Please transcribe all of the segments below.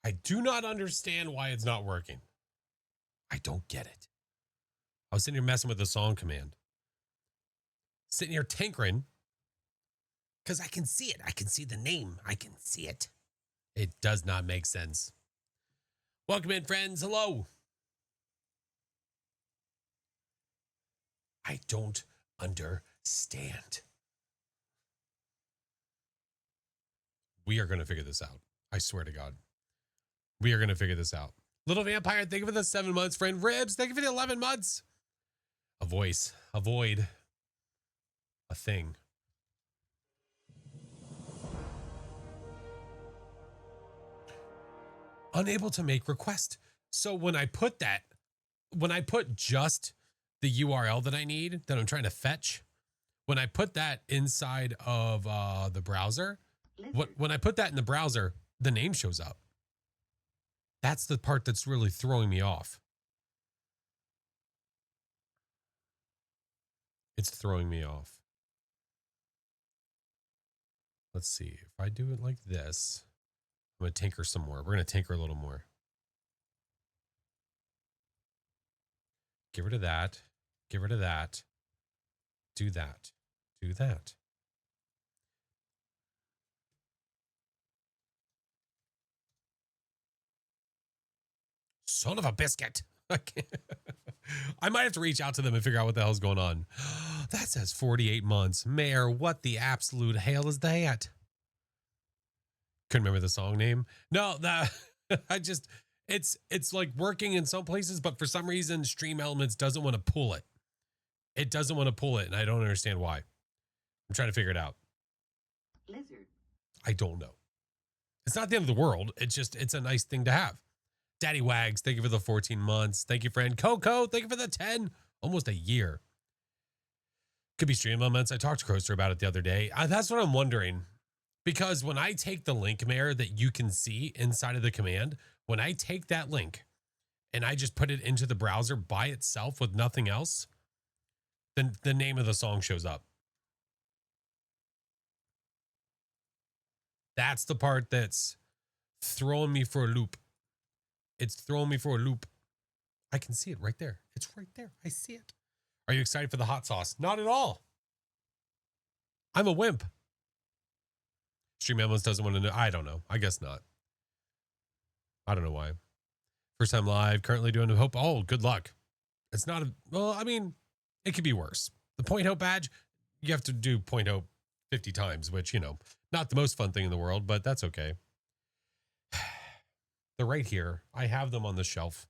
I do not understand why it's not working. I don't get it. I was sitting here messing with the song command. Sitting here tinkering. Because I can see it. I can see the name. I can see it. It does not make sense. Welcome in, friends. Hello. I don't understand. We are going to figure this out. I swear to God. We are going to figure this out. Little Vampire, thank you for the 7 months. Friend Ribs, thank you for the 11 months. A voice, a void, a thing. Unable to make request. So when I put just the URL that I need, that I'm trying to fetch, when I put that inside of the browser, when I put that in the browser, the name shows up. That's the part that's really throwing me off. It's throwing me off. Let's see. If I do it like this, I'm going to tinker some more. We're going to tinker a little more. Get rid of that. Get rid of that. Do that. Do that. Son of a biscuit. I might have to reach out to them and figure out what the hell's going on. That says 48 months. Mayor, what the absolute hell is that? Couldn't remember the song name. No, that I just it's like working in some places, but for some reason Stream Elements doesn't want to pull it. It doesn't want to pull it, and I don't understand why. I'm trying to figure it out. Lizard. I don't know. It's not the end of the world. It's a nice thing to have. Daddy Wags, thank you for the 14 months. Thank you, friend. Coco, thank you for the 10. Almost a year. Could be Stream Elements. I talked to Croaster about it the other day. That's what I'm wondering. Because when I take the link, Mayor, that you can see inside of the command, when I take that link and I just put it into the browser by itself with nothing else, then the name of the song shows up. That's the part that's throwing me for a loop. It's throwing me for a loop. I can see it right there. It's right there. I see it. Are you excited for the hot sauce? Not at all. I'm a wimp. Stream Elements doesn't want to know. I don't know. I guess not. I don't know why. First time live. Currently doing Hope. Oh, good luck. It's not a... Well, I mean, it could be worse. The Point Hope badge, you have to do Point Hope 50 times, which, you know, not the most fun thing in the world, but that's okay. They're right here. I have them on the shelf.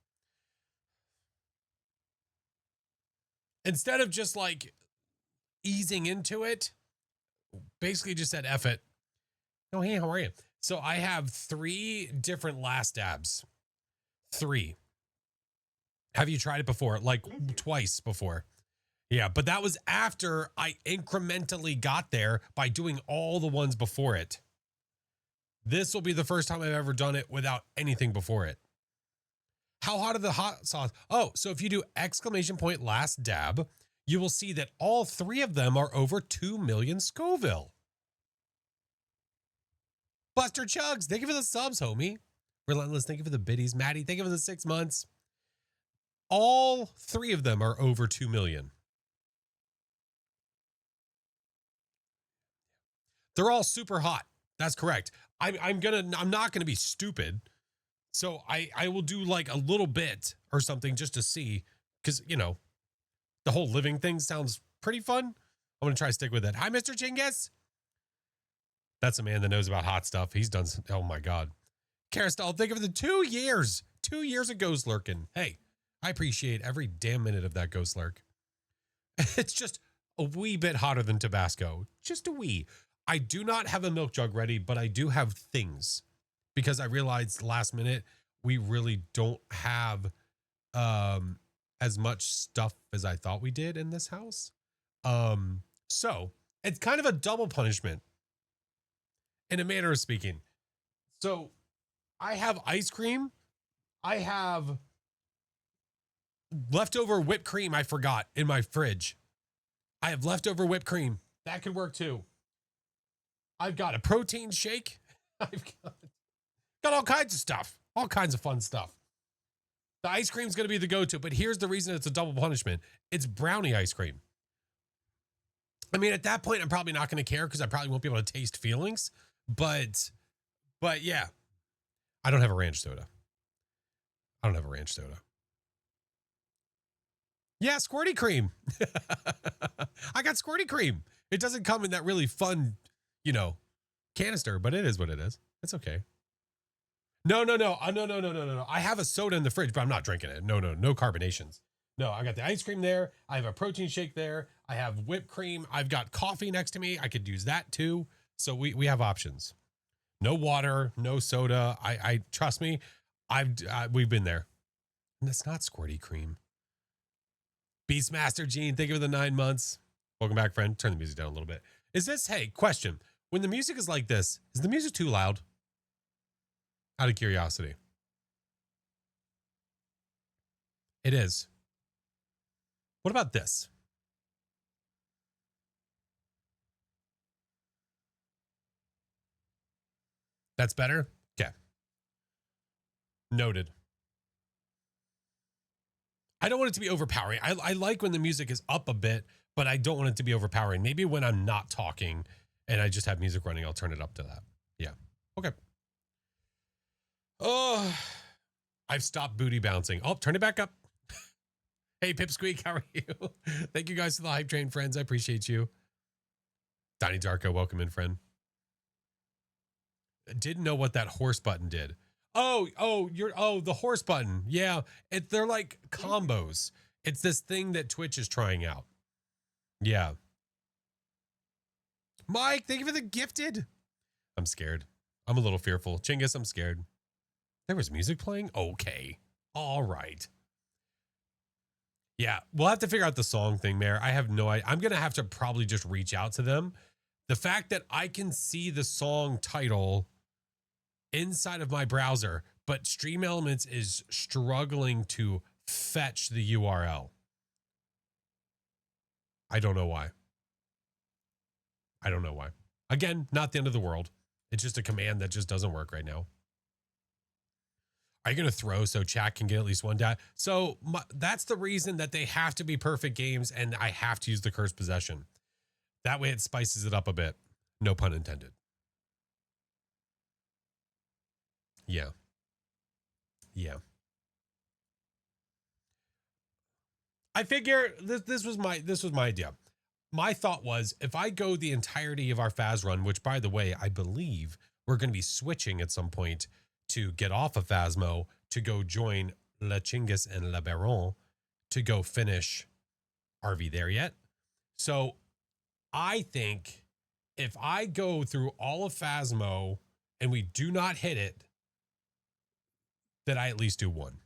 Instead of just like easing into it, basically just said F it. Oh, hey, how are you? So I have 3 different last dabs. 3. Have you tried it before? Like twice before. Yeah, but that was after I incrementally got there by doing all the ones before it. This will be the first time I've ever done it without anything before it. How hot are the hot sauce? Oh, so if you do exclamation point last dab, you will see that all 3 of them are over 2 million Scoville. Buster Chugs, thank you for the subs, homie. Relentless, thank you for the biddies. Maddie, thank you for the 6 months. All 3 of them are over 2 million. They're all super hot. That's correct. I'm not gonna be stupid. So I will do like a little bit or something just to see, because you know, the whole living thing sounds pretty fun. I'm gonna try to stick with it. Hi, Mr. Chinggis. That's a man that knows about hot stuff. He's done. Oh my God. Caristal, think of the 2 years. 2 years of Ghost Lurking. Hey, I appreciate every damn minute of that Ghost Lurk. It's just a wee bit hotter than Tabasco. Just a wee. I do not have a milk jug ready, but I do have things, because I realized last minute we really don't have as much stuff as I thought we did in this house. So it's kind of a double punishment in a manner of speaking. So I have ice cream. I have leftover whipped cream I forgot in my fridge. I have leftover whipped cream. That could work too. I've got a protein shake. I've got all kinds of stuff. All kinds of fun stuff. The ice cream's going to be the go-to, but here's the reason it's a double punishment. It's brownie ice cream. I mean, at that point, I'm probably not going to care because I probably won't be able to taste feelings. But yeah, I don't have a ranch soda. I don't have a ranch soda. Yeah, squirty cream. I got squirty cream. It doesn't come in that really fun, canister, but it is what it is. It's okay. No. No. I have a soda in the fridge, but I'm not drinking it. No carbonations. No, I got the ice cream there. I have a protein shake there. I have whipped cream. I've got coffee next to me. I could use that too. So we have options. No water, no soda. I trust me. We've been there. And it's not squirty cream. Beastmaster Gene, thank you for the 9 months. Welcome back, friend. Turn the music down a little bit. Hey, question. When the music is like this, is the music too loud? Out of curiosity. It is. What about this? That's better? Okay. Noted. I don't want it to be overpowering. I like when the music is up a bit, but I don't want it to be overpowering. Maybe when I'm not talking and I just have music running, I'll turn it up to that. Yeah. Okay. Oh, I've stopped booty bouncing. Oh, turn it back up. Hey, Pipsqueak, how are you? Thank you guys for the hype train, friends. I appreciate you. Donnie Darko, welcome in, friend. Didn't know what that horse button did. The horse button. Yeah, they're like combos. It's this thing that Twitch is trying out. Yeah. Mike, thank you for the gifted. I'm scared. I'm a little fearful. Chinggis, I'm scared. There was music playing? Okay. All right. Yeah, we'll have to figure out the song thing, Mayor. I have no idea. I'm going to have to probably just reach out to them. The fact that I can see the song title inside of my browser, but Stream Elements is struggling to fetch the URL. I don't know why. Again, not the end of the world. It's just a command that just doesn't work right now. Are you going to throw so chat can get at least one die? So that's the reason that they have to be perfect games, and I have to use the cursed possession. That way it spices it up a bit. No pun intended. Yeah. I figure this was my idea. My thought was, if I go the entirety of our Phas run, which by the way, I believe we're going to be switching at some point to get off of Phasmo to go join Le Chinggis and Le Baron to go finish RV there yet. So I think if I go through all of Phasmo and we do not hit it, that I at least do one.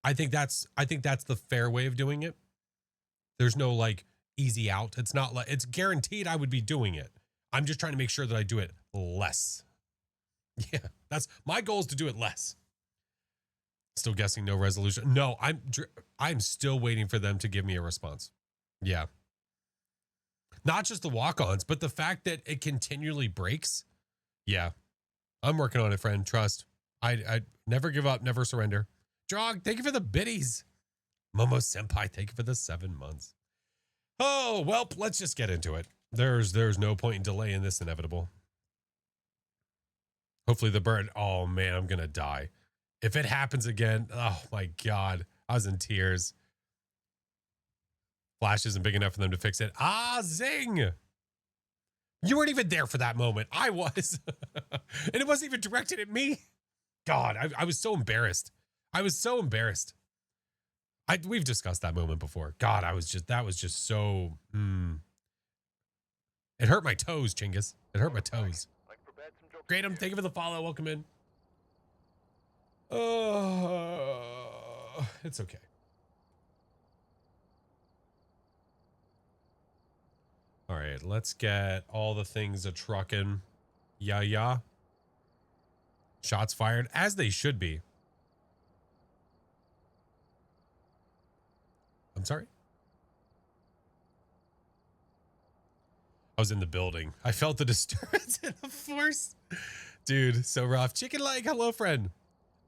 I think that's the fair way of doing it. There's no like easy out. It's not like it's guaranteed I would be doing it. I'm just trying to make sure that I do it less. Yeah, that's my goal, is to do it less. Still guessing no resolution. No, I'm still waiting for them to give me a response. Yeah. Not just the walk-ons, but the fact that it continually breaks. Yeah. I'm working on it, friend. Trust. I never give up, never surrender. Drog, thank you for the biddies. Momo Senpai, thank you for the 7 months. Oh, well, let's just get into it. There's no point in delaying this inevitable. Hopefully the bird. Oh, man, I'm going to die. If it happens again, oh, my God. I was in tears. Flash isn't big enough for them to fix it. Ah, zing. You weren't even there for that moment. I was. And it wasn't even directed at me. God, I was so embarrassed. We've discussed that moment before. God, that was just so. It hurt my toes, Chinggis. It hurt my toes. Kratom, thank you for the follow. Welcome in. It's okay. All right, let's get all the things a truckin'. Yeah. Shots fired, as they should be. I'm sorry? I was in the building. I felt the disturbance in the force. Dude, so rough. Chicken leg, hello friend.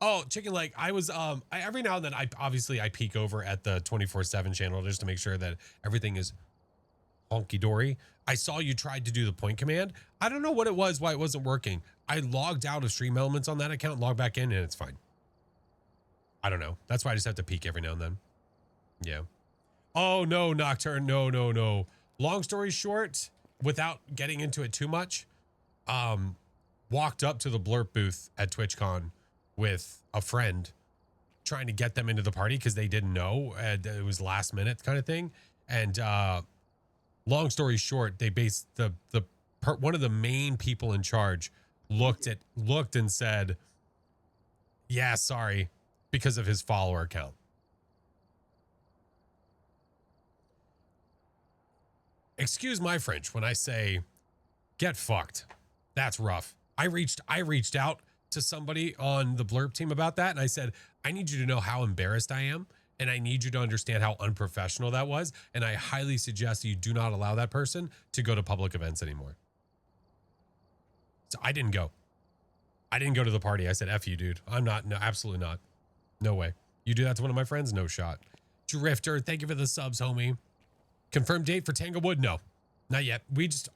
Oh, chicken leg. I was every now and then I peek over at the 24/7 channel just to make sure that everything is honky dory. I saw you tried to do the point command. I don't know what it was, why it wasn't working. I logged out of Stream Elements on that account, logged back in, and it's fine. I don't know. That's why I just have to peek every now and then. Yeah. Oh no, Nocturne. No, no, no. Long story short, without getting into it too much, walked up to the blurp booth at TwitchCon with a friend trying to get them into the party because they didn't know. It was last minute kind of thing. And long story short, they based one of the main people in charge looked and said, yeah, sorry, because of his follower count. Excuse my French when I say get fucked. That's rough. I reached out to somebody on the blurb team about that, and I said, I need you to know how embarrassed I am, and I need you to understand how unprofessional that was, and I highly suggest you do not allow that person to go to public events anymore. So I didn't go. I didn't go to the party. I said, F you, dude. I'm not. No, absolutely not. No way. You do that to one of my friends? No shot. Drifter, thank you for the subs, homie. Confirmed date for Tanglewood? No, not yet.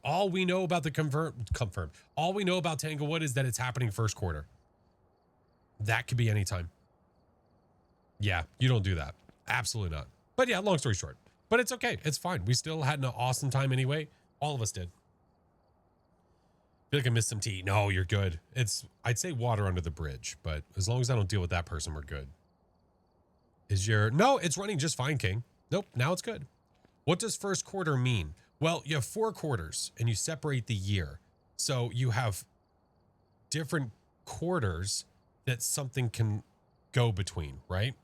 All we know about the confirmed. All we know about Tanglewood is that it's happening first quarter. That could be anytime. Yeah, you don't do that. Absolutely not. But yeah, long story short. But it's okay. It's fine. We still had an awesome time anyway. All of us did. Feel like I missed some tea. No, you're good. I'd say water under the bridge, but as long as I don't deal with that person, we're good. No, it's running just fine, King. Nope, now it's good. What does first quarter mean? Well, you have 4 quarters and you separate the year. So you have different quarters that something can go between, right?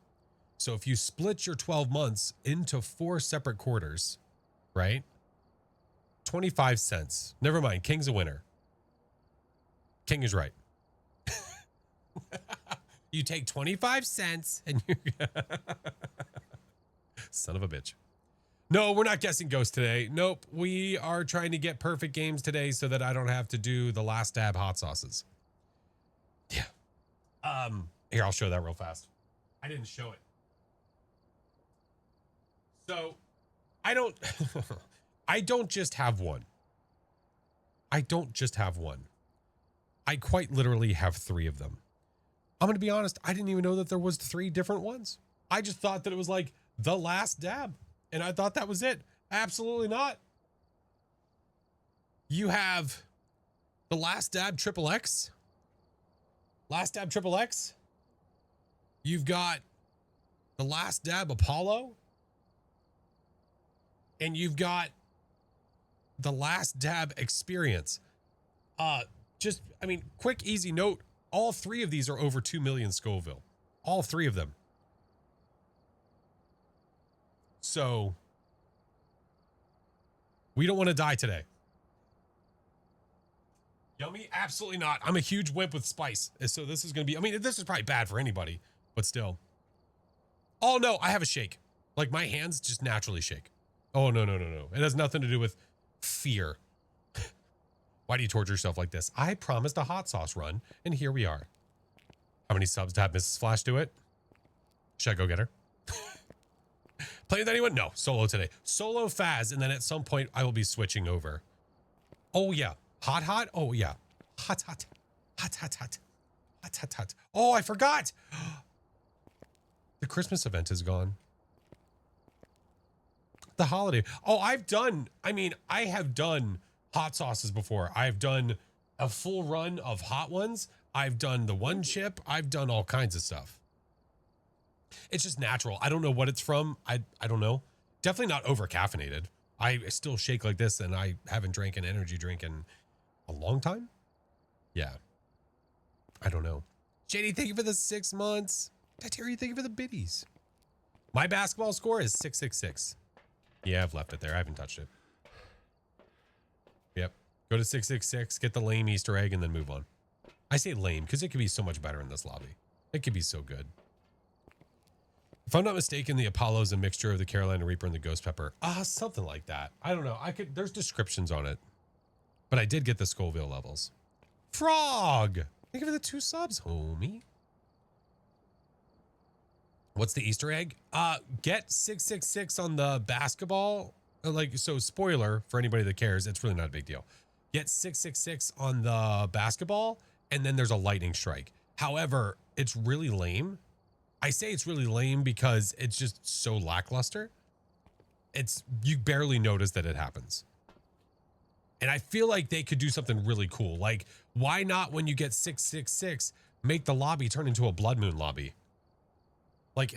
So if you split your 12 months into 4 separate quarters, right? 25 cents. Never mind. King's a winner. King is right. You take 25 cents and you son of a bitch. No, we're not guessing ghosts today. Nope. We are trying to get perfect games today so that I don't have to do the last dab hot sauces. Yeah. Here, I'll show that real fast. I didn't show it. So I don't just have one. I don't just have one. I quite literally have 3 of them. I'm going to be honest. I didn't even know that there was 3 different ones. I just thought that it was like the last dab. And I thought that was it. Absolutely not. You have the last dab triple X. Last dab triple X. You've got the last dab Apollo. And you've got the last dab experience. Quick, easy note. All 3 of these are over 2 million Scoville. All 3 of them. So we don't want to die today. Yummy? Absolutely not. I'm a huge wimp with spice. So this is going to be, this is probably bad for anybody, but still. Oh no, I have a shake. Like my hands just naturally shake. Oh, no. It has nothing to do with fear. Why do you torture yourself like this? I promised a hot sauce run, and here we are. How many subs to have Mrs. Flash do it? Should I go get her? Play with anyone? No, solo today. Solo Phaz, and then at some point I will be switching over. Oh yeah, hot. Oh yeah, hot. Oh, I forgot. The Christmas event is gone. The holiday. Oh, I have done hot sauces before. I've done a full run of hot ones. I've done the one chip. I've done all kinds of stuff. It's just natural. I don't know what it's from. I don't know. Definitely not over caffeinated. I still shake like this, and I haven't drank an energy drink in a long time. Yeah. I don't know. JD, thank you for the 6 months. Terry, thank you for the biddies. My basketball score is 666. Yeah, I've left it there. I haven't touched it. Yep. Go to 666, get the lame Easter egg, and then move on. I say lame because it could be so much better in this lobby. It could be so good. If I'm not mistaken, the Apollo is a mixture of the Carolina Reaper and the Ghost Pepper. Something like that. I don't know. There's descriptions on it. But I did get the Scoville levels. Frog. Thank you for the 2 subs, homie. What's the Easter egg? Get 666 on the basketball. Like, so spoiler for anybody that cares, it's really not a big deal. Get 666 on the basketball, and then there's a lightning strike. However, it's really lame. I say it's really lame because it's just so lackluster. You barely notice that it happens. And I feel like they could do something really cool. Like, why not, when you get 666, make the lobby turn into a Blood Moon lobby? Like,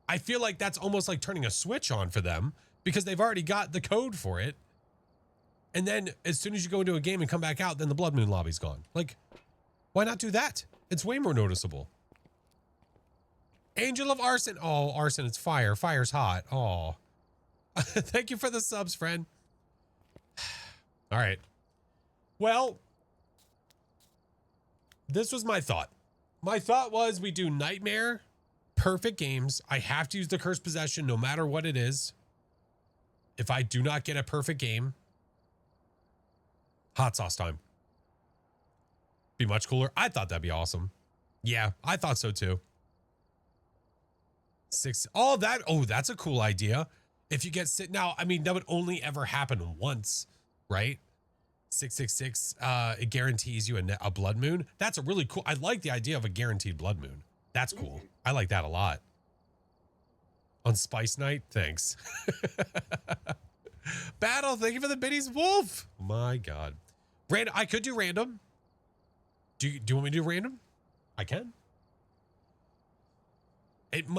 I feel like that's almost like turning a switch on for them because they've already got the code for it. And then as soon as you go into a game and come back out, then the Blood Moon lobby's gone. Like, why not do that? It's way more noticeable. Angel of Arson. Oh, Arson, it's fire. Fire's hot. Oh, thank you for the subs, friend. All right. Well, this was my thought. My thought was we do Nightmare, perfect games. I have to use the Cursed Possession no matter what it is. If I do not get a perfect game, hot sauce time. Be much cooler. I thought that'd be awesome. Yeah, I thought so too. Oh, that's a cool idea. If you get now, I mean, that would only ever happen once, right? 666, it guarantees you a blood moon. That's a really cool. I like the idea of a guaranteed blood moon. That's cool. I like that a lot. On Spice Night, thanks. Battle, thank you for the biddies, Wolf. My God. Random, I could do random. Do you want me to do random? I can.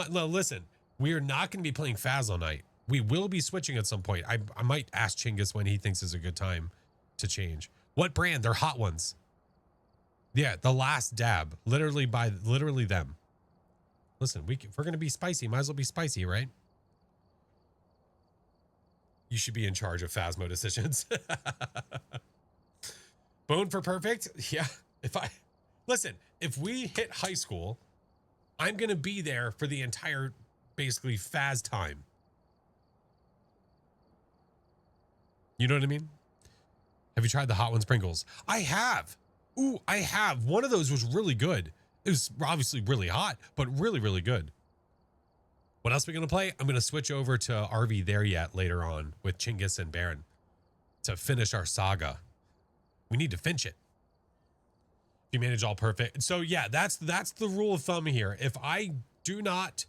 Listen, we are not going to be playing Phas all night. We will be switching at some point. I might ask Chinggis when he thinks is a good time to change. What brand? They're hot ones. Yeah, the last dab. Literally them. Listen, if we're going to be spicy, might as well be spicy, right? You should be in charge of Phasmo decisions. Bone for perfect? Yeah. If we hit high school, I'm going to be there for the entire, basically, Phas time. You know what I mean? Have you tried the hot ones Pringles? I have. Ooh, I have. One of those was really good. It was obviously really hot, but really, really good. What else are we going to play? I'm going to switch over to RV There Yet later on with Chinggis and Baron to finish our saga. We need to finish it. If you manage all perfect. So yeah, that's the rule of thumb here. If I do not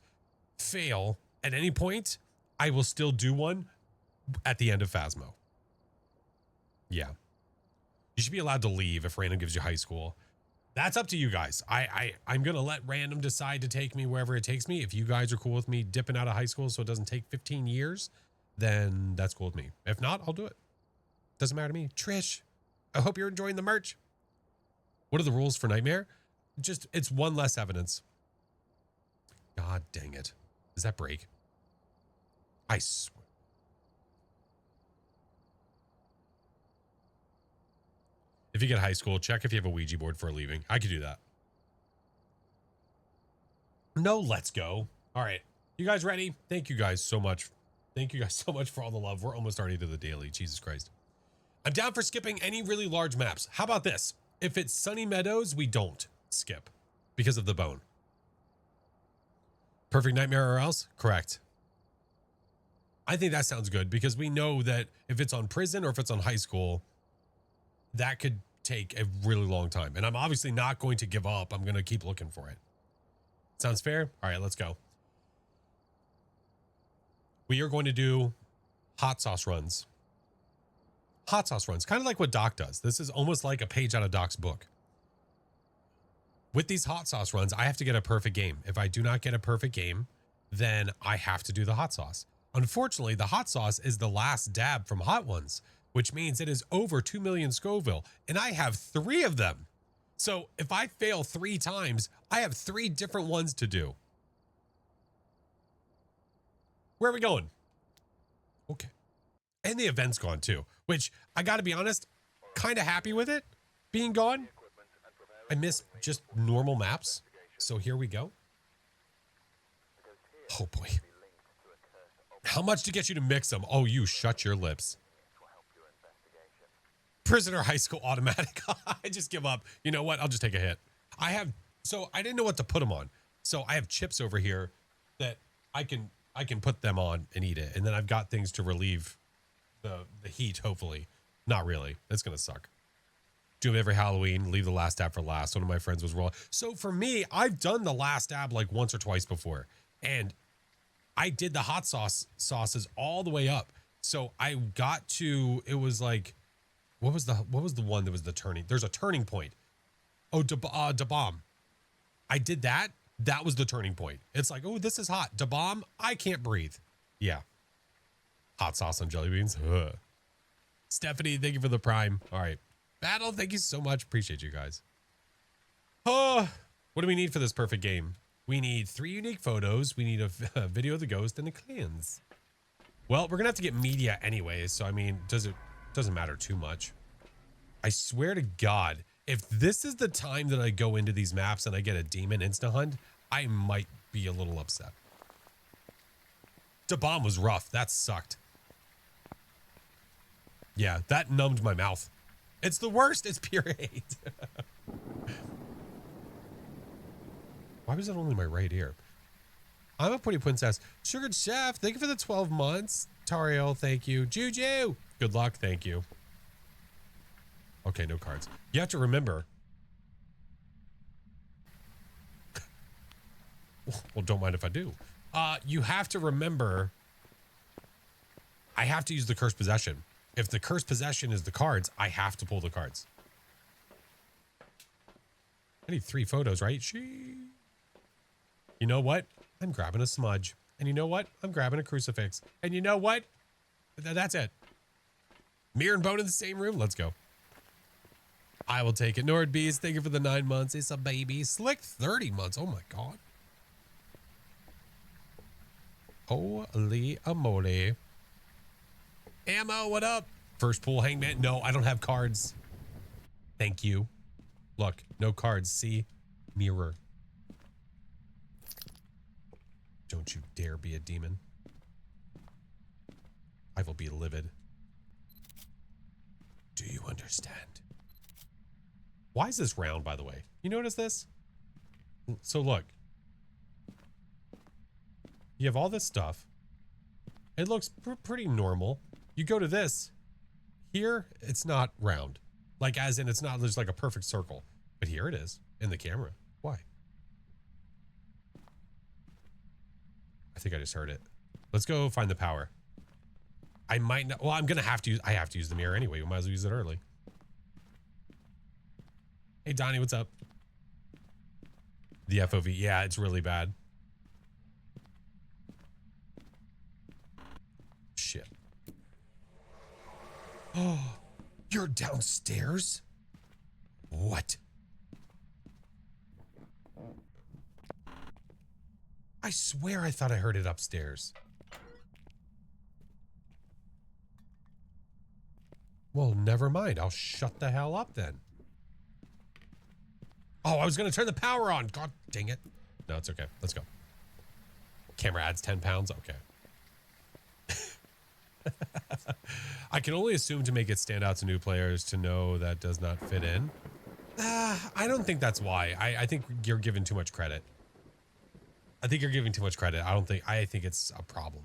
fail at any point, I will still do one at the end of Phasmo. Yeah. You should be allowed to leave if random gives you high school. That's up to you guys. I'm going to let random decide to take me wherever it takes me. If you guys are cool with me dipping out of high school so it doesn't take 15 years, then that's cool with me. If not, I'll do it. Doesn't matter to me. Trish, I hope you're enjoying the merch. What are the rules for Nightmare? It's one less evidence. God dang it. Does that break? I swear. If you get high school, check if you have a Ouija board for leaving. I could do that. No, let's go. All right. You guys ready? Thank you guys so much. Thank you guys so much for all the love. We're almost already to the daily. Jesus Christ. I'm down for skipping any really large maps. How about this? If it's Sunny Meadows, we don't skip because of the bone. Perfect Nightmare or else? Correct. I think that sounds good because we know that if it's on prison or if it's on high school, that could take a really long time. And I'm obviously not going to give up. I'm going to keep looking for it. Sounds fair? All right, let's go. We are going to do hot sauce runs. Hot sauce runs, kind of like what Doc does. This is almost like a page out of Doc's book. With these hot sauce runs, I have to get a perfect game. If I do not get a perfect game, then I have to do the hot sauce. Unfortunately, the hot sauce is the last dab from Hot Ones, which means it is over 2 million Scoville, and I have 3 of them. So if I fail 3 times, I have 3 different ones to do. Where are we going? Okay. And the event's gone too, which I got to be honest, kind of happy with it being gone. I miss just normal maps. So here we go. Oh boy. How much to get you to mix them? Oh, you shut your lips. Prisoner high school automatic. I just give up. You know what? I'll just take a hit. So I didn't know what to put them on. So I have chips over here that I can put them on and eat it. And then I've got things to relieve the heat, hopefully. Not really. That's going to suck. Do it every Halloween, leave the last dab for last. One of my friends was rolling. So for me, I've done the last dab like once or twice before. And I did the hot sauces all the way up. So I got to, it was like, what was the one that was the turning? There's a turning point. Oh, da bomb. I did that. That was the turning point. It's like, oh, this is hot. Da bomb. I can't breathe. Yeah. Hot sauce on jelly beans. Ugh. Stephanie, thank you for the prime. All right. Battle, thank you so much. Appreciate you guys. Oh, what do we need for this perfect game? We need 3 unique photos. We need a video of the ghost and a cleanse. Well, we're going to have to get media anyways. So, I mean, doesn't matter too much. I swear to God, if this is the time that I go into these maps and I get a demon insta hunt, I might be a little upset. The bomb was rough. That sucked. Yeah, that numbed my mouth. It's the worst. It's pure hate. Why was it only my right ear? I'm a pretty princess. Sugared Chef, thank you for the 12 months. Tariel, thank you. Juju, good luck. Thank you. Okay, no cards. You have to remember. Well, don't mind if I do. You have to remember. I have to use the cursed possession. If the cursed possession is the cards, I have to pull the cards. I need 3 photos, right? You know what? I'm grabbing a smudge. And you know what? I'm grabbing a crucifix. And you know what? That's it. Mirror and bone in the same room. Let's go. I will take it. Nord Beast, thank you for the 9 months. It's a baby. Slick 30 months. Oh my God. Holy moly. Ammo, what up? First pull, Hangman. No, I don't have cards. Thank you. Look, no cards. See? Mirror. Don't you dare be a demon. I will be livid. Do you understand? Why is this round, by the way? You notice this? So look. You have all this stuff. It looks pretty normal. You go to this. Here, it's not round. Like, as in, it's not, there's like a perfect circle. But here it is, in the camera. Why? I think I just heard it. Let's go find the power. I might not, well, I'm gonna have to use, I have to use the mirror anyway. We might as well use it early. Hey, Donnie, what's up? The FOV, yeah, it's really bad. Shit. Oh, you're downstairs? What? I swear I thought I heard it upstairs. Well, never mind. I'll shut the hell up then. Oh, I was going to turn the power on. God dang it. No, it's okay. Let's go. Camera adds 10 pounds. Okay. I can only assume to make it stand out to new players to know that does not fit in. I don't think that's why. I think you're giving too much credit. I think you're giving too much credit. I think it's a problem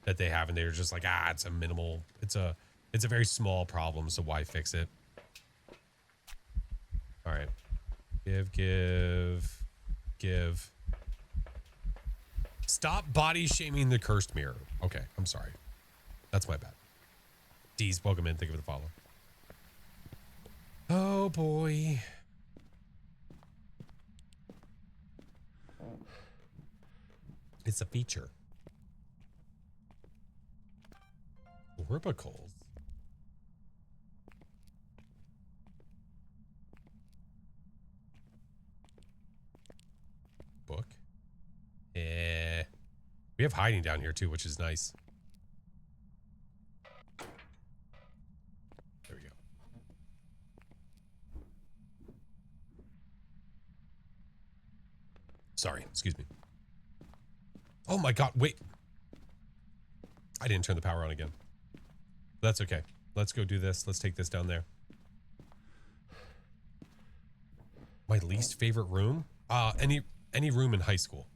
that they have, and they're just like, it's a minimal, it's a very small problem, so why fix it? All right. Give. Stop body shaming the cursed mirror. Okay, I'm sorry. That's my bad. D's, welcome in. Thank you for the follow. Oh boy. It's a feature. Orbicals. Book. We have hiding down here too, which is nice. There we go. Sorry, excuse me. Oh my God, wait. I didn't turn the power on again. That's okay. Let's go do this. Let's take this down there. My least favorite room? Any room in high school.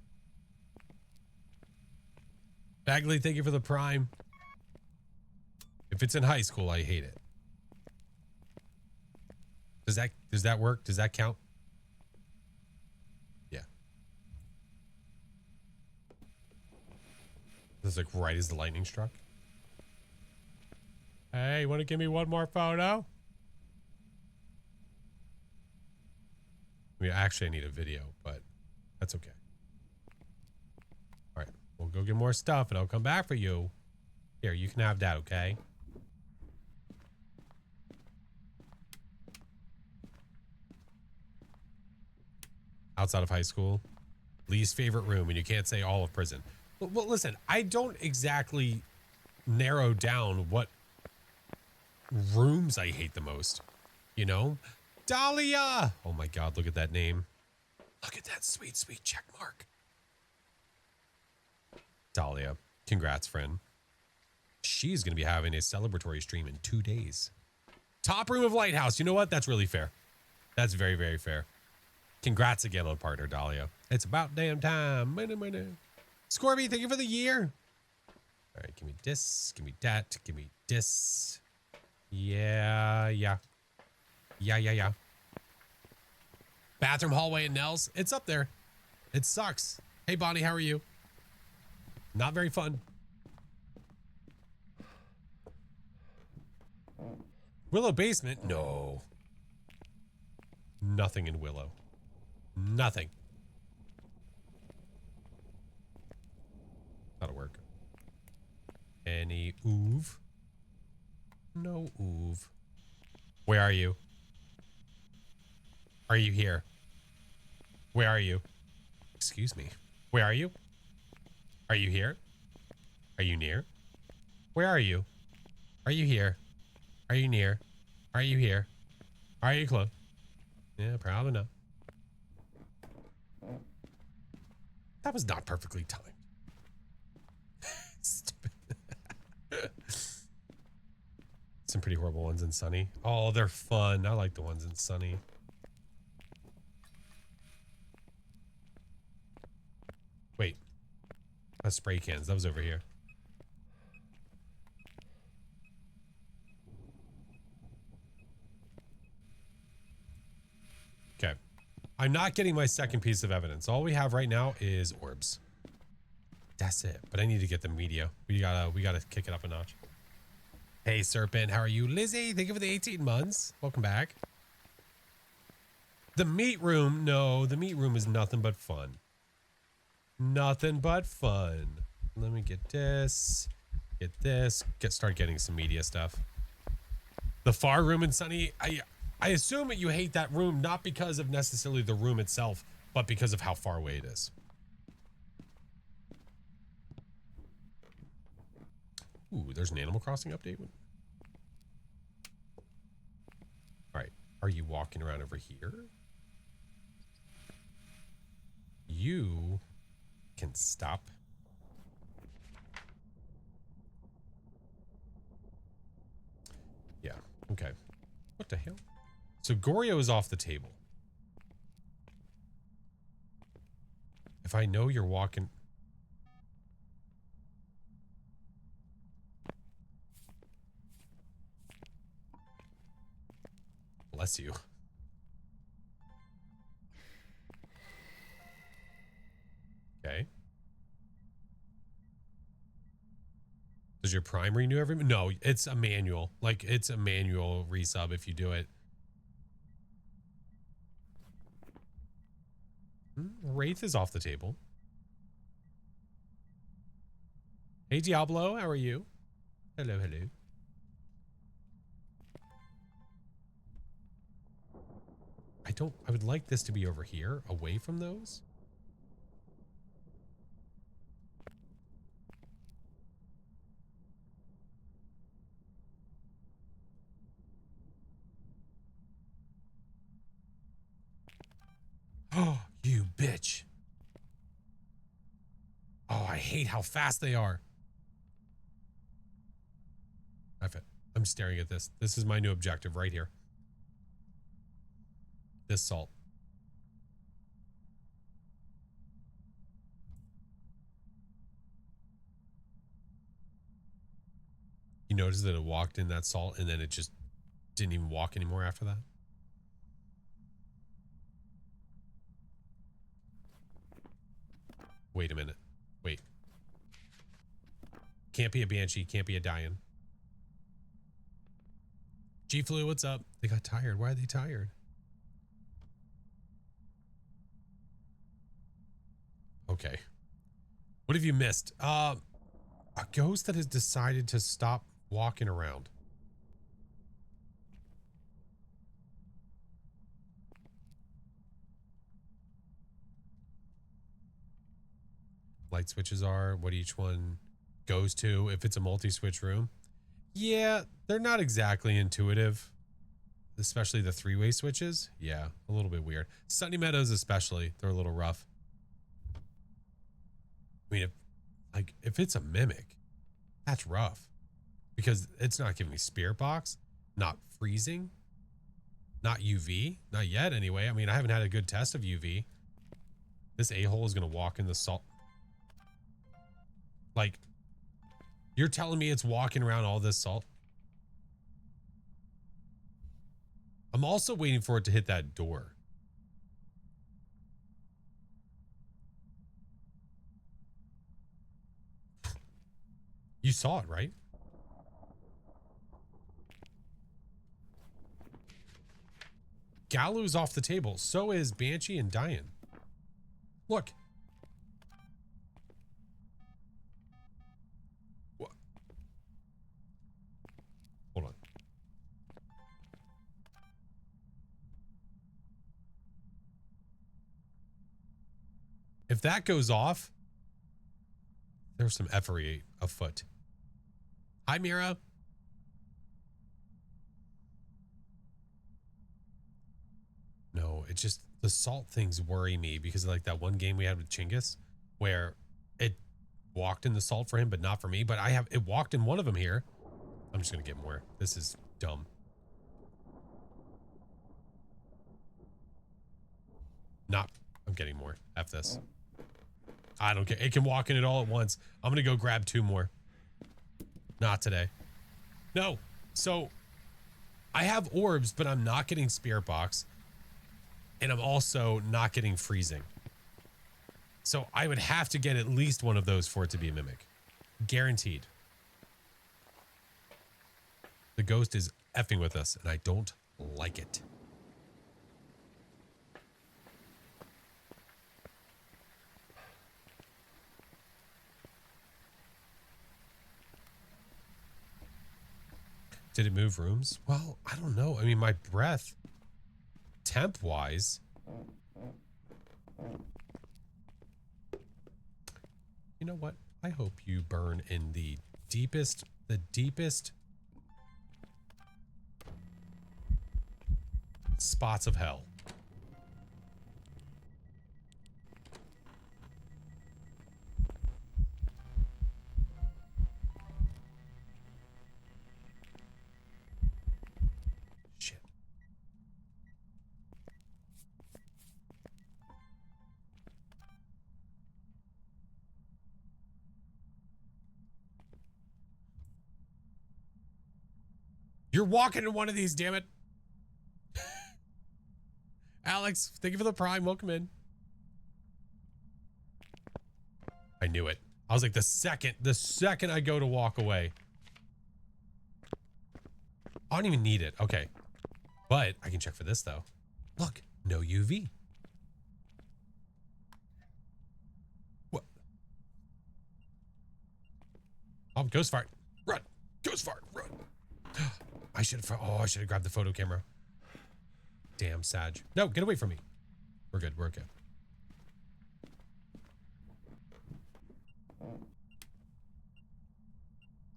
Bagley, thank you for the prime. If it's in high school, I hate it. Does that work? Does that count? Yeah. This is like right as the lightning struck. Hey, you want to give me one more photo? I mean, actually, I need a video, but that's okay. All right, we'll go get more stuff, and I'll come back for you. Here, you can have that, okay? Outside of high school, least favorite room, and you can't say all of prison. Well, listen, I don't exactly narrow down what rooms I hate the most, you know? Dahlia! Oh my God, look at that name. Look at that sweet, sweet check mark. Dahlia, congrats, friend. She's going to be having a celebratory stream in 2 days. Top room of Lighthouse. You know what? That's really fair. That's very, very fair. Congrats again on partner, Dahlia. It's about damn time. Scorby, thank you for the year. All right, give me this. Give me that. Give me this. Yeah. Bathroom hallway at Nell's. It's up there. It sucks. Hey, Bonnie, how are you? Not very fun. Willow basement? No. Nothing in Willow. Nothing. That'll work. Any oov? No oov. Where are you? Are you here? Where are you? Excuse me. Where are you? Are you here? Are you near? Where are you? Are you here? Are you near? Are you here? Are you close? Yeah, probably not. That was not perfectly timed. Stupid. Some pretty horrible ones in Sunny. Oh, they're fun. I like the ones in Sunny. Wait. That's spray cans. That was over here. Okay. I'm not getting my second piece of evidence. All we have right now is orbs. That's it. But I need to get the media. We gotta kick it up a notch. Hey, Serpent, how are you? Lizzie, thank you for the 18 months. Welcome back. The meat room. No, the meat room is nothing but fun. Nothing but fun. Let me get this. Get this. Start getting some media stuff. The far room in Sunny. I assume that you hate that room not because of necessarily the room itself, but because of how far away it is. Ooh, there's an Animal Crossing update. All right. Are you walking around over here? You can stop. Yeah. Okay. What the hell? So Goryo is off the table. If I know you're walking... Bless you. Okay. Does your Prime renew every... No, it's a manual. Like, it's a manual resub if you do it. Wraith is off the table. Hey, Diablo, how are you? Hello, hello. I would like this to be over here, away from those. Oh, you bitch. Oh, I hate how fast they are. I'm staring at this. This is my new objective right here. This salt. notice that it walked in that salt and then it just didn't even walk anymore after that? Wait a minute. Wait. Can't be a banshee. Can't be a Dian. G-Flu, what's up? They got tired. Why are they tired? Okay. What have you missed? A ghost that has decided to stop walking around. Light switches are what each one goes to if it's a multi-switch room. Yeah, they're not exactly intuitive, especially the three-way switches. Yeah, a little bit weird. Sunny Meadows especially, they're a little rough. I mean, if it's a mimic, that's rough because it's not giving me spirit box, not freezing, not UV, not yet anyway. I mean, I haven't had a good test of UV. This a-hole is going to walk in the salt. Like, you're telling me it's walking around all this salt? I'm also waiting for it to hit that door. You saw it, right? Galu's off the table. So is Banshee and Dian. Look. What? Hold on. If that goes off, there's some effery afoot. Hi, Mira. No, it just, the salt things worry me because like that one game we had with Chinggis where it walked in the salt for him, but not for me. But it walked in one of them here. I'm just going to get more. This is dumb. I'm getting more. F this. I don't care. It can walk in it all at once. I'm going to go grab 2 more. Not today. No. So I have orbs, but I'm not getting spirit box. And I'm also not getting freezing. So I would have to get at least one of those for it to be a mimic. Guaranteed. The ghost is effing with us, and I don't like it. Did it move rooms? Well, I don't know. I mean, my breath, temp-wise. You know what? I hope you burn in the deepest spots of hell. Shit. You're walking in one of these, damn it. Alex, thank you for the prime. Welcome in. I knew it. I was like, the second I go to walk away. I don't even need it. Okay. But I can check for this, though. Look, no UV. What? Oh, ghost fart. Run. Ghost fart. Run. I should have grabbed the photo camera. Damn, Sag. No, get away from me. We're good. We're okay.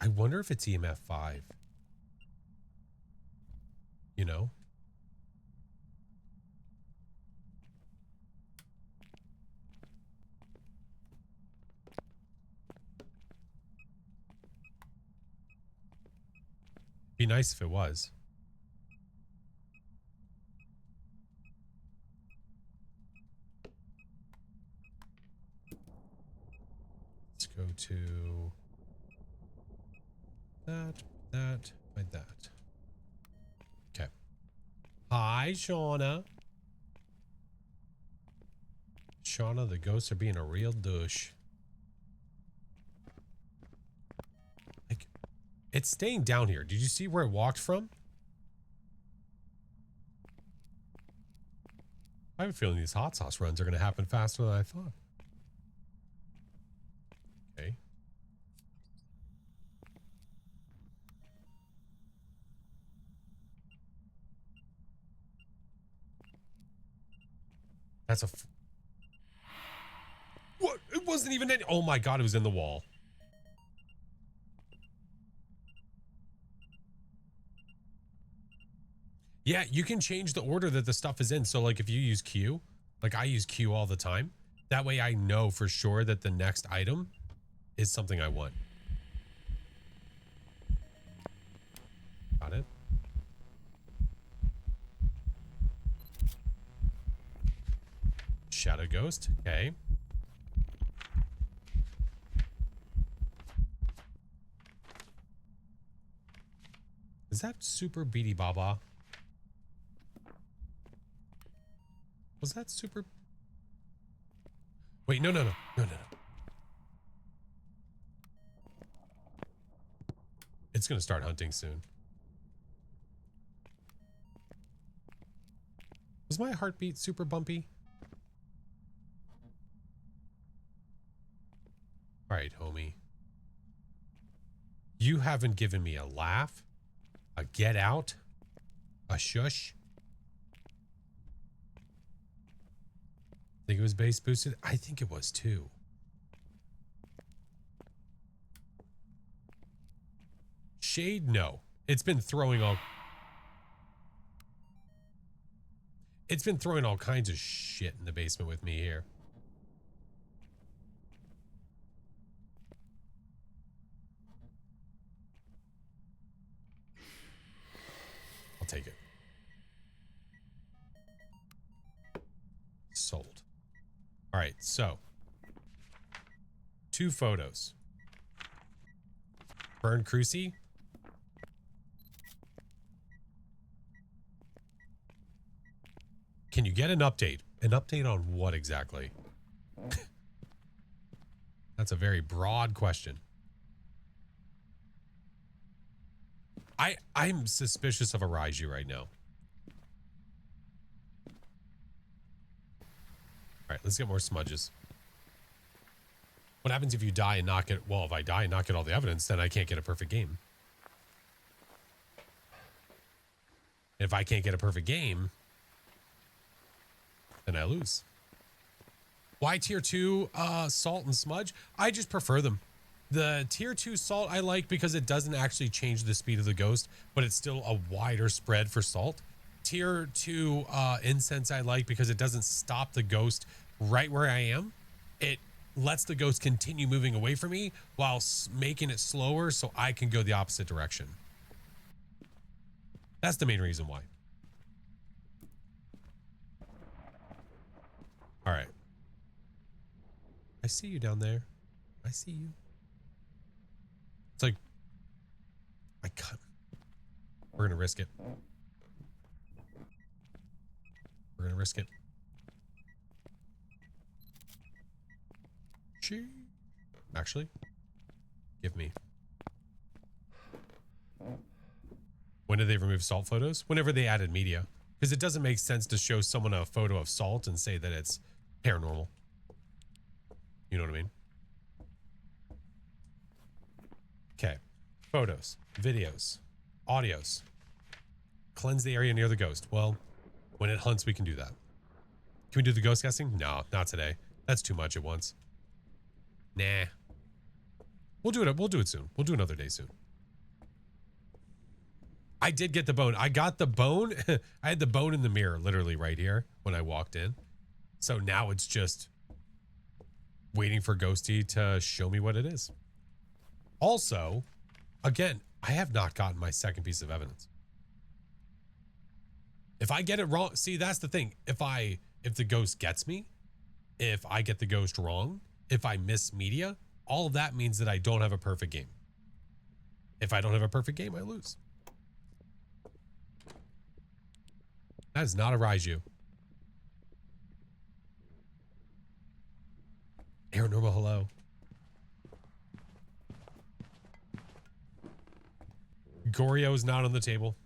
I wonder if it's EMF 5. You know? Be nice if it was. Let's go to that, that, hide that. Okay. Hi, Shauna. Shauna, the ghosts are being a real douche. Like, it's staying down here. Did you see where it walked from? I have a feeling these hot sauce runs are going to happen faster than I thought. Okay. That's a... What? It wasn't even any... Oh my god, it was in the wall. Yeah, you can change the order that the stuff is in. So like if you use Q, like I use Q all the time. That way I know for sure that the next item is something I want. Got it. Shadow Ghost. Okay. Is that Super Beady Baba? Was that Super... Wait, no. It's going to start hunting soon. Was my heartbeat super bumpy? All right, homie. You haven't given me a laugh, a get out, a shush. Think it was base boosted? I think it was too. Shade? No. It's been throwing all... It's been throwing all kinds of shit in the basement with me here. I'll take it. Sold. All right, so 2 photos. Burn Cruci. Can you get an update? An update on what exactly? That's a very broad question. I'm suspicious of a Raiju right now. All right, let's get more smudges. What happens if you die and not get... Well, if I die and not get all the evidence, then I can't get a perfect game. If I can't get a perfect game, then I lose. Why tier 2 salt and smudge? I just prefer them. The tier 2 salt I like because it doesn't actually change the speed of the ghost, but it's still a wider spread for salt. Tier 2 incense I like because it doesn't stop the ghost right where I am. It lets the ghost continue moving away from me while making it slower so I can go the opposite direction. That's the main reason why. All right. I see you down there. I see you. It's like, I cut. We're gonna risk it. We're gonna risk it. Actually, give me. When did they remove salt photos? Whenever they added media. Because it doesn't make sense to show someone a photo of salt and say that it's paranormal. You know what I mean? Okay. Photos, videos, audios. Cleanse the area near the ghost. Well, when it hunts, we can do that. Can we do the ghost guessing? No, not today. That's too much at once. Nah. We'll do it. We'll do it soon. We'll do another day soon. I did get the bone. I got the bone. I had the bone in the mirror, literally right here when I walked in. So now it's just waiting for Ghosty to show me what it is. Also, again, I have not gotten my second piece of evidence. If I get it wrong, see, that's the thing. If the ghost gets me, if I get the ghost wrong, if I miss media, all of that means that I don't have a perfect game. If I don't have a perfect game, I lose. That is not a Raiju. Paranormal hello. Goryo is not on the table.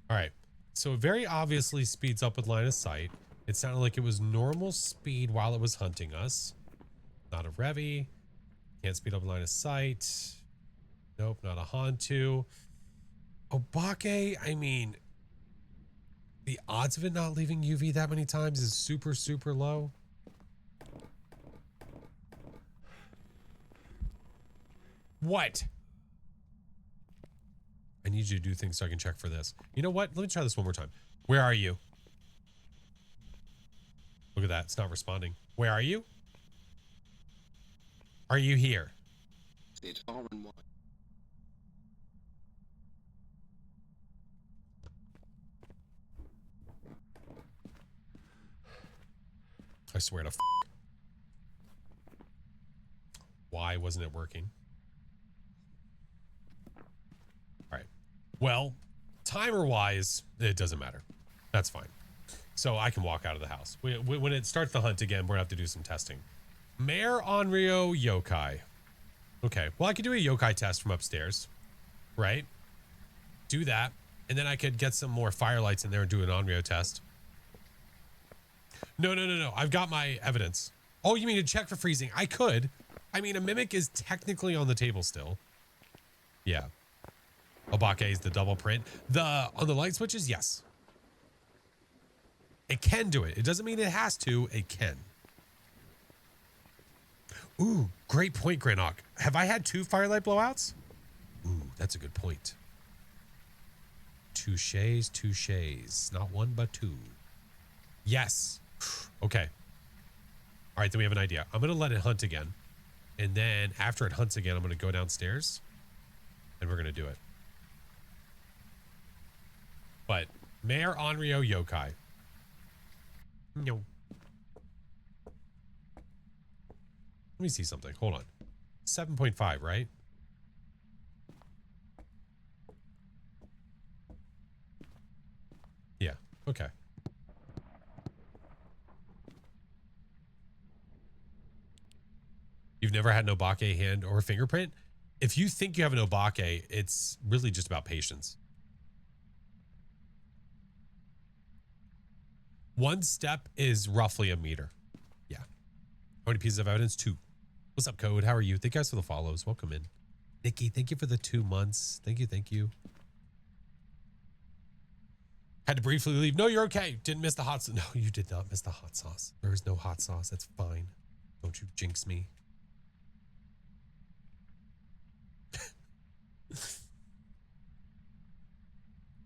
All right. So it very obviously speeds up with line of sight. It sounded like it was normal speed while it was hunting us. Not a Revy. Can't speed up with line of sight. Nope, not a Hantu. Obake, I mean, the odds of it not leaving UV that many times is super, super low. What? I need you to do things so I can check for this. You know what? Let me try this one more time. Where are you? Look at that. It's not responding. Where are you? Are you here? It's all in one. I swear to why wasn't it working? All right. Well, timer wise, it doesn't matter. That's fine. So I can walk out of the house. When it starts the hunt again, we're gonna have to do some testing. Mayor Onryo Yokai. Okay. Well, I could do a yokai test from upstairs, right? Do that. And then I could get some more firelights in there and do an Onryo test. No. I've got my evidence. Oh, you mean to check for freezing? I could. I mean, a mimic is technically on the table still. Yeah. Obake is the double print. On the light switches, yes. It can do it. It doesn't mean it has to. It can. Ooh, great point, Granok. Have I had 2 firelight blowouts? Ooh, that's a good point. Touches. Not 1, but 2. Yes. Okay. All right, then we have an idea. I'm going to let it hunt again. And then after it hunts again, I'm going to go downstairs. And we're going to do it. But Mayor Onryo Yokai. No. Let me see something. Hold on. 7.5, right? Yeah. Okay. You've never had an Obake hand or fingerprint? If you think you have an Obake, it's really just about patience. 1 step is roughly a meter. Yeah. How many pieces of evidence? 2. What's up, Code? How are you? Thank you guys for the follows. Welcome in. Nikki, thank you for the 2 months. Thank you. Had to briefly leave. No, you're okay. Didn't miss the hot sauce. No, you did not miss the hot sauce. There is no hot sauce. That's fine. Don't you jinx me.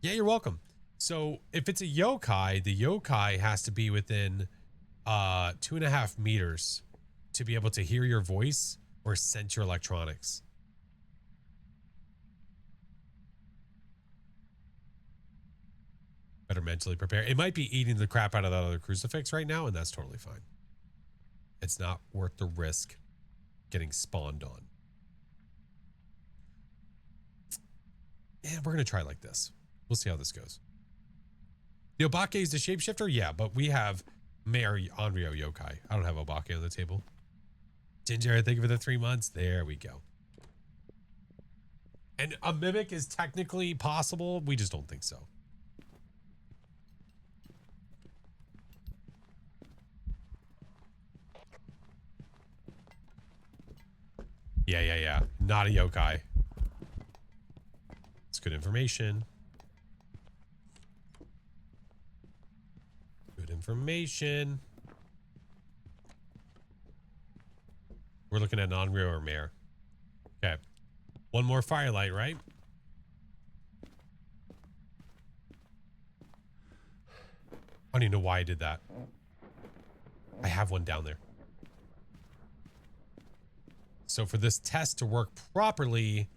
Yeah, you're welcome. So if it's a yokai, the yokai has to be within 2.5 meters to be able to hear your voice or sense your electronics. Better mentally prepare. It might be eating the crap out of that other crucifix right now, and that's totally fine. It's not worth the risk getting spawned on. Yeah, we're going to try like this. We'll see how this goes. The Obake is the shapeshifter? Yeah, but we have Mayor Onryo Yokai. I don't have Obake on the table. Ginger, thank you for the 3 months. There we go. And a mimic is technically possible. We just don't think so. Yeah. Not a yokai. It's good information. Good information. We're looking at non-real or mare. Okay. 1 more firelight, right? I don't even know why I did that. I have one down there. So for this test to work properly,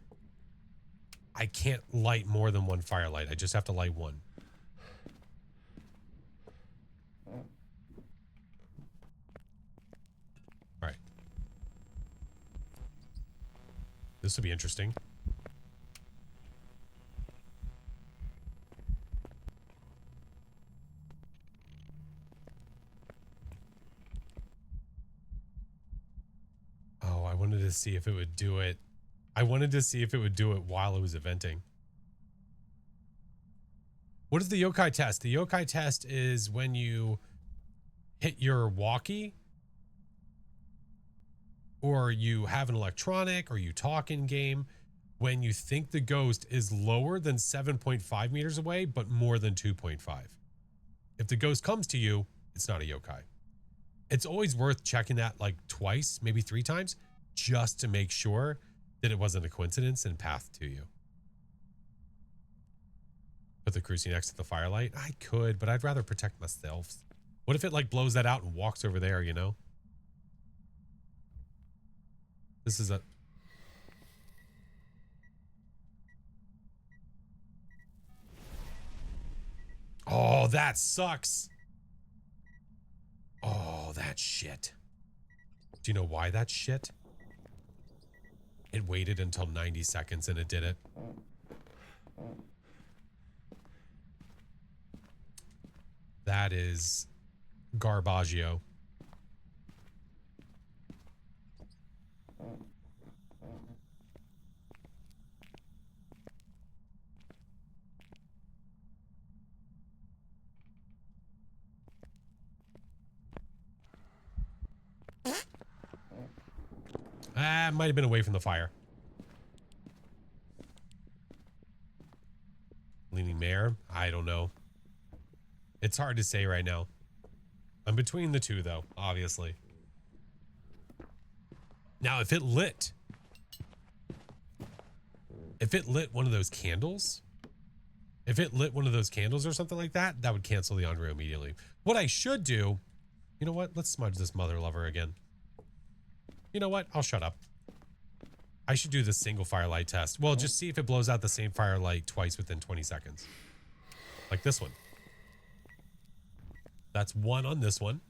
I can't light more than one firelight. I just have to light one. All right. This will be interesting. Oh, I wanted to see if it would do it. I wanted to see if it would do it while it was eventing. What is the yokai test? The yokai test is when you hit your walkie, or you have an electronic, or you talk in game, when you think the ghost is lower than 7.5 meters away, but more than 2.5. If the ghost comes to you, it's not a yokai. It's always worth checking that like twice, maybe 3 times, just to make sure that it wasn't a coincidence and path to you. Put the crucie next to the firelight. I could, but I'd rather protect myself. What if it like blows that out and walks over there, you know? This is a... Oh, that sucks. Oh, that shit. Do you know why that's shit? It waited until 90 seconds and it did it. That is garbaggio. Might have been away from the fire. Leaning mare? I don't know. It's hard to say right now. I'm between the two, though, obviously. Now, if it lit one of those candles, or something like that, that would cancel the Onryo immediately. What I should do, you know what? Let's smudge this mother lover again. You know what? I'll shut up. I should do the single firelight test. Well, just see if it blows out the same firelight twice within 20 seconds. Like this one. That's 1 on this one.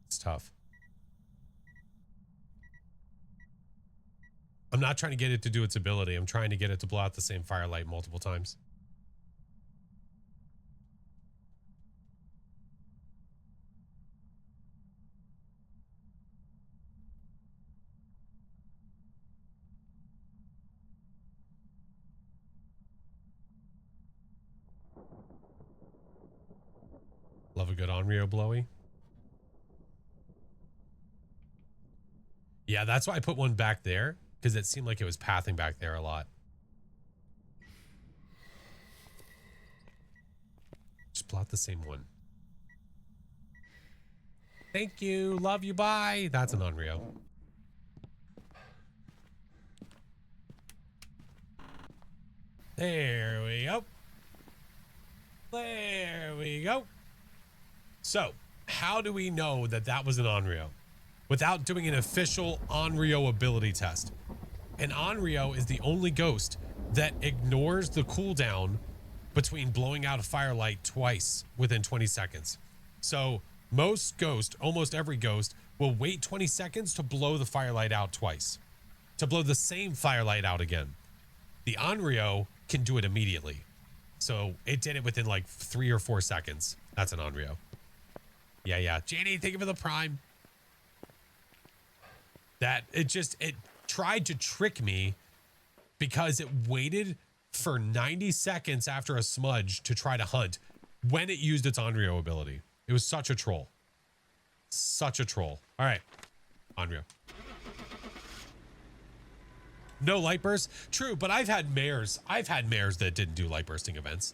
It's tough. I'm not trying to get it to do its ability. I'm trying to get it to blow out the same firelight multiple times. Love a good Onryo blowy. Yeah, that's why I put one back there, because it seemed like it was pathing back there a lot. Just plot the same one. Thank you. Love you. Bye. That's an Onryo. There we go. There we go. So, how do we know that that was an Onryo without doing an official Onryo ability test? An Onryo is the only ghost that ignores the cooldown between blowing out a firelight twice within 20 seconds. So most ghosts, almost every ghost, will wait 20 seconds to blow the firelight out twice, to blow the same firelight out again. The Onryo can do it immediately. So it did it within like 3 or 4 seconds. That's an Onryo. Yeah. Janie, thank you for the prime. It tried to trick me because it waited for 90 seconds after a smudge to try to hunt. when it used its Onryo ability. It was such a troll. Such a troll. All right. Onryo. No light burst? True, but I've had mares. I've had mares that didn't do light bursting events.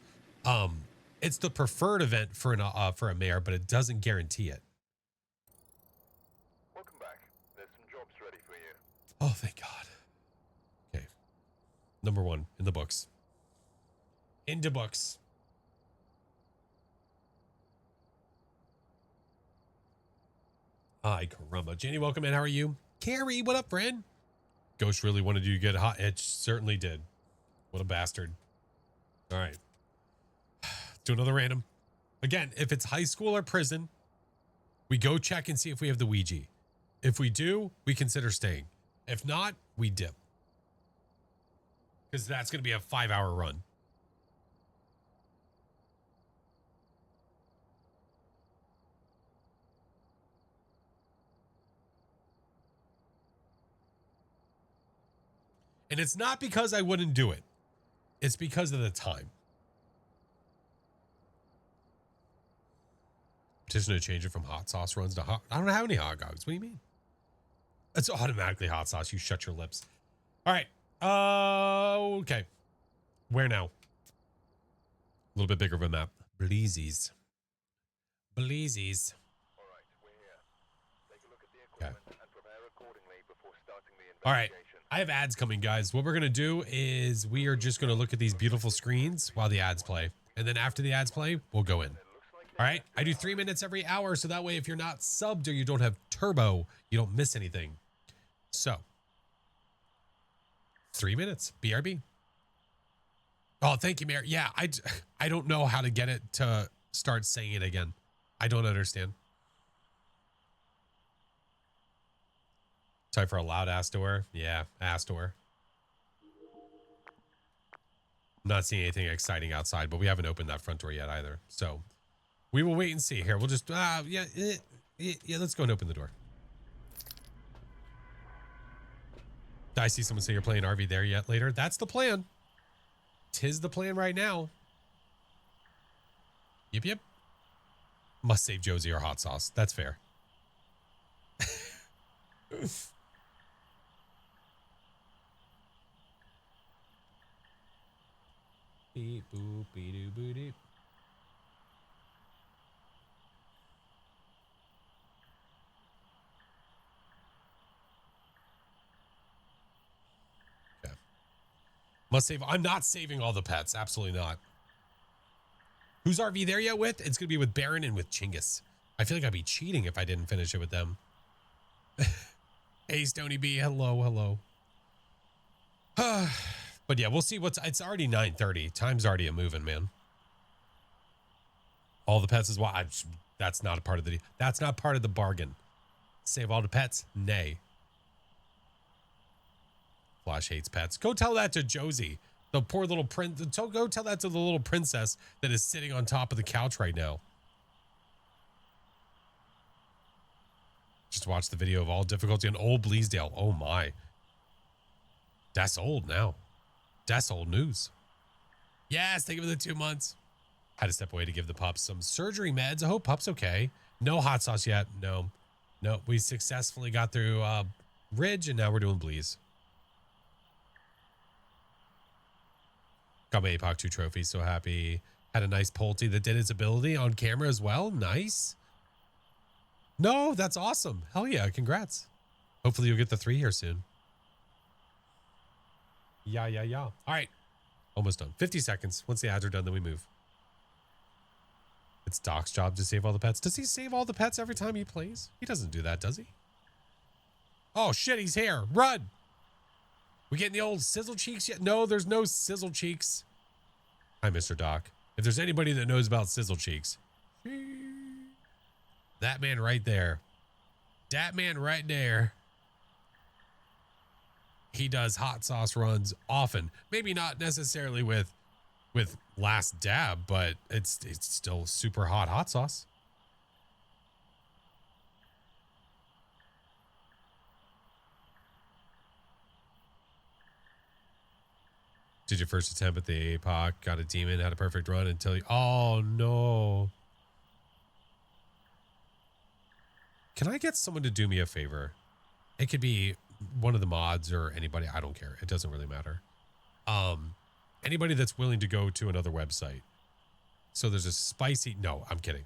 It's the preferred event for a mare, but it doesn't guarantee it. Welcome back. There's some jobs ready for you. Oh, thank God. Okay. Number 1 in the books. Into books. Hi, caramba. Jenny, welcome in. How are you? Carrie, what up, friend? Ghost really wanted you to get hot. It certainly did. What a bastard. All right. Do another random. Again, if it's high school or prison, we go check and see if we have the Ouija. If we do, we consider staying. If not, we dip. Because that's going to be a 5-hour run. And it's not because I wouldn't do it. It's because of the time. Petition to change it from hot sauce runs to hot. I don't have any hot dogs. What do you mean? It's automatically hot sauce. You shut your lips. All right. Okay. Where now? A little bit bigger of a map. Bleezies. Bleezies. All right, we're here. Take a look at the equipment and prepare accordingly before starting the All right. investigation. I have ads coming, guys. What we're going to do is we are just going to look at these beautiful screens while the ads play. And then after the ads play, we'll go in. All right. I do 3 minutes every hour. So that way, if you're not subbed or you don't have turbo, you don't miss anything. So 3 minutes. BRB. Oh, thank you, Mayor. Yeah, I don't know how to get it to start saying it again. I don't understand. Time for a loud ass door. Yeah, ass door. I'm not seeing anything exciting outside, but we haven't opened that front door yet either. So we will wait and see here. We'll just, yeah, let's go and open the door. Did I see someone say you're playing RV there yet later? That's the plan. 'Tis the plan right now. Yep. Must save Josie or hot sauce. That's fair. Beep boop beep doo boo doo. Okay. Must save. I'm not saving all the pets. Absolutely not. Who's RV there yet with? It's gonna be with Baron and with Chinggis. I feel like I'd be cheating if I didn't finish it with them. Hey, Stony B. Hello. But yeah, we'll see it's already 9:30. Time's already a moving, man. All the pets is why that's not a part of the bargain. Save all the pets? Nay. Flash hates pets. Go tell that to Josie. The poor little go tell that to the little princess that is sitting on top of the couch right now. Just watch the video of all difficulty on old Bleasdale. Oh my. That's old now. That's old news. Yes, thank you for the 2 months. Had to step away to give the pups some surgery meds. I hope pup's okay. No hot sauce yet. No. We successfully got through Ridge and now we're doing Bleeze. Got my APOC 2 trophy. So happy. Had a nice Pulte that did its ability on camera as well. Nice. No, that's awesome. Hell yeah. Congrats. Hopefully you'll get the 3 here soon. Yeah. All right. Almost done. 50 seconds. Once the ads are done, then we move. It's Doc's job to save all the pets. Does he save all the pets every time he plays? He doesn't do that, does he? Oh, shit. He's here. Run. We getting the old sizzle cheeks yet? No, there's no sizzle cheeks. Hi, Mr. Doc. If there's anybody that knows about sizzle cheeks, that man right there. That man right there. He does hot sauce runs often. Maybe not necessarily with last dab, but it's still super hot sauce. Did your first attempt at the APOC, got a demon, had a perfect run until you... Oh, no. Can I get someone to do me a favor? It could be one of the mods or anybody. I don't care. It doesn't really matter. Anybody that's willing to go to another website. So there's a spicy... No, I'm kidding.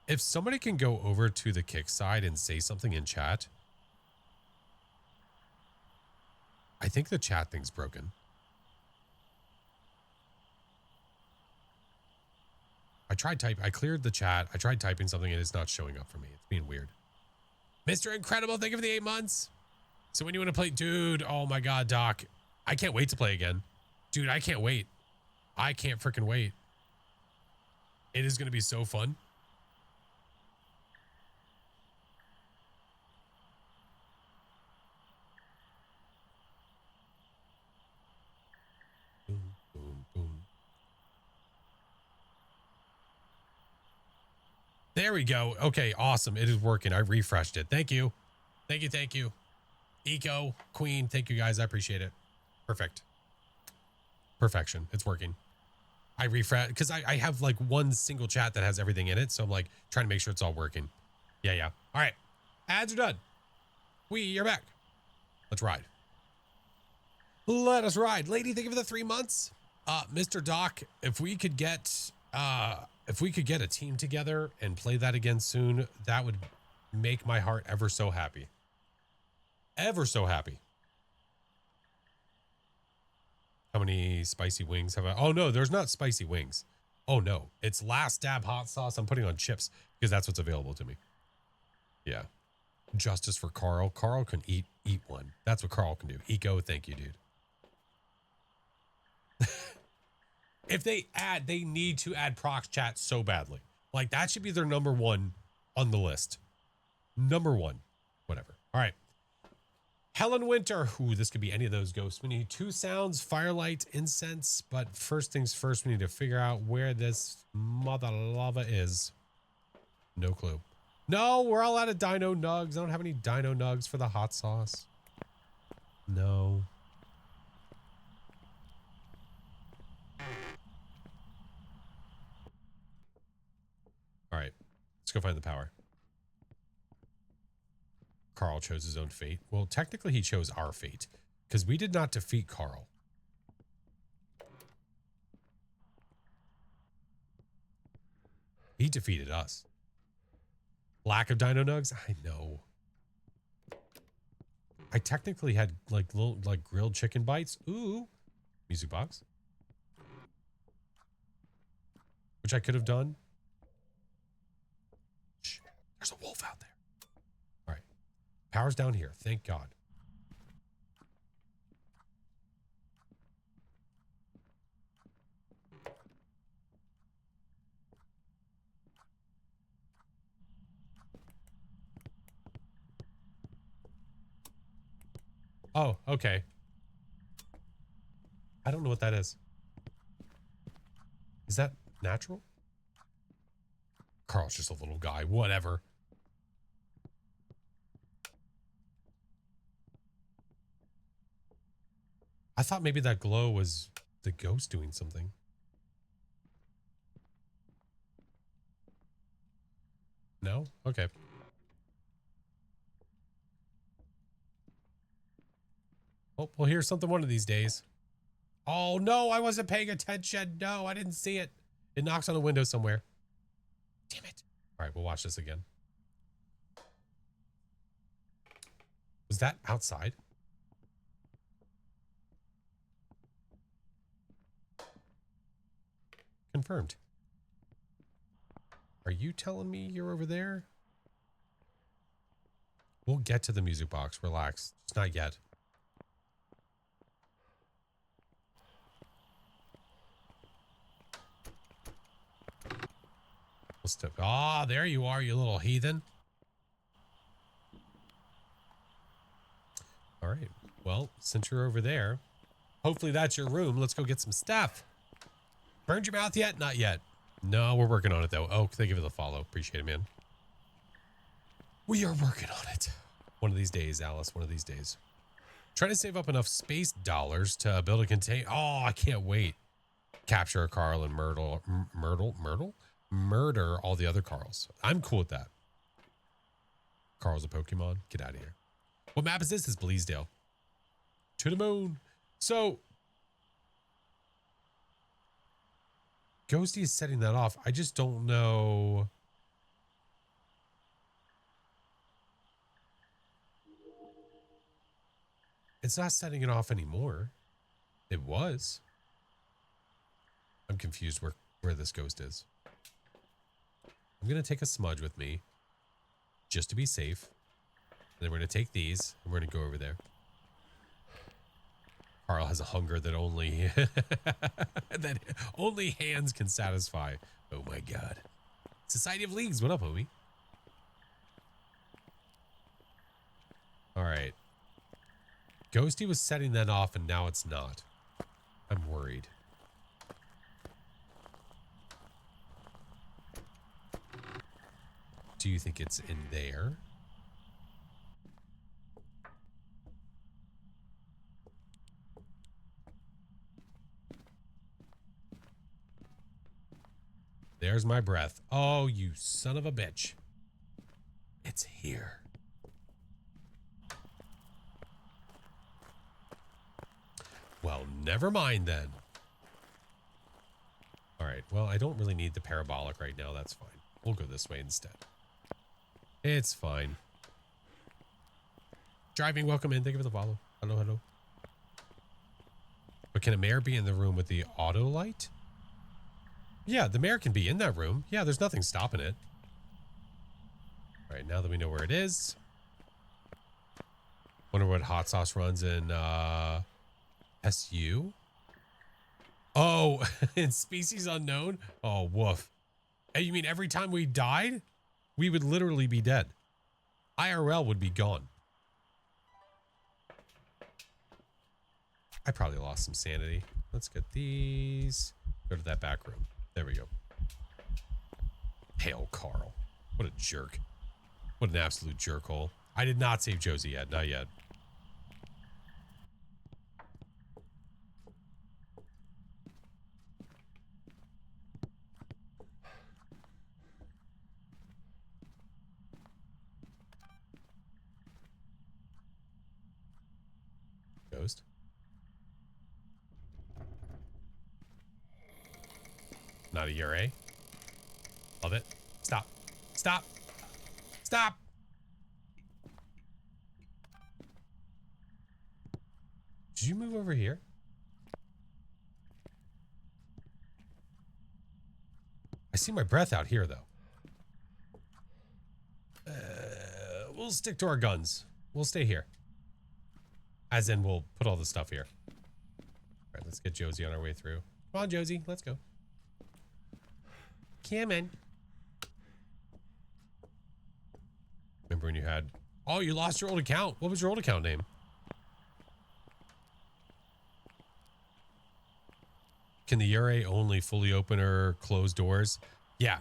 If somebody can go over to the Kick side and say something in chat... I think the chat thing's broken. I cleared the chat. I tried typing something and it's not showing up for me. It's being weird. Mr. Incredible, thank you for the 8 months. So when you want to play, dude, oh my God, Doc. I can't wait to play again. Dude, I can't wait. I can't freaking wait. It is going to be so fun. Boom, boom, boom. There we go. Okay, awesome. It is working. I refreshed it. Thank you. Thank you. Thank you. Eco, Queen. Thank you guys. I appreciate it. Perfect. Perfection. It's working. I refresh because I have like one single chat that has everything in it. So I'm like trying to make sure it's all working. Yeah. All right. Ads are done. We are back. Let's ride. Let us ride. Lady, thank you for the 3 months. Mr. Doc, if we could get a team together and play that again soon, that would make my heart ever so happy. Ever so happy. How many spicy wings have I? Oh no, there's not spicy wings. Oh no, it's last dab hot sauce I'm putting on chips because that's what's available to me. Yeah. Justice for Carl. Carl can eat one. That's what Carl can do. Eco, thank you, dude. If they need to add prox chat so badly. Like that should be their #1 on the list. #1. Whatever. All right. Helen Winter. Ooh, this could be any of those ghosts. We need 2 sounds, firelight, incense. But first things first, we need to figure out where this mother lava is. No clue. No, we're all out of dino nugs. I don't have any dino nugs for the hot sauce. No. All right, let's go find the power. Carl chose his own fate. Well, technically he chose our fate because we did not defeat Carl. He defeated us. Lack of dino nugs? I know. I technically had like little grilled chicken bites. Ooh. Music box. Which I could have done. Shh. There's a wolf out there. All right. Power's down here. Thank God. Oh, okay. I don't know what that is. Is that natural? Carl's just a little guy. Whatever. I thought maybe that glow was the ghost doing something. No? Okay. Oh, we'll hear something one of these days. Oh, no, I wasn't paying attention. No, I didn't see it. It knocks on a window somewhere. Damn it. All right, we'll watch this again. Was that outside? Confirmed. Are you telling me you're over there? We'll get to the music box. Relax. It's not yet. We'll step. Ah, there you are, you little heathen. All right. Well, since you're over there, hopefully that's your room. Let's go get some stuff. Burned your mouth yet? Not yet. No, we're working on it though. Oh, thank you for the follow. Appreciate it, man. We are working on it. One of these days, Alice. One of these days. Trying to save up enough space dollars to build a contain. Oh, I can't wait. Capture a Carl and murder all the other Carls. I'm cool with that. Carl's a Pokemon. Get out of here. What map is this? This is Bleasdale. To the moon. So Ghosty is setting that off. I just don't know. It's not setting it off anymore. It was. I'm confused where this ghost is. I'm going to take a smudge with me just to be safe. And then we're going to take these and we're going to go over there. Carl has a hunger that only that only hands can satisfy. Oh my god. Society of Leagues, what up, homie? All right. Ghosty was setting that off and now it's not. I'm worried. Do you think it's in there? There's my breath. Oh, you son of a bitch. It's here. Well, never mind then. All right. Well, I don't really need the parabolic right now. That's fine. We'll go this way instead. It's fine. Driving, welcome in. Thank you for the follow. Hello, hello. But can a mayor be in the room with the auto light? Yeah, the mayor can be in that room. Yeah, there's nothing stopping it. All right, now that we know where it is. Wonder what hot sauce runs in SU. Oh, in species unknown? Oh, woof. Hey, you mean every time we died, we would literally be dead. IRL would be gone. I probably lost some sanity. Let's get these. Go to that back room. There we go. Hail Carl. What a jerk. What an absolute jerkhole. I did not save Josie yet. Not yet. Ghost. Not a Ure. Love it. Stop. Stop. Stop. Did you move over here? I see my breath out here, though. We'll stick to our guns. We'll stay here. As in, we'll put all the stuff here. All right, let's get Josie on our way through. Come on, Josie. Let's go. Come in. Remember when you had... Oh, you lost your old account. What was your old account name? Can the Ure only fully open or close doors? Yeah.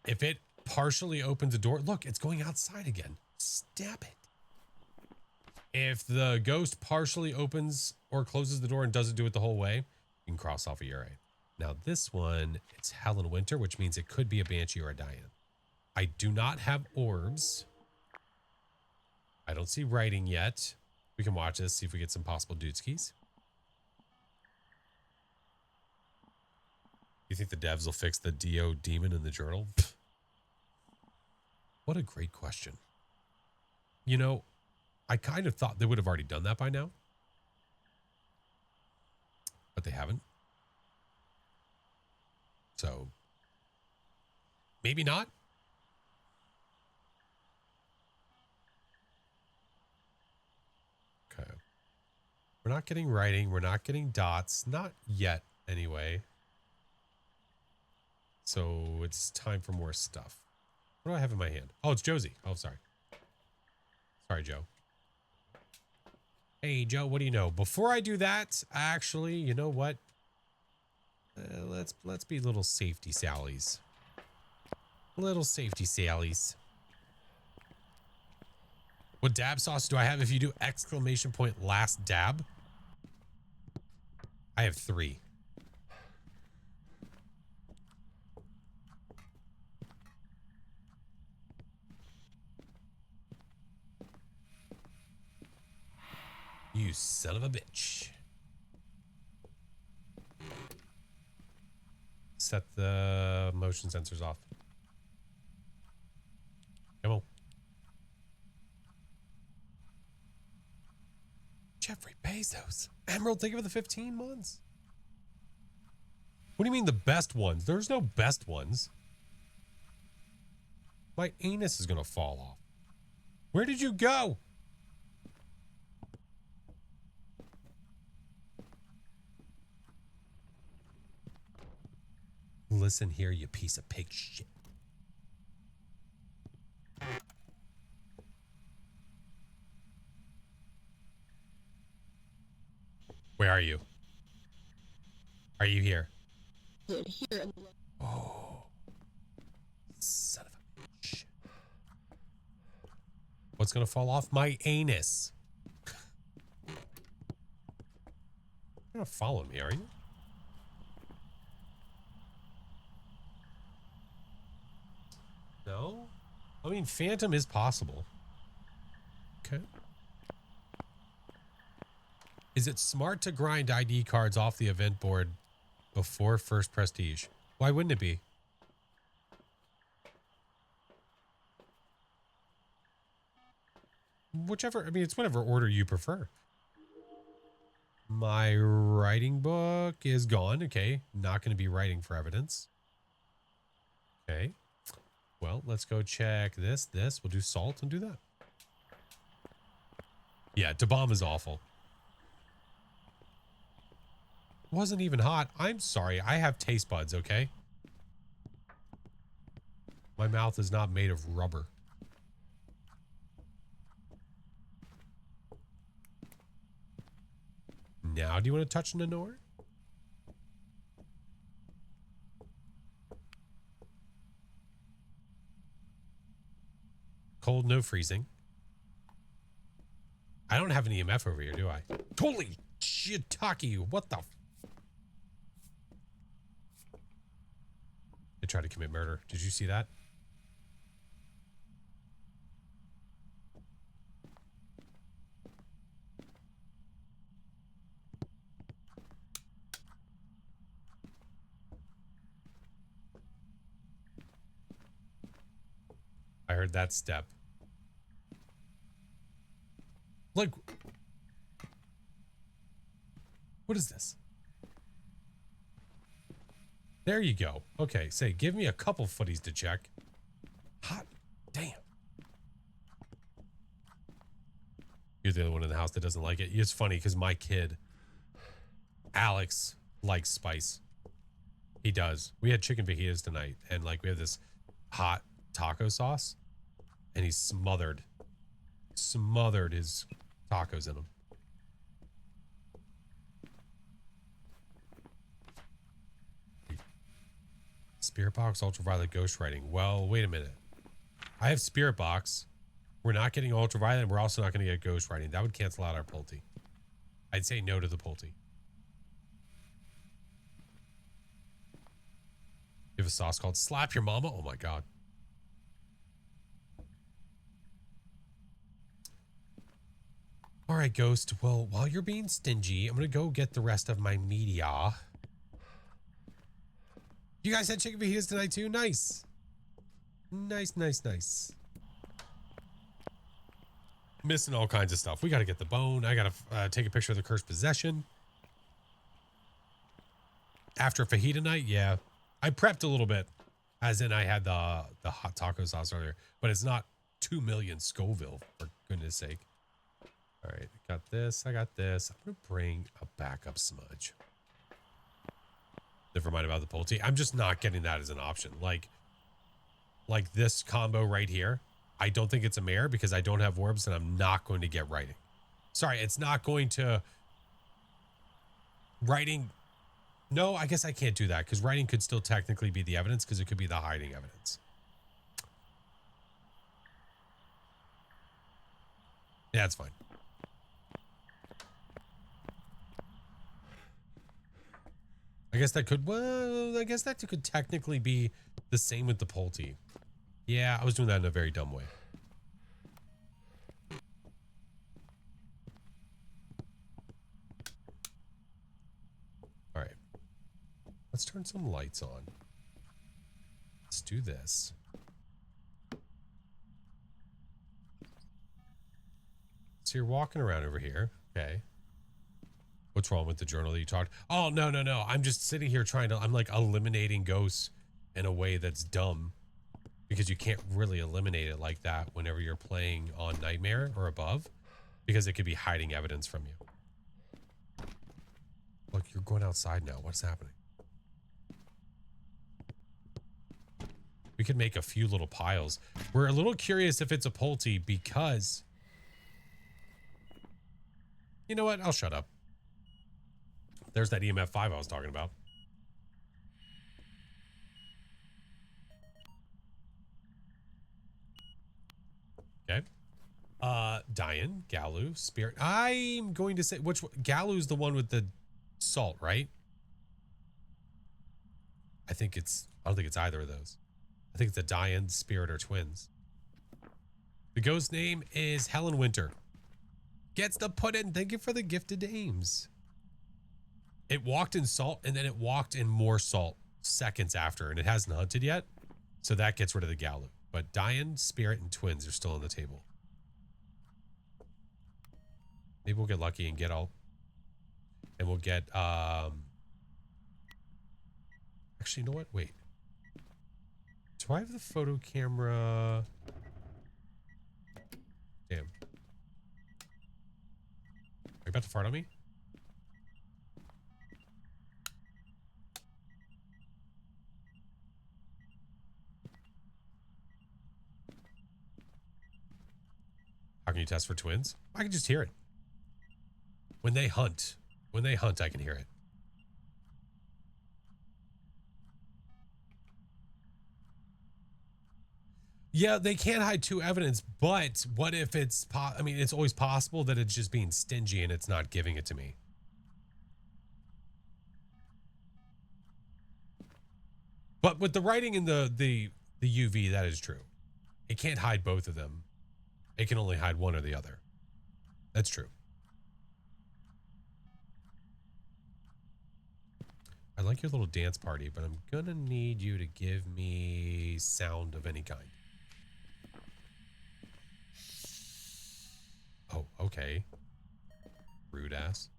If it partially opens a door... Look, it's going outside again. Stab it. If the ghost partially opens or closes the door and doesn't do it the whole way, you can cross off a Ure. Now this one, it's Helen Winter, which means it could be a Banshee or a Diane. I do not have orbs. I don't see writing yet. We can watch this, see if we get some possible dudeskies. You think the devs will fix the DO demon in the journal? Pfft. What a great question. You know, I kind of thought they would have already done that by now. But they haven't. So, maybe not. Okay. We're not getting writing. We're not getting dots. Not yet, anyway. So, it's time for more stuff. What do I have in my hand? Oh, it's Josie. Oh, sorry. Sorry, Joe. Hey, Joe, what do you know? Before I do that, actually, you know what? Let's be little safety Sallies. Little safety Sallies. What dab sauce do I have if you do exclamation point last dab? I have 3. You son of a bitch. Set the motion sensors off. Come on. Jeffrey Bezos. Emerald, thank you for the 15 months. What do you mean the best ones? There's no best ones. My anus is going to fall off. Where did you go? Listen here, you piece of pig shit. Where are you? Are you here? Here. Oh. Son of a bitch. What's going to fall off? My anus. You're going to follow me, are you? No? I mean, Phantom is possible. Okay. Is it smart to grind ID cards off the event board before first prestige? Why wouldn't it be? Whichever, I mean, it's whatever order you prefer. My writing book is gone. Okay. Not going to be writing for evidence. Okay. Well, let's go check this. We'll do salt and do that. Yeah, to bomb is awful. Wasn't even hot. I'm sorry. I have taste buds, okay? My mouth is not made of rubber. Now, do you want to touch Nenor? Cold, no freezing. I don't have an EMF over here, do I? Holy shiitake, what the? They tried to commit murder. Did you see that? I heard that step. Like, what is this? There you go. Okay, say, give me a couple footies to check. Hot damn. You're the only one in the house that doesn't like it. It's funny because my kid, Alex, likes spice. He does. We had chicken fajitas tonight, and like we have this hot taco sauce, and he smothered his tacos in them. Spirit box, ultraviolet, ghostwriting. Well, wait a minute. I have spirit box. We're not getting ultraviolet, and we're also not going to get ghostwriting. That would cancel out our Pulte. I'd say no to the Pulte. You have a sauce called Slap Your Mama? Oh my god. All right, Ghost. Well, while you're being stingy, I'm going to go get the rest of my media. You guys had chicken fajitas tonight too? Nice. Nice. Missing all kinds of stuff. We got to get the bone. I got to take a picture of the cursed possession. After fajita night, yeah. I prepped a little bit, as in I had the hot taco sauce earlier, but it's not 2 million Scoville, for goodness sake. All right, got this. I got this. I'm going to bring a backup smudge. Never mind about the Pulte. I'm just not getting that as an option. Like this combo right here. I don't think it's a mare because I don't have orbs and I'm not going to get writing. Sorry, it's not going to... Writing... No, I guess I can't do that because writing could still technically be the evidence because it could be the hiding evidence. Yeah, that's fine. I guess that could, well, I guess that could technically be the same with the Pulte. Yeah, I was doing that in a very dumb way. All right. Let's turn some lights on. Let's do this. So you're walking around over here. Okay. What's wrong with the journal that you talked? Oh, no, no, no. I'm just sitting here trying to, I'm like eliminating ghosts in a way that's dumb because you can't really eliminate it like that whenever you're playing on Nightmare or above because it could be hiding evidence from you. Look, you're going outside now. What's happening? We could make a few little piles. We're a little curious if it's a Pulte because, you know what? I'll shut up. There's that EMF 5 I was talking about. Okay. Diane, Galu, Spirit. I'm going to say which one? Galu's the one with the salt, right? I don't think it's either of those. I think it's a Diane, Spirit, or twins. The ghost name is Helen Winter. Gets to put in. Thank you for the gifted names. It walked in salt and then it walked in more salt seconds after, and it hasn't hunted yet. So that gets rid of the Galu. But Diane, Spirit, and twins are still on the table. Maybe we'll get lucky and get all. And we'll get, actually, you know what? Wait. Do I have the photo camera? Damn. Are you about to fart on me? How can you test for twins? I can just hear it. When they hunt, I can hear it. Yeah, they can't hide two evidence, but what if it's, I mean, it's always possible that it's just being stingy and it's not giving it to me. But with the writing in the UV, that is true. It can't hide both of them. It can only hide one or the other. That's true. I like your little dance party, but I'm gonna need you to give me sound of any kind. Oh, okay. Rude ass.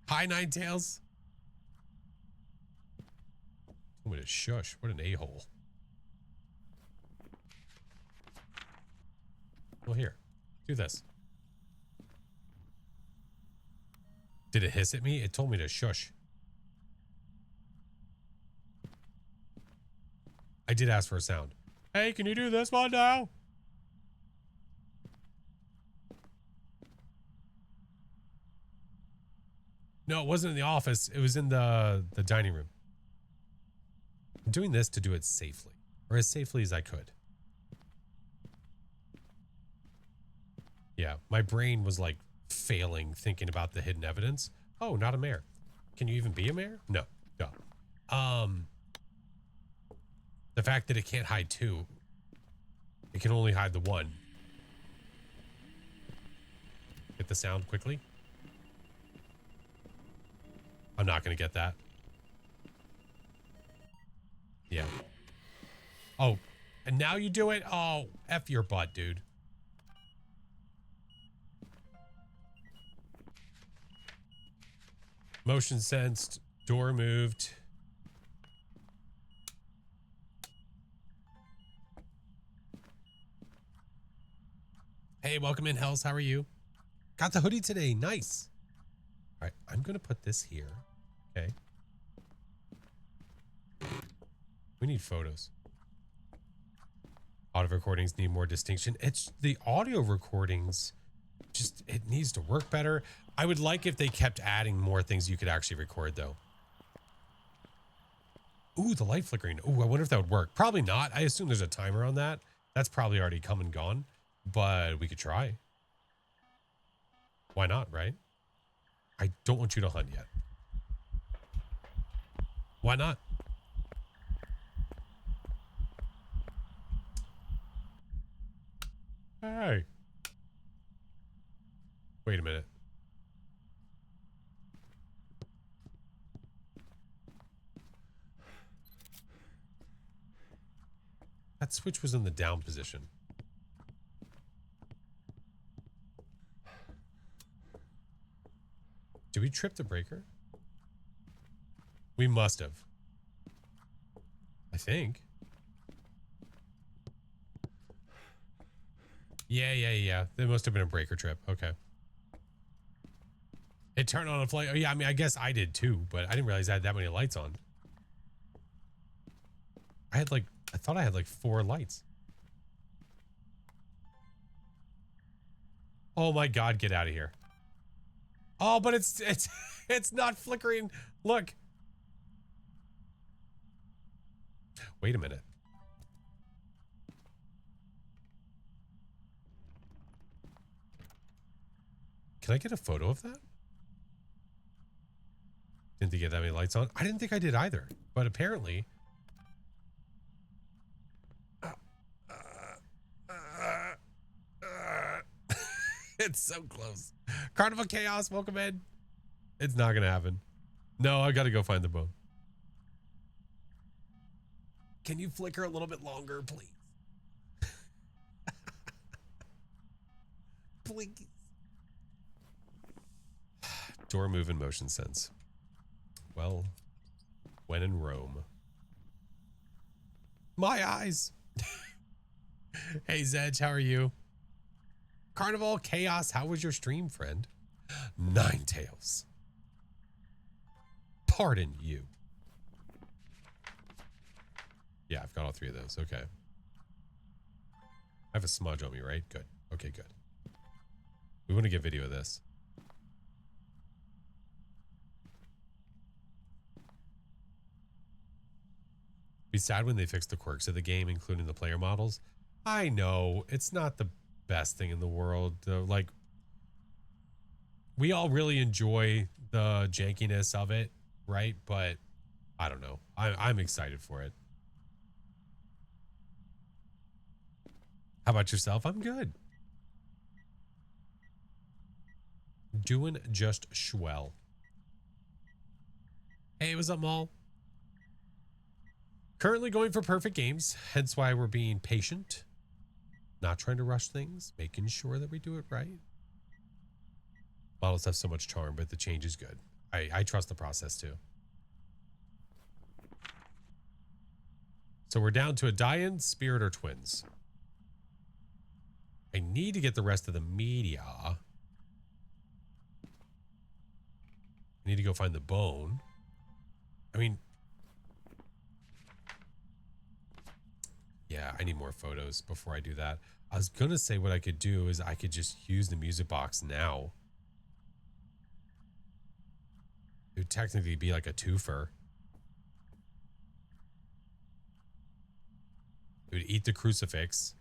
Hi, Ninetails. Told me to shush. What an a-hole. Well, here. Do this. Did it hiss at me? It told me to shush. I did ask for a sound. Hey, can you do this one now? No, it wasn't in the office. It was in the dining room. I'm doing this to do it safely, or as safely as I could. Yeah, my brain was like failing thinking about the hidden evidence. Oh, not a mare. Can you even be a mare? No. No. The fact that it can't hide two. It can only hide the one. Get the sound quickly. I'm not going to get that. Yeah. Oh, and now you do it? Oh, F your butt, dude. Motion sensed. Door moved. Hey, welcome in, Hells. How are you? Got the hoodie today. Nice. All right, I'm going to put this here. Okay. We need photos. Audio recordings need more distinction. It's the audio recordings. Just, it needs to work better. I would like if they kept adding more things you could actually record, though. Ooh, the light flickering. Ooh, I wonder if that would work. Probably not. I assume there's a timer on that. That's probably already come and gone, but we could try. Why not, right? I don't want you to hunt yet. Why not? Hey. Wait a minute. That switch was in the down position. Did we trip the breaker? We must have. I think. Yeah. There must have been a breaker trip. Okay. It turned on a flight. Oh, yeah. I mean, I guess I did too, but I didn't realize I had that many lights on. I thought I had like 4 lights. Oh my God, get out of here. Oh, but it's not flickering. Look. Wait a minute. Can I get a photo of that? Didn't think it had that many lights on. I didn't think I did either, but apparently. It's so close. Carnival Chaos, welcome in. It's not gonna happen. No, I gotta go find the bone. Can you flicker a little bit longer, please? Please. Door move and motion sense. Well, when in Rome. My eyes. Hey, Zedge, how are you? Carnival Chaos, how was your stream, friend? Ninetales. Pardon you. Yeah, I've got all 3 of those. Okay. I have a smudge on me, right? Good. Okay, good. We want to get video of this. Be sad when they fix the quirks of the game, including the player models. I know it's not the best thing in the world. Like, we all really enjoy the jankiness of it, right? But I don't know. I'm excited for it. How about yourself? I'm good. Doing just swell. Hey, what's up, Maul? Currently going for perfect games, hence why we're being patient. Not trying to rush things, making sure that we do it right. Models have so much charm, but the change is good. I trust the process too. So we're down to a die-in, spirit, or twins. I need to get the rest of the media. I need to go find the bone. I mean, yeah, I need more photos before I do that. I was going to say what I could do is I could just use the music box now. It would technically be like a twofer. It would eat the crucifix.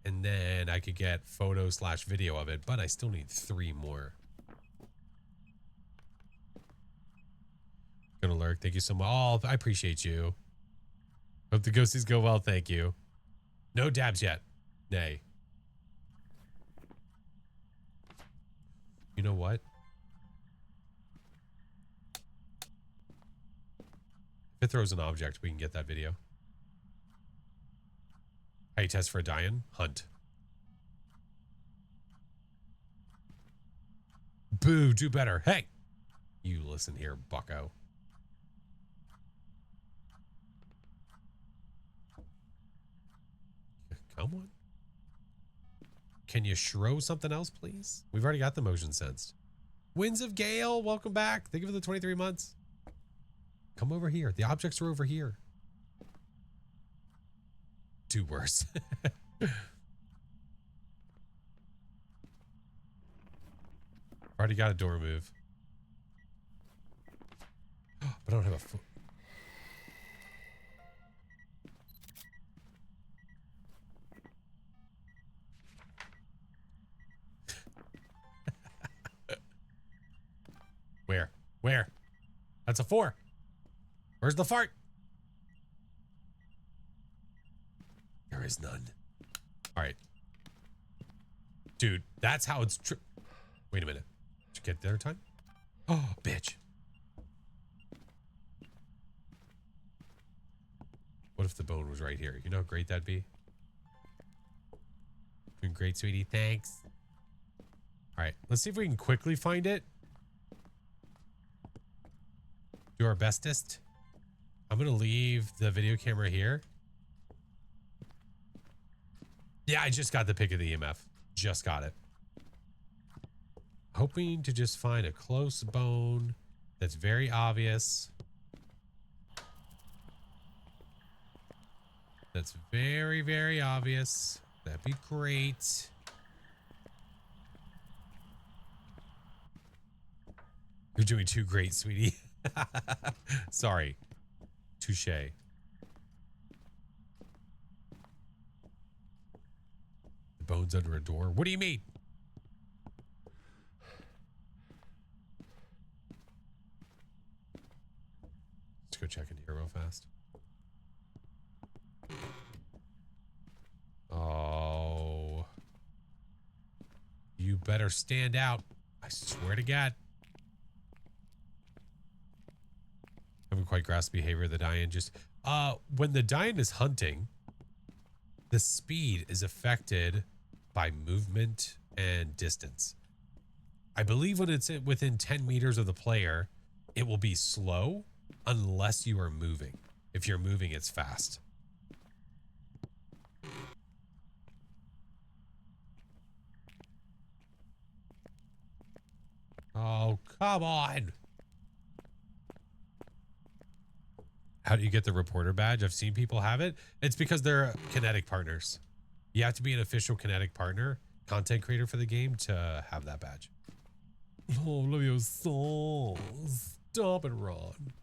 And then I could get photo/video of it, but I still need 3 more. Gonna lurk. Thank you so much. Oh, I appreciate you. Hope the ghosties go well. Thank you. No dabs yet. Nay. You know what? If it throws an object, we can get that video. How you test for a die-in? Hunt. Boo, do better. Hey! You listen here, bucko. Come on. Can you shrow something else, please? We've already got the motion sensed. Winds of Gale, welcome back. Thank you for the 23 months. Come over here. The objects are over here. Do worse. Already got a door move. But I don't have a foot. Where? That's a 4. Where's the fart? There is none. All right. Dude, that's how it's true. Wait a minute. Did you get there in time? Oh, bitch. What if the bone was right here? You know how great that'd be? Doing great, sweetie. Thanks. All right. Let's see if we can quickly find it. Do our bestest. I'm going to leave the video camera here. Yeah, I just got the pick of the EMF. Just got it. Hoping to just find a close bone that's very obvious. That's very, very obvious. That'd be great. You're doing too great, sweetie. Sorry. Touche. The bone's under a door. What do you mean? Let's go check in here real fast. Oh. You better stand out. I swear to God. I haven't quite grasped the behavior of the Dian. Just when the Dian is hunting, the speed is affected by movement and distance. I believe when it's within 10 meters of the player, it will be slow unless you are moving. If you're moving, it's fast. Oh, come on. How do you get the reporter badge? I've seen people have it. It's because they're Kinetic partners. You have to be an official Kinetic partner, content creator for the game to have that badge. Oh, love your soul. Stop it, Ron.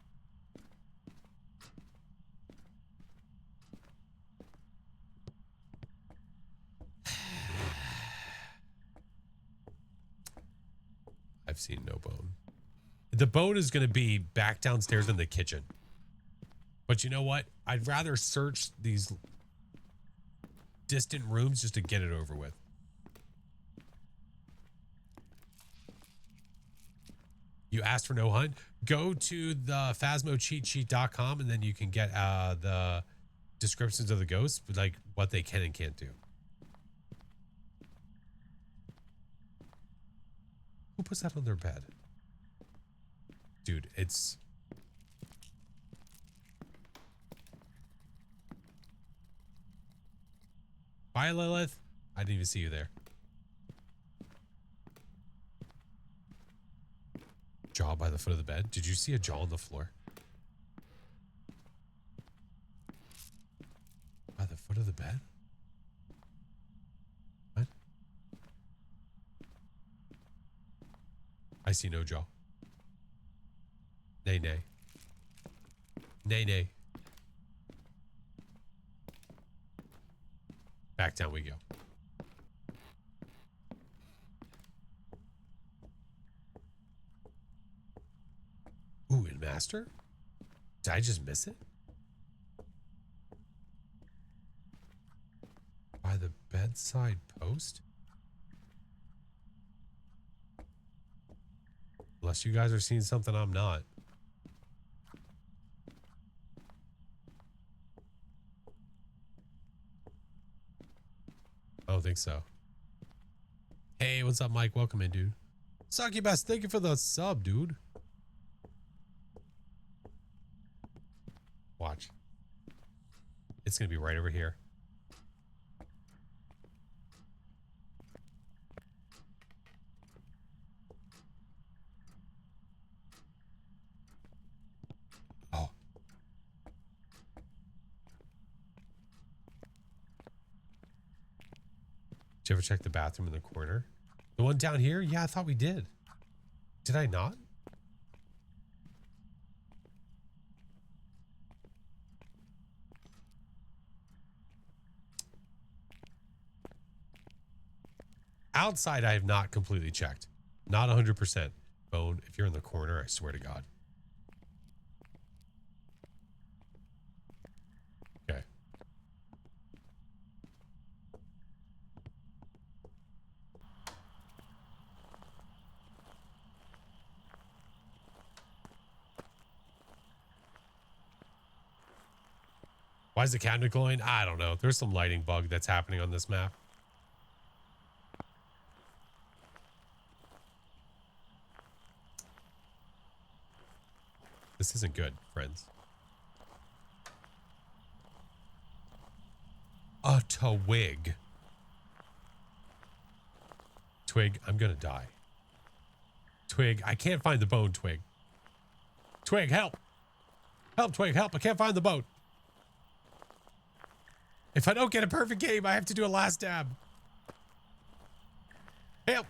I've seen no bone. The bone is going to be back downstairs in the kitchen. But you know what? I'd rather search these distant rooms just to get it over with. You asked for no hunt? Go to the phasmocheatsheet.com and then you can get the descriptions of the ghosts, like what they can and can't do. Who puts that on their bed? Dude, it's... Bye, Lilith. I didn't even see you there. Jaw by the foot of the bed. Did you see a jaw on the floor? By the foot of the bed? What? I see no jaw. Nay, nay. Nay, nay. Back down we go. Ooh, in master? Did I just miss it? By the bedside post? Unless you guys are seeing something I'm not. I don't think so. Hey, what's up, Mike? Welcome in, dude. Succubus, thank you for the sub, dude. Watch. It's going to be right over here. Oh. Did you ever check the bathroom in the corner? The one down here? Yeah, I thought we did. Did I not? Outside, I have not completely checked. Not 100%. bone. If you're in the corner, I swear to God. Okay. Why is the cabinet glowing? I don't know. There's some lighting bug that's happening on this map. This isn't good, friends. A twig. Twig, I'm gonna die. Twig, I can't find the bone, Twig. Twig, help. Help, Twig, help. I can't find the bone. If I don't get a perfect game, I have to do a last dab. Help.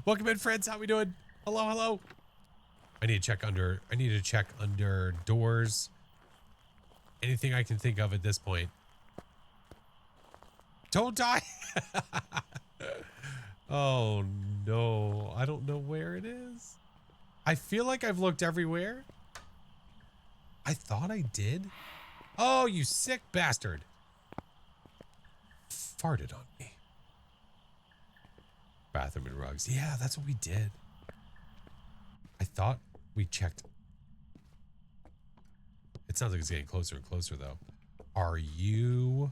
Welcome in, friends. How we doing? Hello, hello. I need to check under doors. Anything I can think of at this point. Don't die. Oh no. I don't know where it is. I feel like I've looked everywhere. I thought I did. Oh, you sick bastard. Farted on me. Bathroom and rugs. Yeah, that's what we did. I thought we checked. It sounds like it's getting closer and closer, though. Are you...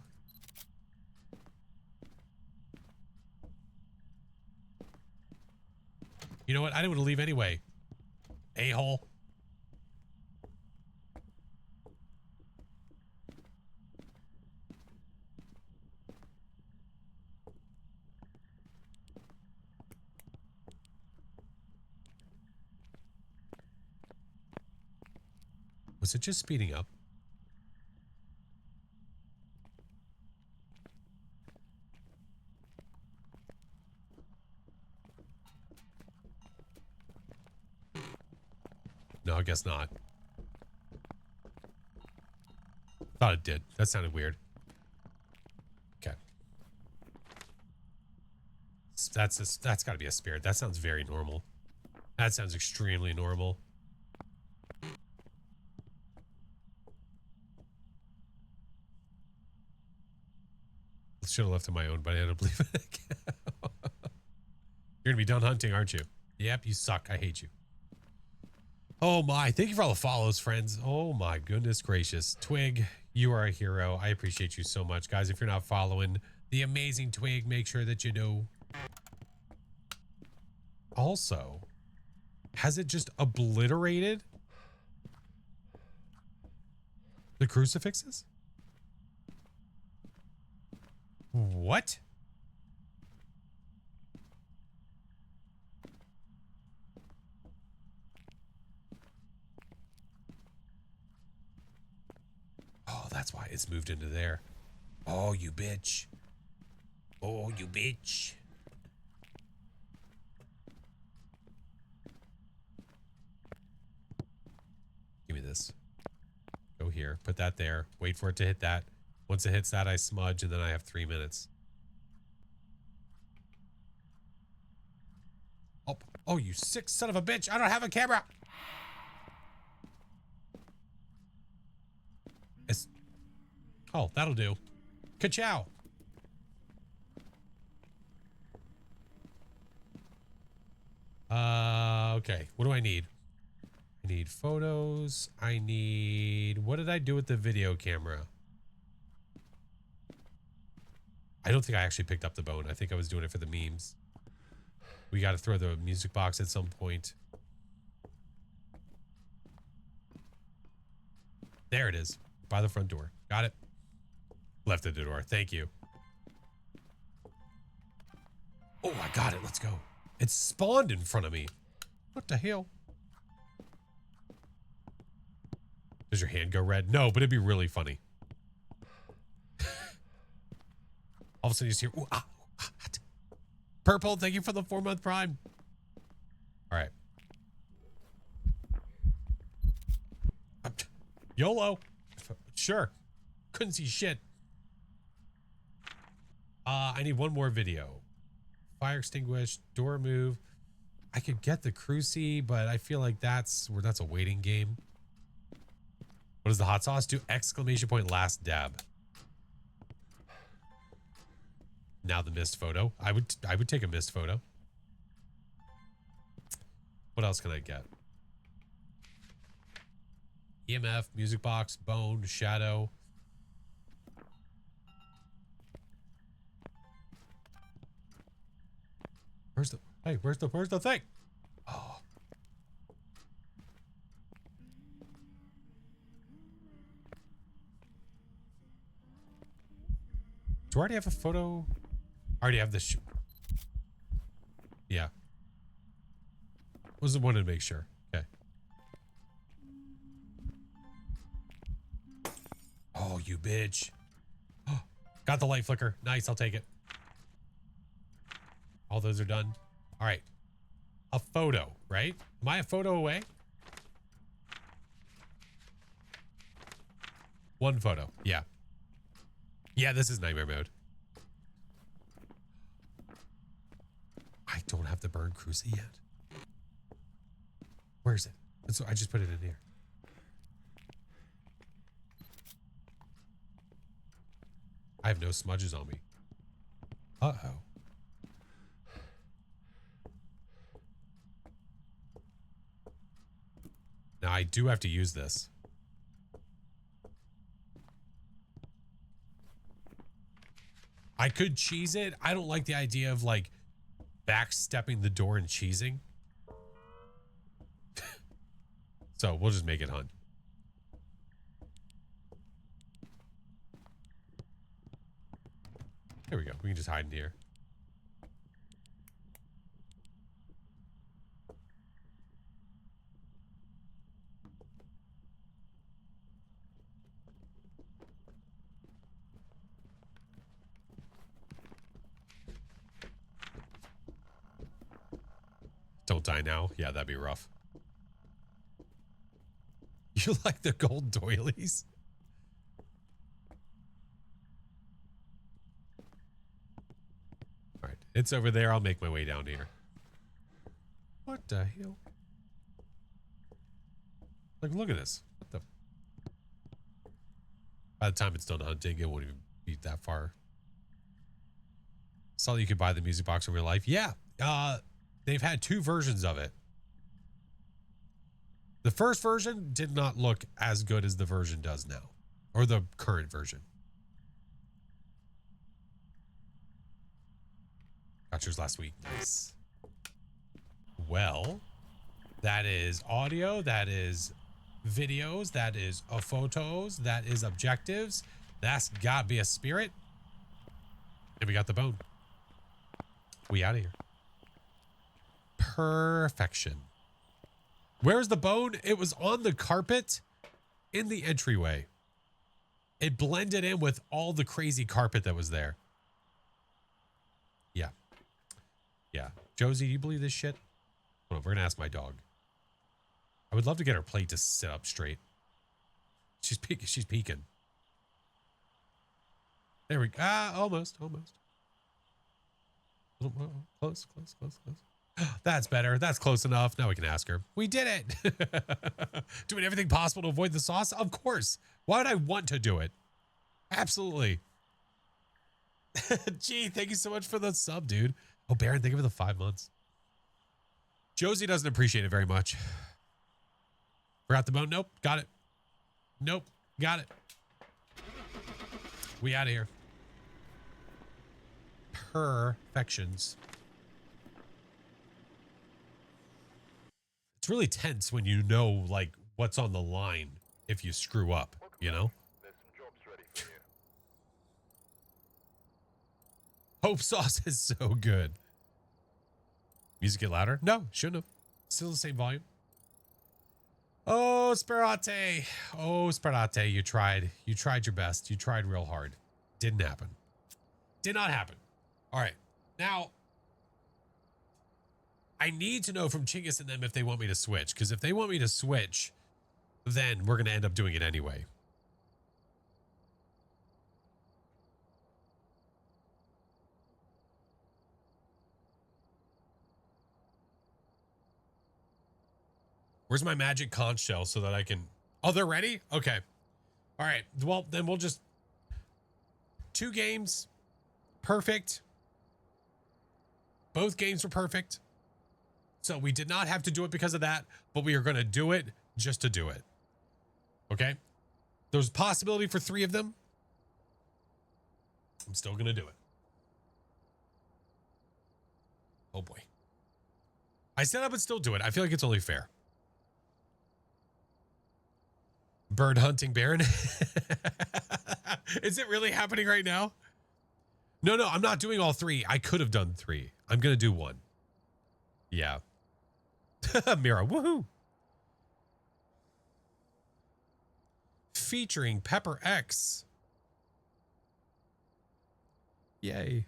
You know what? I didn't want to leave anyway. A-hole. Was it just speeding up? No, I guess not. Thought it did. That sounded weird. Okay. That's got to be a spirit. That sounds very normal. That sounds extremely normal. Should have left it my own, but I had to believe it again. You're gonna be done hunting, aren't you? Yep, you suck. I hate you. Oh my, thank you for all the follows, friends. Oh my goodness gracious. Twig, you are a hero. I appreciate you so much. Guys, if you're not following the amazing Twig, make sure that you do. Also, has it just obliterated the crucifixes? What? Oh, that's why it's moved into there. Oh, you bitch. Oh, you bitch. Give me this. Go here. Put that there. Wait for it to hit that. Once it hits that, I smudge, and then I have 3 minutes. Oh, oh, you sick son of a bitch. I don't have a camera. Oh, that'll do. Ka-chow. Okay. What do I need? I need photos. I need... What did I do with the video camera? I don't think I actually picked up the bone. I think I was doing it for the memes. We got to throw the music box at some point. There it is. By the front door. Got it. Left at the door. Thank you. Oh, I got it. Let's go. It spawned in front of me. What the hell? Does your hand go red? No, but it'd be really funny. All of a sudden you just hear, ooh, ah, ah, ah. Purple, thank you for the 4-month prime. All right. YOLO. Sure. Couldn't see shit. I need one more video. Fire extinguished, door move. I could get the Cruci, but I feel like that's a waiting game. What does the hot sauce do? Exclamation point last dab. Now the missed photo. I would take a missed photo. What else can I get? EMF, music box, bone, shadow. Where's the thing? Oh. Do I already have a photo? I already have this. Yeah. Was the one to make sure. Okay. Oh, you bitch. Got the light flicker. Nice, I'll take it. All those are done. All right. A photo, right? Am I a photo away? One photo. Yeah. Yeah, this is nightmare mode. I don't have the burn Cruci yet. Where is it? So I just put it in here. I have no smudges on me. Uh-oh. Now I do have to use this. I could cheese it. I don't like the idea of like backstepping the door and cheesing. So we'll just make it hunt. There we go. We can just hide in here. Don't die now. Yeah, that'd be rough. You like the gold doilies? All right, it's over there. I'll make my way down here. What the hell? Like, look at this. What the? By the time it's done hunting, it won't even be that far. Saw that you could buy the music box in real life. Yeah, they've had 2 versions of it. The first version did not look as good as the version does now, or the current version. Got yours last week. Nice. Well, that is audio. That is videos. That is photos. That is objectives. That's got to be a spirit. And we got the bone. We out of here. Perfection. Where's the bone? It was on the carpet in the entryway. It blended in with all the crazy carpet that was there. Yeah. Yeah. Josie, do you believe this shit? Hold on, we're going to ask my dog. I would love to get her plate to sit up straight. She's peeking. She's peeking. There we go. Ah, almost. Close. That's better. That's close enough. Now we can ask her. We did it. Doing everything possible to avoid the sauce? Of course. Why would I want to do it? Absolutely. Gee, thank you so much for the sub, dude. Oh, Baron, thank you for the 5 months. Josie doesn't appreciate it very much. Forgot the bone. Nope. Got it. Nope. Got it. We out of here. Perfections. It's really tense when you know like what's on the line if you screw up, you know? There's some jobs ready for you. Hope sauce is so good. Music get louder? No, shouldn't have. Still the same volume. Oh, Sperate. Oh, Sperate, you tried. You tried your best. You tried real hard. Didn't happen. Did not happen. All right. Now, I need to know from Chinggis and them if they want me to switch. Because if they want me to switch, then we're going to end up doing it anyway. Where's my magic conch shell so that I can... Oh, they're ready? Okay. All right. Well, then we'll just... 2 games. Perfect. Both games were perfect. So we did not have to do it because of that, but we are going to do it just to do it. Okay? There's a possibility for 3 of them. I'm still going to do it. Oh boy. I said I would still do it. I feel like it's only fair. Bird hunting Baron. Is it really happening right now? No, I'm not doing all 3. I could have done 3. I'm going to do 1. Yeah. Mira, woohoo. Featuring Pepper X. Yay.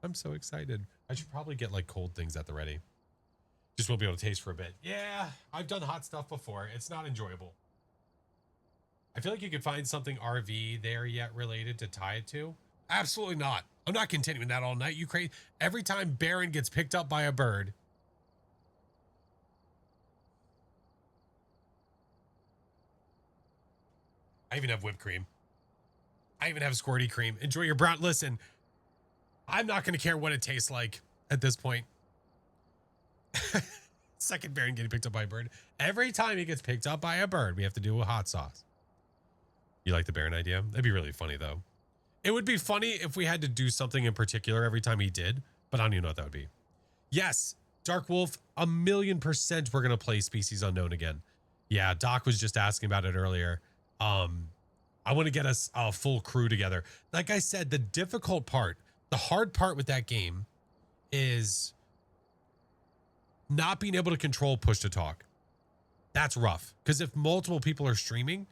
I'm so excited. I should probably get like cold things at the ready. Just won't be able to taste for a bit. Yeah, I've done hot stuff before. It's not enjoyable. I feel like you could find something RV there yet related to tie it to. Absolutely not. I'm not continuing that all night. You crazy. Every time Baron gets picked up by a bird. I even have whipped cream. I even have squirty cream. Enjoy your brown. Listen, I'm not going to care what it tastes like at this point. Second Baron getting picked up by a bird. Every time he gets picked up by a bird, we have to do a hot sauce. You like the Baron idea? That'd be really funny, though. It would be funny if we had to do something in particular every time he did, but I don't even know what that would be. Yes, Dark Wolf, 1,000,000% we're going to play Species Unknown again. Yeah, Doc was just asking about it earlier. I want to get us a full crew together. Like I said, the difficult part, the hard part with that game is not being able to control push to talk. That's rough. Because if multiple people are streaming,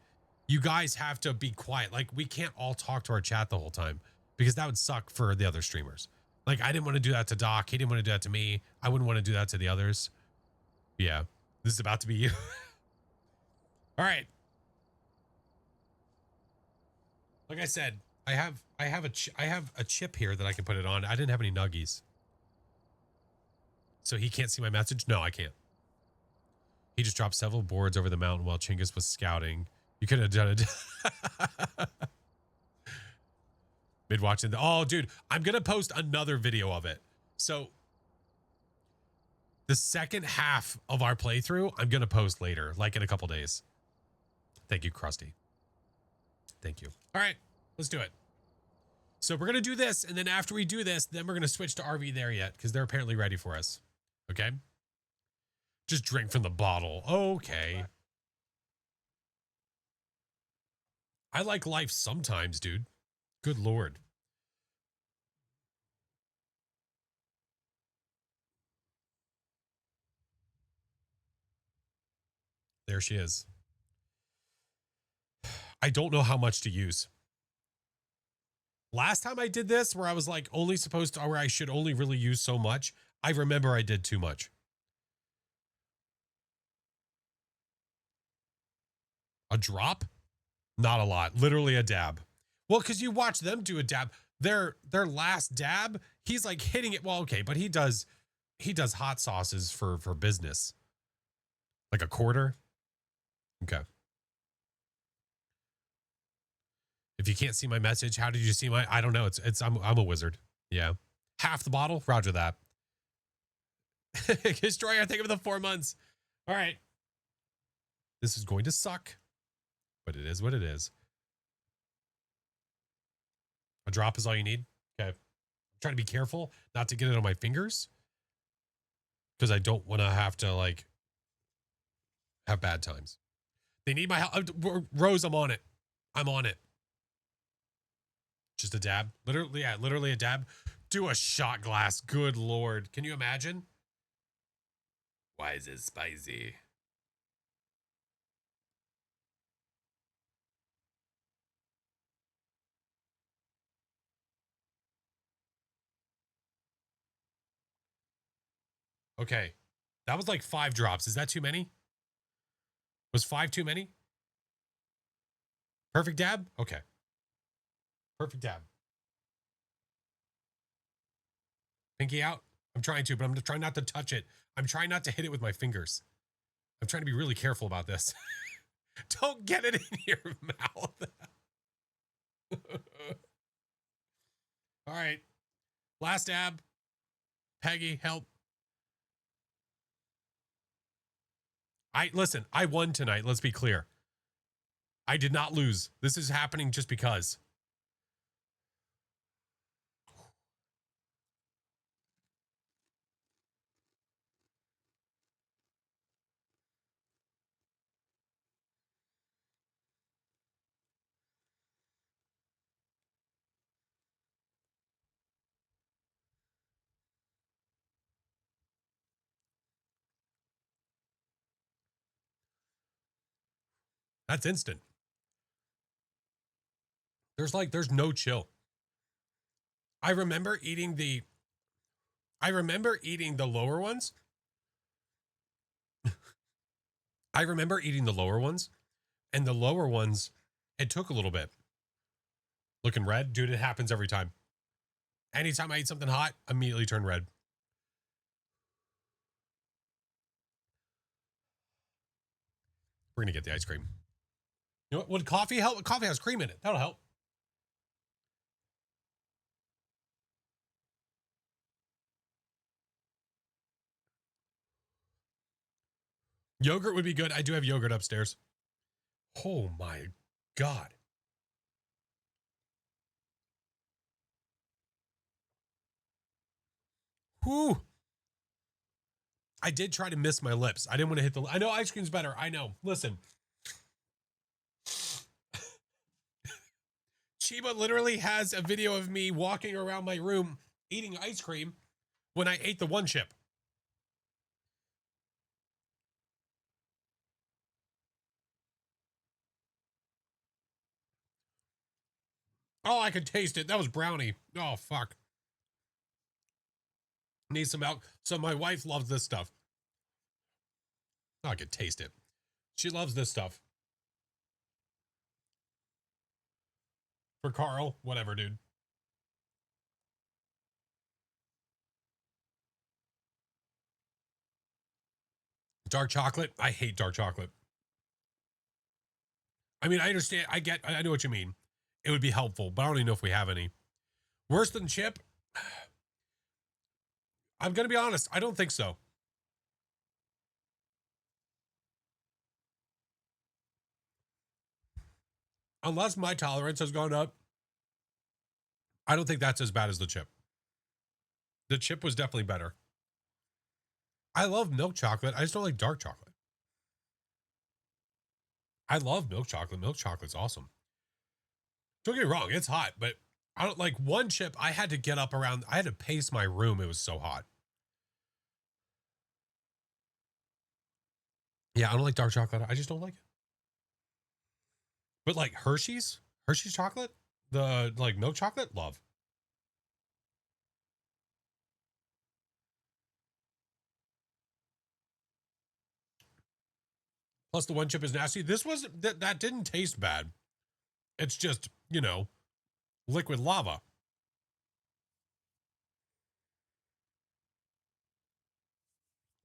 you guys have to be quiet. Like, we can't all talk to our chat the whole time because that would suck for the other streamers. Like, I didn't want to do that to Doc. He didn't want to do that to me. I wouldn't want to do that to the others. Yeah, this is about to be you. All right. Like I said, I have a chip here that I can put it on. I didn't have any nuggies. So he can't see my message? No, I can't. He just dropped several boards over the mountain while Chinggis was scouting. You could have done it. Mid watching the... Oh, dude, I'm going to post another video of it. So the second half of our playthrough, I'm going to post later, like in a couple days. Thank you, Krusty. Thank you. All right, let's do it. So we're going to do this, and then after we do this, then we're going to switch to RV there yet, because they're apparently ready for us. Okay? Just drink from the bottle. Okay. I like life sometimes, dude. Good Lord. There she is. I don't know how much to use. Last time I did this, where I was like only supposed to, or I should only really use so much, I remember I did too much. A drop? Not a lot. Literally a dab. Well, because you watch them do a dab. Their last dab, he's like hitting it. Well, okay, but he does hot sauces for business. Like a quarter. Okay. If you can't see my message, how did you see my? I don't know. I'm a wizard. Yeah. Half the bottle. Roger that. Destroyer, think of the 4 months. All right. This is going to suck, but it is what it is. A drop is all you need. Okay. I'm trying to be careful not to get it on my fingers because I don't want to have to like have bad times. They need my help. Rose, I'm on it. I'm on it. Just a dab. Literally, yeah, literally a dab. Do a shot glass. Good Lord. Can you imagine? Why is it spicy? Okay. That was like 5 drops. Is that too many? Was 5 too many? Perfect dab? Okay. Perfect dab. Pinky out? I'm trying to, but I'm trying not to touch it. I'm trying not to hit it with my fingers. I'm trying to be really careful about this. Don't get it in your mouth. All right. Last dab. Peggy, help. Listen, I won tonight. Let's be clear. I did not lose. This is happening just because. That's instant. There's no chill. I remember eating the lower ones. I remember eating the lower ones, and the lower ones, it took a little bit. Looking red, dude, it happens every time. Anytime I eat something hot, immediately turn red. We're gonna get the ice cream. You know what? Would coffee help? Coffee has cream in it. That'll help. Yogurt would be good. I do have yogurt upstairs. Oh my God. Whew. I did try to miss my lips. I didn't want to hit the. I know ice cream's better. I know. Listen. Chiba literally has a video of me walking around my room eating ice cream when I ate the one chip. Oh, I could taste it. That was brownie. Oh, fuck. Need some milk. So my wife loves this stuff. Oh, I could taste it. She loves this stuff. For Carl, whatever, dude. Dark chocolate. I hate dark chocolate. I mean, I understand. I know what you mean. It would be helpful, but I don't even know if we have any. Worse than chip? I'm going to be honest. I don't think so. Unless my tolerance has gone up, I don't think that's as bad as the chip. The chip was definitely better. I love milk chocolate. I just don't like dark chocolate. I love milk chocolate. Milk chocolate's awesome. Don't get me wrong, it's hot, but I don't like one chip. I had to get up around, I had to pace my room. It was so hot. Yeah, I don't like dark chocolate. I just don't like it. But like Hershey's chocolate, the like milk chocolate, love. Plus the one chip is nasty. This was that didn't taste bad. It's just, liquid lava.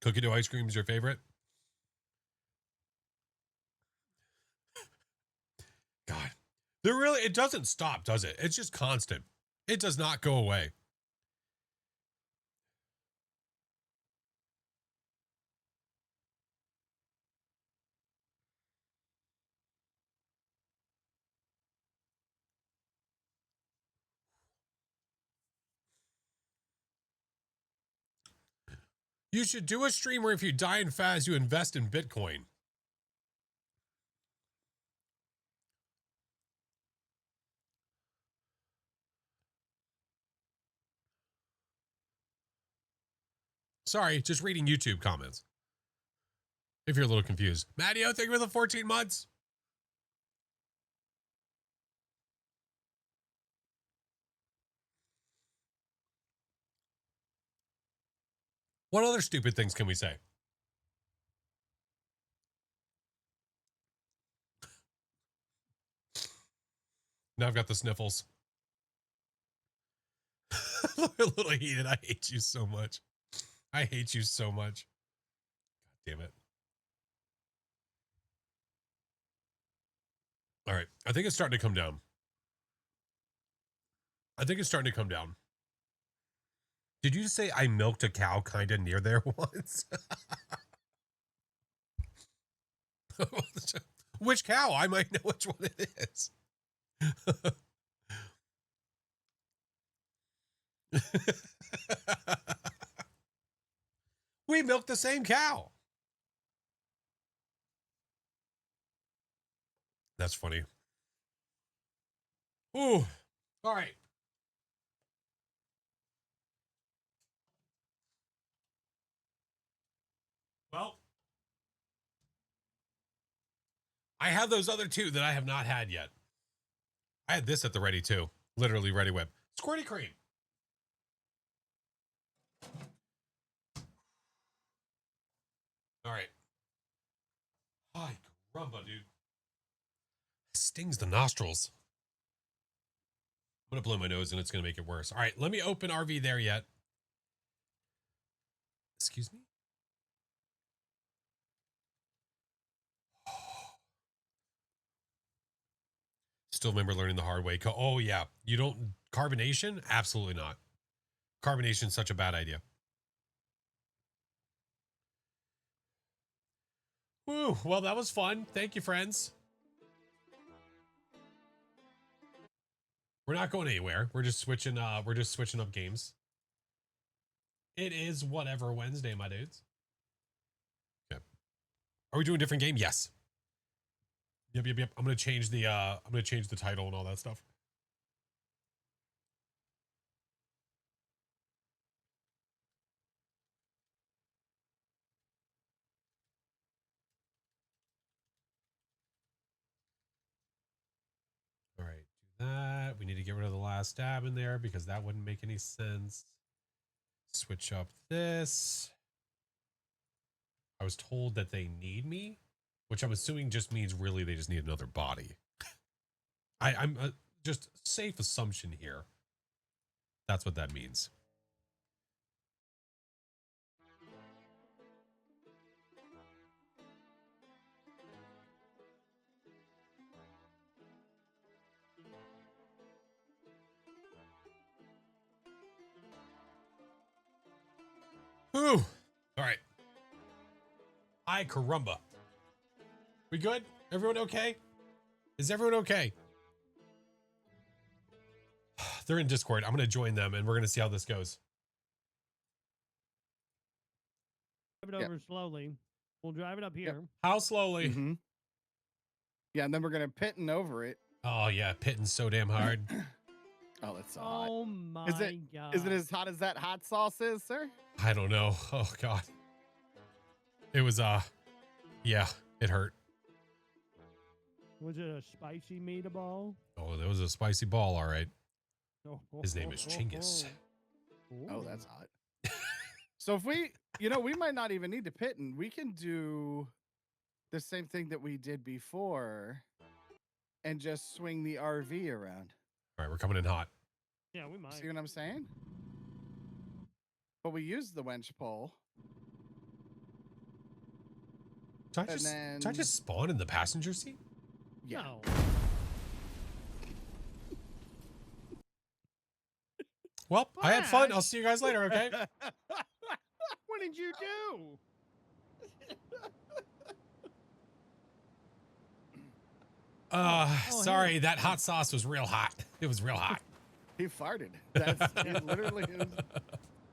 Cookie dough ice cream is your favorite? God. It doesn't stop, does it? It's just constant. It does not go away. You should do a stream where if you die in Phas, you invest in Bitcoin. Sorry, just reading YouTube comments. If you're a little confused. Mattio, thank you for the 14 months. What other stupid things can we say? Now I've got the sniffles. A little heated. I hate you so much. I hate you so much. God damn it. All right. I think it's starting to come down. Did you say I milked a cow kind of near there once? Which cow? I might know which one it is. We milked the same cow. That's funny. Ooh. All right. Well, I have those other two that I have not had yet. I had this at the ready too. Literally ready whip. Squirty cream. All right. Hi, caramba, dude. Stings the nostrils. I'm going to blow my nose and it's going to make it worse. All right, let me open RV there yet. Excuse me? Still remember learning the hard way. Oh, yeah. You don't... Carbonation? Absolutely not. Carbonation is such a bad idea. Woo. Well, that was fun. Thank you, friends. We're not going anywhere. We're just switching up games. It is whatever Wednesday, my dudes. Okay. Are we doing a different game? Yes. Yep. I'm gonna change the title and all that stuff. All right, do that. We need to get rid of the last stab in there because that wouldn't make any sense. Switch up this. I was told that they need me, which I'm assuming just means really they just need another body. I'm just safe assumption here. That's what that means. Whew. All right. Hi, caramba. We good? Everyone okay? Is everyone okay? They're in Discord. I'm going to join them and we're going to see how this goes. Drive it over slowly. We'll drive it up here. How slowly? Mm-hmm. Yeah, and then we're gonna pitting over it. Oh, yeah. Pitting so damn hard. Oh, that's so hot. Oh my god. Is it as hot as that hot sauce is, sir? I don't know. Oh, God. It was, yeah, it hurt. Was it a spicy meatball? Oh, that was a spicy ball. All right. Oh, His name is Chinggis. Oh, that's hot. So if we, we might not even need to pit, and we can do the same thing that we did before and just swing the RV around. All right, we're coming in hot. Yeah, we might. See what I'm saying? But we use the winch pole. Did I just spawn in the passenger seat? Yeah. No. Well, I had fun. I'll see you guys later, okay? What did you do? Sorry, that hot sauce was real hot. It was real hot. He farted. It literally it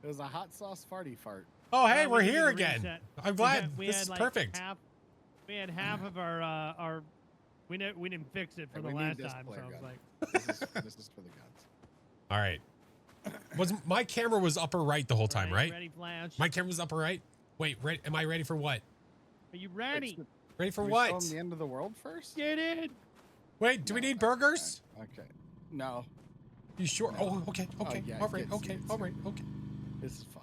was a hot sauce farty fart. Oh, hey, We we're need to here again. reset. I'm glad. We This had is like perfect. We had half of our we didn't fix it for Hey, the we need last this time, so flare I was gun. like, This is for the guns. All right. My camera was upper right the whole time, right? Ready, Flash? My camera was upper right. Wait, am I ready for what? Are you ready? Ready for Should we what? show 'em the end of the world first? Get in. Wait, do we No, need burgers? Okay. No, You sure? No. Oh, okay, okay, yeah, all right, get okay, seated, all sir. right, okay. this is fine.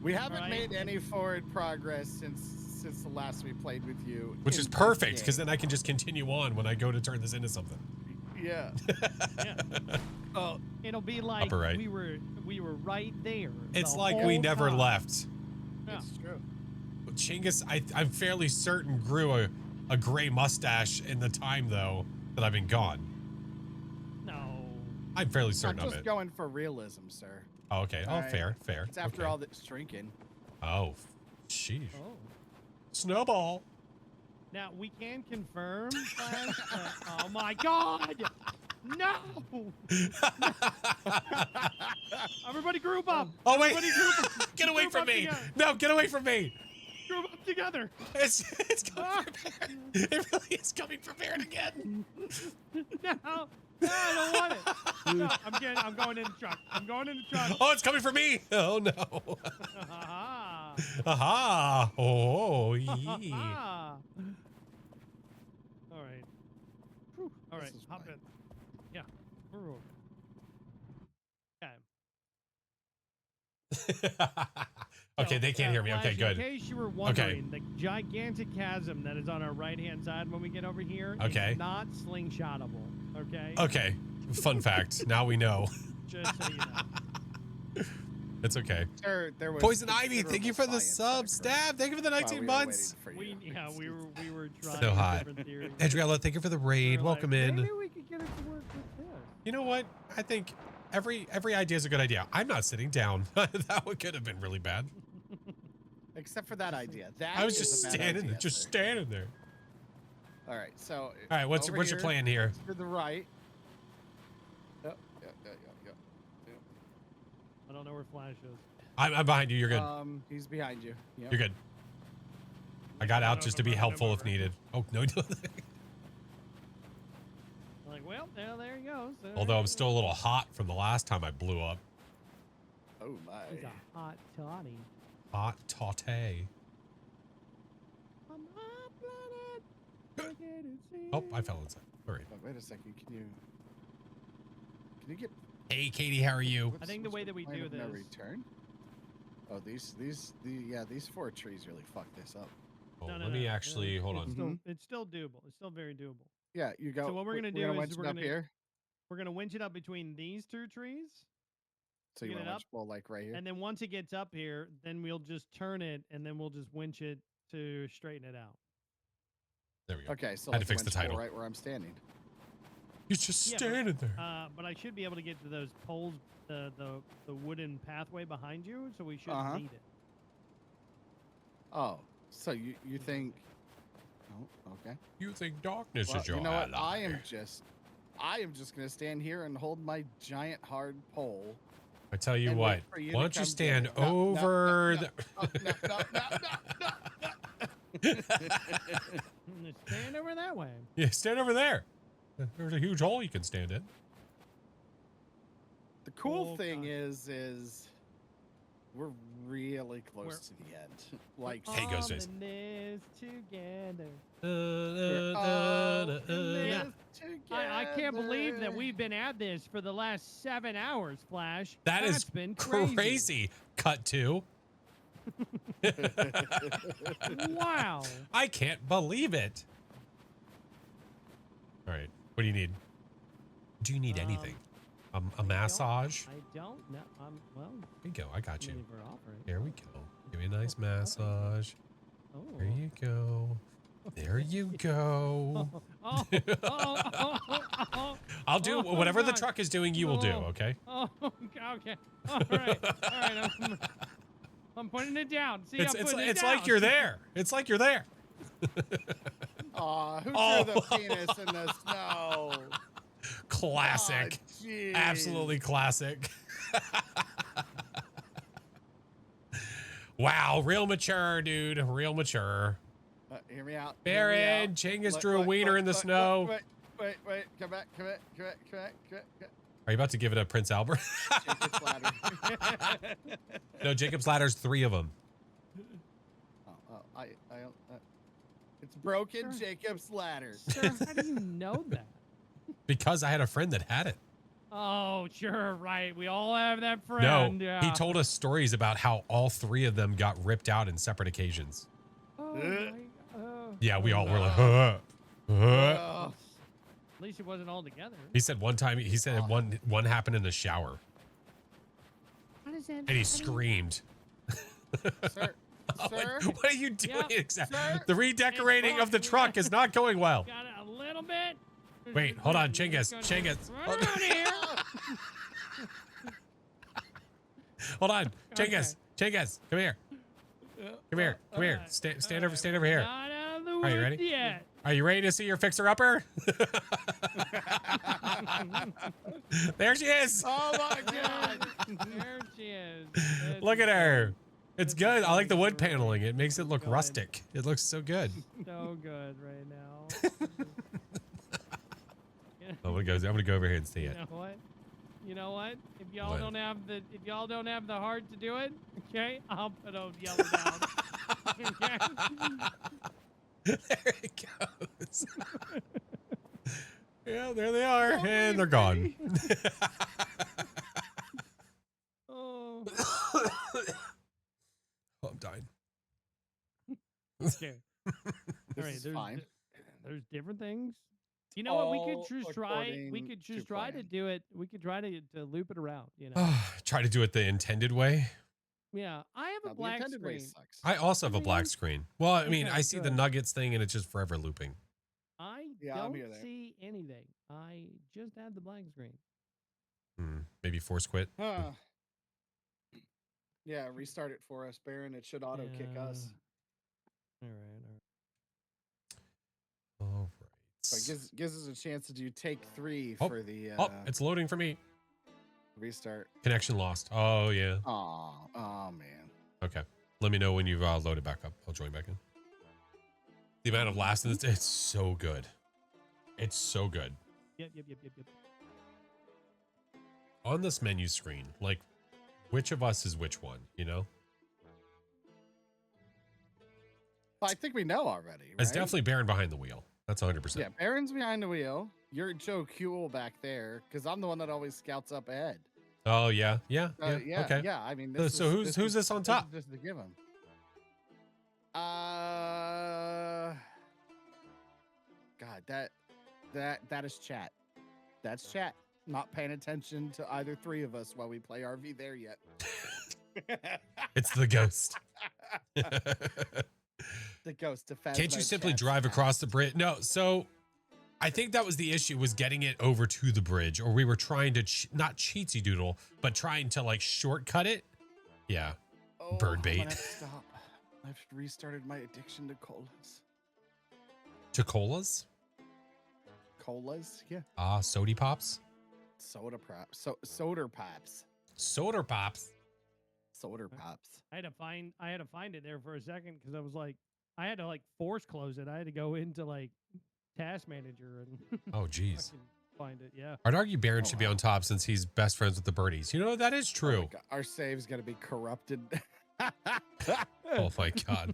We haven't Alright. made any forward progress since the last we played with you. Which in is this perfect because game. then I can just continue on when I go to turn this into something. Yeah. Yeah. Oh, It'll be like Upper right. we were right there. It's the like we whole never time. left. Yeah. it's true. Chinggis, I'm fairly certain grew a a gray mustache in the time though that I've been gone. No. I'm fairly I'm certain of just it. going for realism, sir. Oh, okay. Oh, Alright. fair, fair. It's after okay. all this drinking. Oh, sheesh. Oh. Snowball. Now we can confirm. Flash, oh my God! No! Everybody group up. Oh wait! Everybody group up. Get away Group from up me! together. No, get away from me! Group up together. It's coming from Baron. It really is coming from Baron again. No, I don't want it. No, I'm going in the truck. I'm going in the truck. Oh, it's coming for me! Oh no! Aha. Aha! Oh, yeah. All right. Whew. All right. This is Hop fine. in. Yeah. We're over. Okay, So, they can't hear me. Okay, Flash, good. In case you were wondering, the gigantic chasm that is on our right-hand side when we get over here Okay. is not slingshotable. Okay. Okay, fun fact. Now we know. Just so you know. It's okay. Sir, there was Poison Ivy, thank you for the considerable sub. science that occurred Stab, thank you for the while 19 we were months. waiting for you. We were trying So hot. different theories. Adriella, thank you for the We raid. were like, Welcome in. Maybe we could get it to work with this. You know what? I think every idea is a good idea. I'm not sitting down. That could have been really bad. Except for that idea. That I was is just a bad standing idea, there, just sir. standing there. All right, so. All right, what's over your here, plan here? To the right. Yep. I don't know where Flash is. I'm behind you. You're good. He's behind you. Yep. You're good. I got out just to be helpful if needed. Oh no! I'm like, well, there he goes. Although I'm still a little hot from the last time I blew up. Oh my. He's a hot toddy. Hot tauté. I'm hot-blooded. Oh, I fell inside. All right. Oh, wait a second. Can you get? Hey, Katie, how are you? what's- I think the what's way your that we plan do of no this- return. Oh, these 4 trees really fucked this up. Oh, No, let me actually hold it's on. Still, it's still doable. It's still very doable. Yeah, you go. So what we're gonna do is winch we're it up gonna- here. We're gonna winch it up between these 2 trees, So you get want it to up, winch well, like right here. and then once it gets up here, then we'll just turn it, and then we'll just winch it to straighten it out. There we go. Okay, so Had to like fix the winch pole title. right where I'm standing. You're just Yeah, standing there. But I should be able to get to those poles, the wooden pathway behind you, so we shouldn't Uh-huh. need it. Oh, so you think? Oh, okay. You think darkness Well, is your you know what? ally. I am just gonna stand here and hold my giant hard pole. I tell you and what. wait for you to Why don't you come get stand it. No, no, over no, the? Oh, no. Stand over that way. Yeah, stand over there. There's a huge hole you can stand in. The cool Oh, thing God. is we're really close to the end. Like, Hey, Ghost On Face. this together. we're all in Yeah. this I can't believe that together. we've been at this for the last 7 hours, Flash. That is That's been crazy. crazy. Cut to. Wow. I can't believe it. All right. What do you need? Do you need anything? A massage? I don't know. Well, Here you go. I got I you. mean, if we're offering. Here we go. Give me a nice massage. Oh. There you go. There you go. Oh, I'll do oh, whatever the God. truck is doing, you will do, Oh. okay? oh, okay. All right. I'm putting it down. See, I'm putting it It's down. like you're there. It's like you're there. Aw, who Oh. threw the penis in the snow? Classic. Aw, jeez. Absolutely classic. Wow, real mature, dude. Real mature. Hear me out. Baron, Genghis drew a wiener in the snow. Wait. Come back. Are you about to give it a Prince Albert? Jacob's ladder. No, Jacob's ladder's 3 of them. It's broken. Sure. Jacob's ladder. Sir, how do you know that? Because I had a friend that had it. Oh, sure, right. We all have that No, friend. Yeah. he told us stories about how all 3 of them got ripped out in separate occasions. Oh, my, Yeah, we all were like, Ugh. At least it wasn't all together. He said one time, he said one happened in the shower How does that? and he screamed. Sir, sir. What are you doing Yeah, exactly? sir. The redecorating of the truck is not going well. Got it a little bit. Wait, hold on, Chinggis. Right Chinggis. around here. Hold on, Okay. Chinggis. Chinggis, come here. Come here. Come here. Stand over here. Not out of the Are you woods ready? yet. Are you ready to see your fixer-upper? There she is. Oh my God. There she is. This Look is at her. good. It's This is good. I like the wood great. paneling. It makes it look Good. rustic. It looks so good. So good right now. I'm gonna go over here and see it. You know what? You know what? If y'all What? don't have the heart to do it, okay, I'll put a yellow down. Okay? There it goes. Yeah, there they are, and they're gone. Oh. Oh, I'm dying. Okay. All This right. is There's fine. there's different things. You know what? We All could just try. We according could to just try to plan. do it. We could try to loop it around. You know. Try to do it the intended way. Yeah. I have Now, a the black intended way screen. sucks. I also have a black screen. Well, I mean, Okay, I see the good. nuggets thing, and it's just forever looping. I Yeah, I'm don't here there. see anything. I just have the black screen. Maybe force quit. Huh. Yeah, restart it for us, Baron. It should auto kick us. All right. All right. So it gives us a chance to do take 3 Oh, for the Oh, it's loading for me. restart. Connection lost. Oh yeah. Oh man. Okay. Let me know when you've loaded back up. I'll join back in. The amount of laughs in this, it's so good. It's so good. Yep. On this menu screen, like, which of us is which one, you know? Well, I think we know already, right? It's definitely Baron behind the wheel. That's 100%. Yeah, Baron's behind the wheel. You're Joe Kuehl back there, because I'm the one that always scouts up ahead. Oh, yeah. Yeah. Yeah, Okay. yeah. I mean, So who's this on top? Just to give him. God, that is chat. That's chat. Not paying attention to either 3 of us while we play RV there yet. It's the ghost. The ghost of Phasmo. Can't you simply chat's drive back. across the bridge? No. So I think that was the issue, was getting it over to the bridge, or we were trying to not cheatsy doodle, but trying to like shortcut it. Yeah. Oh, bird I'm bait. gonna have to stop. I've restarted my addiction to colas. To colas? Colas? Yeah. Sody pops? Soda pops. Soda pops. Soda pops. Soda pops. I had to find it there for a second because I was like, I had to like force close it. I had to go into like Task Manager and Oh, geez. fucking find it. Yeah. I'd argue Baron Oh, should be wow. on top since he's best friends with the birdies. You know, that is Oh my true. God, our save's gonna be corrupted. Oh, my God.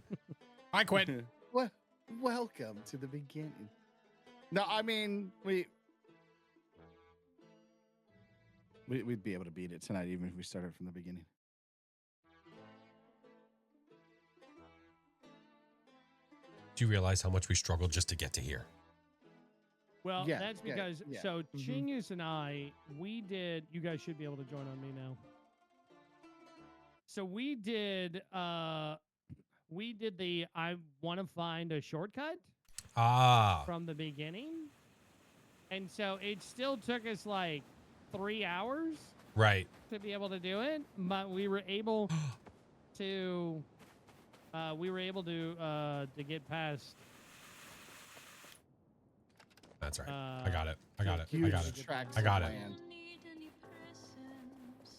I quit. Well, welcome to the beginning. No, I mean we'd be able to beat it tonight even if we started from the beginning. Do you realize how much we struggled just to get to here? Well, Yeah, that's yeah, because yeah. so Mhm. Chingus and I, we did. You guys should be able to join on me now. So we did the I want to find a shortcut from the beginning, and so it still took us like 3 hours Right. to be able to do it, but we were able to get past. That's right. I got it. I got it. I Huge got it. tracts I got of it. land.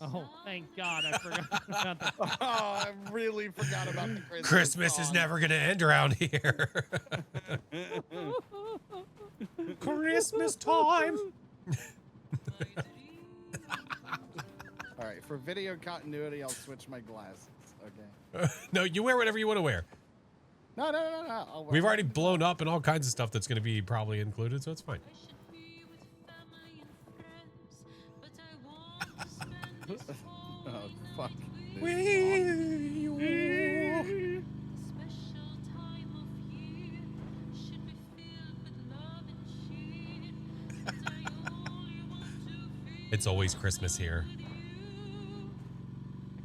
Oh, thank God, I forgot about that. Oh, I really forgot about the Christmas. Christmas is song. never going to end around here. Christmas time. All right, for video continuity, I'll switch my glasses. Okay. No, you wear whatever you want to wear. No. I'll wear We've my- already blown up and all kinds of stuff that's going to be probably included, so it's fine. Oh fuck. I It's always Christmas here.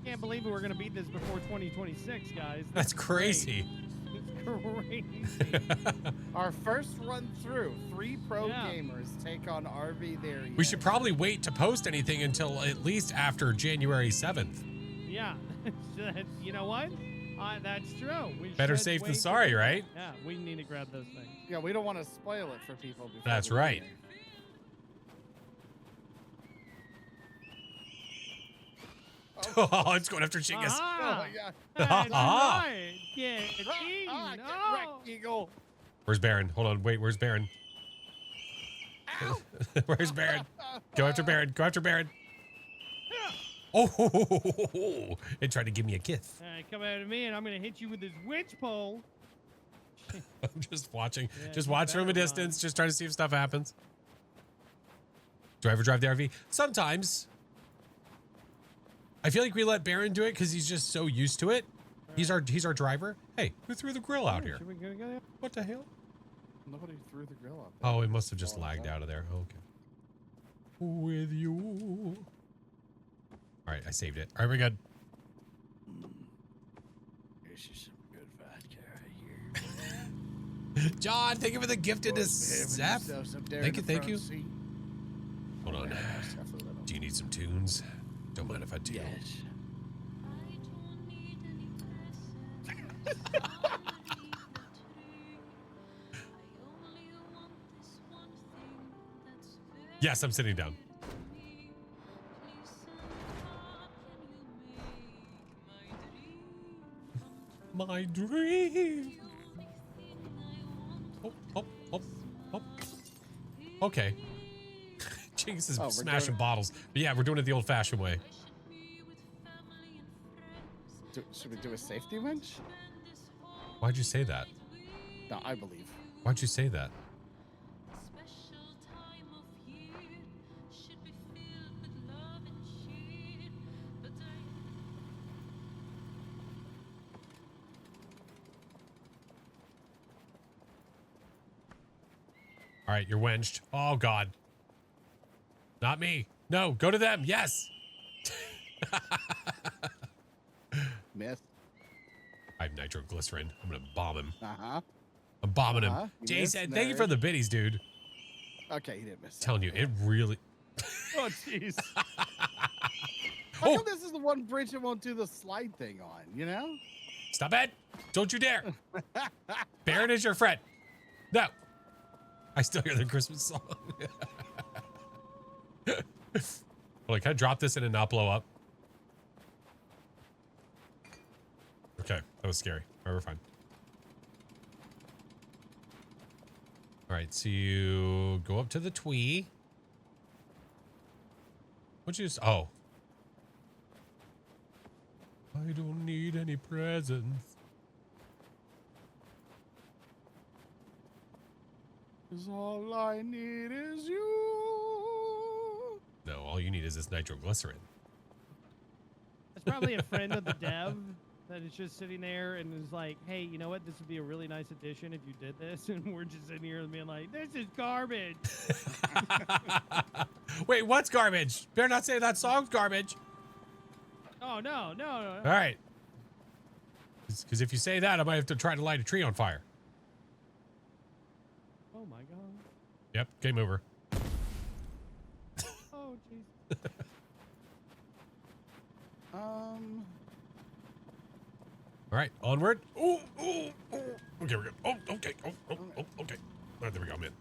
can't believe we're gonna beat this before 2026, guys. That's crazy. It's crazy. Our first run through, 3 pro Yeah. gamers take on RV there. We should probably wait to post anything until at least after January 7th. Yeah. You know what? That's true. We Better should safe than wait sorry, till- right? Yeah, we need to grab those things. Yeah, we don't want to spoil it for people. Before That's we right. get there. Oh, it's going after Chingus. Aha! Oh, yeah. That's Ah. right. Get eaten. Get Oh. wrecked, Eagle. Where's Baron? Hold on. Wait, where's Baron? Ow. Where's Baron? Go after Baron. Go after Baron. Oh, it tried to give me a kiss. Come out of me, and I'm gonna hit you with this witch pole. I'm just watching. Yeah, just you watch from a better distance. Just trying to see if stuff happens. Do I ever drive the RV? Sometimes. I feel like we let Baron do it because he's just so used to it. He's our driver. Hey, who threw the grill out here? Should we go there? What the hell? Nobody threw the grill out there. Oh, it must have just Oh, lagged yeah. out of there. Okay. With you. All right, I saved it. All right, we're good. Here's some good vodka right here. John, thank you for the gifted Zap. Thank you. Hold on. Do you need some tunes? Don't mind if I do. Yes. Yes, I'm sitting down. My dream. Oh. Okay. Jinx is Oh, we're smashing doing- bottles. But yeah, we're doing it the old-fashioned way. Should we do a safety winch? Why'd you say that? No, I believe. Why'd you say that? All right, you're wenched. Oh, God. Not me. No, go to them. Yes. Miss. I have nitroglycerin. I'm going to bomb him. Uh-huh. I'm bombing Uh-huh. him. You Jason, missed, thank you for nerd. the biddies, dude. Okay, he didn't miss. that. Telling you, it really... Oh, jeez. How Oh. come this is the one bridge that won't do the slide thing on, you know? Stop it. Don't you dare. Baron is your friend. No. I still hear the Christmas song. Well, can I drop this in and not blow up? Okay, that was scary. All right, we're fine. All right, so you go up to the Twee. What'd you just... Oh. I don't need any presents. 'Cause all I need is you. No, all you need is this nitroglycerin. It's probably a friend of the dev that is just sitting there and is like, hey, you know what? This would be a really nice addition if you did this. And we're just sitting here and being like, this is garbage. Wait, what's garbage? Better not say that song's garbage. Oh, no. All right. Because if you say that, I might have to try to light a tree on fire. Oh, my God. Yep, game over. Oh, jeez. All right, onward. Ooh. Okay, we're good. Oh, okay. Oh, okay. All right, there we go, man.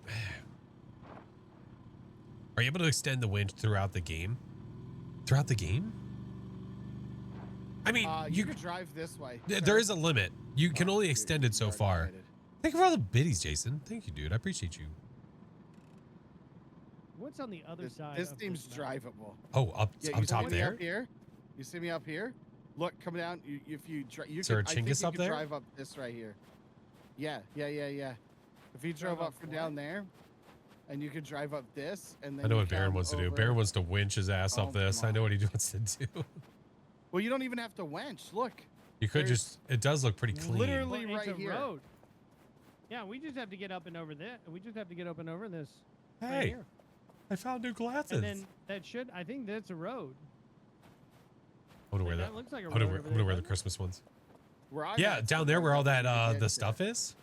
Are you able to extend the winch throughout the game? Throughout the game? I mean, You could drive this way. there is a limit. You can only extend it so Already far. invited. Thank you for all the biddies, Jason. Thank you, dude. I appreciate you. What's on the other side? This of seems this map? drivable. Oh, up Yeah, up you top see me there? up here? You see me up here? Look, come down. If you you Is there a could, I think Chingus you up could there? drive up this right here. Yeah. If you drove Drive up up from what? down there, and you could drive up this, and then I know you what Baron come wants to do. over- Baron wants to winch his ass Oh, up this. come I know on. what he wants to do. Well, you don't even have to winch. Look, You could There's just, it does look pretty clean. literally- Well, it's right a here. road. Yeah, we just have to get up and over this. We just have to get up and over this. right Hey, here. I found new glasses. And then that should, I think that's a road. I want to wear that. That looks like a I'm gonna road wear, over I'm gonna there, wear the doesn't it? Christmas ones. Where I'm Yeah, at's down the there road where all that that we the get stuff is.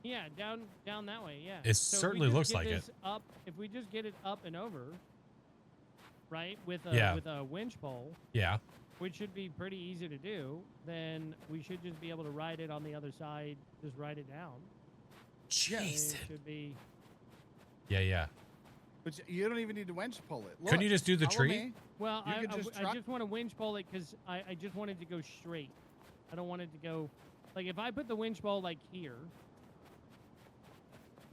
Yeah, down that way. Yeah. It So if we certainly just looks get like it. this Up, if we just get it up and over, right, with Yeah. a winch pole, Yeah. which should be pretty easy to do, then we should just be able to ride it on the other side. Just ride it down. And Jason. it should be. Yeah. But you don't even need to winch pull it. Look, Couldn't you just do the follow tree? me. Well, You I could just I try- just want to winch pole it because I just want it to go straight. I don't want it to go like if I put the winch pole like here,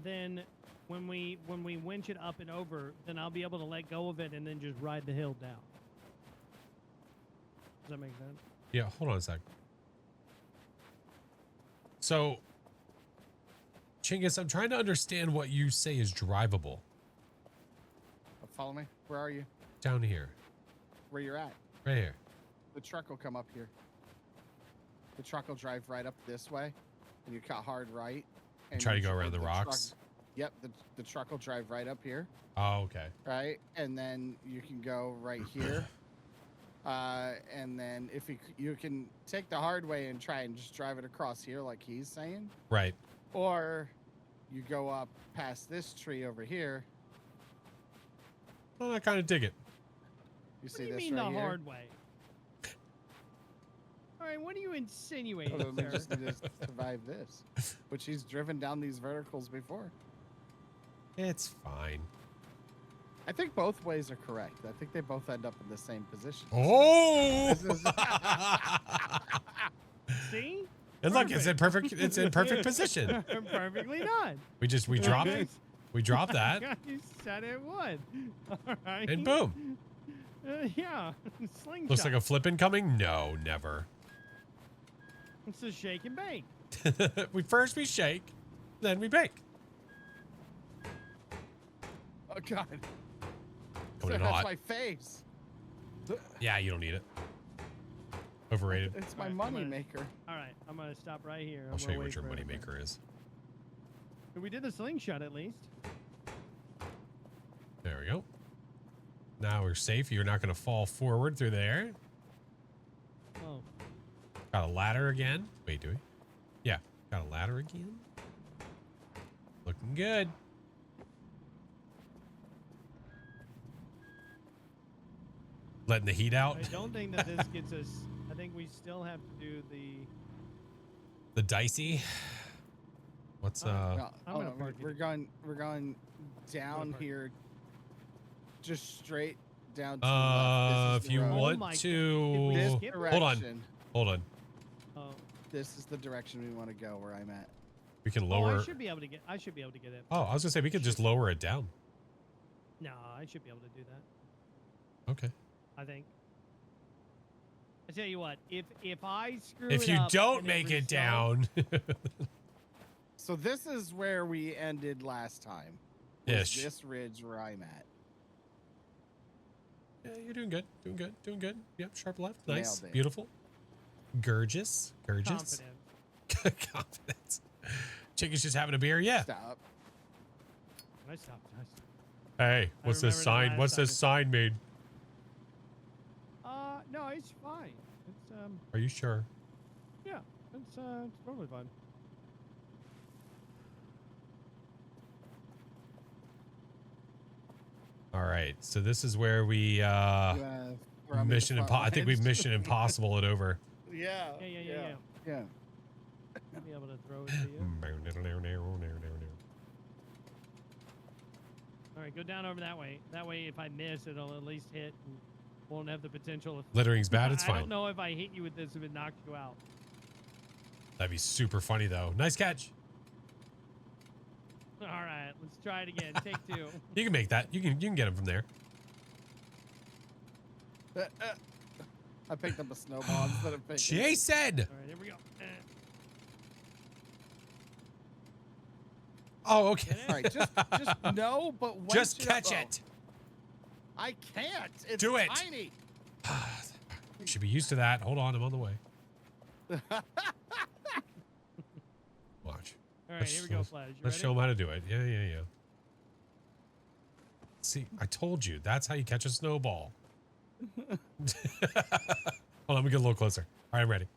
then when we winch it up and over, then I'll be able to let go of it and then just ride the hill down. Does that make sense? Yeah, hold on a sec. So, Chinggis, I'm trying to understand what you say is drivable. Follow me. Where are you? Down here. Where you're at? Right here. The truck will come up here. The truck will drive right up this way, and you cut hard right. And Try to you go should- around the truck- rocks. Yep, the truck will drive right up here, Oh, okay. right? And then you can go right here. And then if you can take the hard way and try and just drive it across here like he's saying, Right. or you go up past this tree over here. Well, I kind of dig it. You What see do you this mean right the here? hard way? All right, what are you insinuating, Well, then we sir? just need to survive this, which he's driven down these verticals before. It's fine. I think both ways are correct. I think they both end up in the same position. Oh! This is- See? And look, it's in perfect. It's in perfect position. Perfectly done. We dropped it. We dropped that, You said it would. All right. and boom. Yeah. Slingshot. Looks like a flip incoming. No, never. It's a shake and bake. we shake, then we bake. Oh God! Coming in That's hot. my face. Yeah, you don't need it. Overrated. It's my Alright, I'm money gonna- maker. All right. I'm going to stop right here. I'll show you what your moneymaker is. We did the slingshot at least. There we go. Now we're safe. You're not going to fall forward through the air. Oh. Got a ladder again. Wait, do we? Yeah, got a ladder again. Looking good. Letting the heat out. I don't think that this gets us. I think we still have to do The dicey. What's No, I'm oh, gonna no, park it. we're going down park. here, just straight down to the left. This is if the you road. Oh want my God. to, This skip it? hold on, direction. hold on. Oh. This is the direction we want to go. Where I'm at. We can Oh, lower. I should be able to get. I should be able to get it. Oh, I was gonna say we could just lower it down. No, I should be able to do that. Okay. I think. I tell you what, if I screw If it you up don't and make it results- down, So this is where we ended last time. was Ish. This ridge where I'm at. yeah, you're doing good, doing good, doing good. Yep, sharp left, Nailed nice, it. beautiful, gorgeous, gorgeous, confident. confidence. Chicken's just having a beer, yeah. Stop. I stopped. Hey, what's this remember the sign? last What's time this sign made? No, it's fine. It's Are you sure? yeah, it's totally fine. All right, so this is where we You wanna throw me the mission front I think we lines? mission impossible it over. Yeah. Yeah. Yeah. I'll be able to throw it to you. All right, go down over that way. That way, if I miss, it'll at least hit and won't have the potential. Littering's bad. It's I fine. don't know if I hit you with this if it knocks you out. That'd be super funny though. Nice catch. All right, let's try it again. Take two. You can make that. You can get him from there. I picked up a snowball instead of picking. Jason. All right, here we go. Oh, okay. All right, just no, but wench Just it catch up. it. I can't. It's Do it. tiny. You should be used to that. Hold on, I'm on the way. Watch. All right, here we go, Flash. You Let's ready? show him how to do it. Yeah. See, I told you. That's how you catch a snowball. Hold on, let me get a little closer. All right, I'm ready.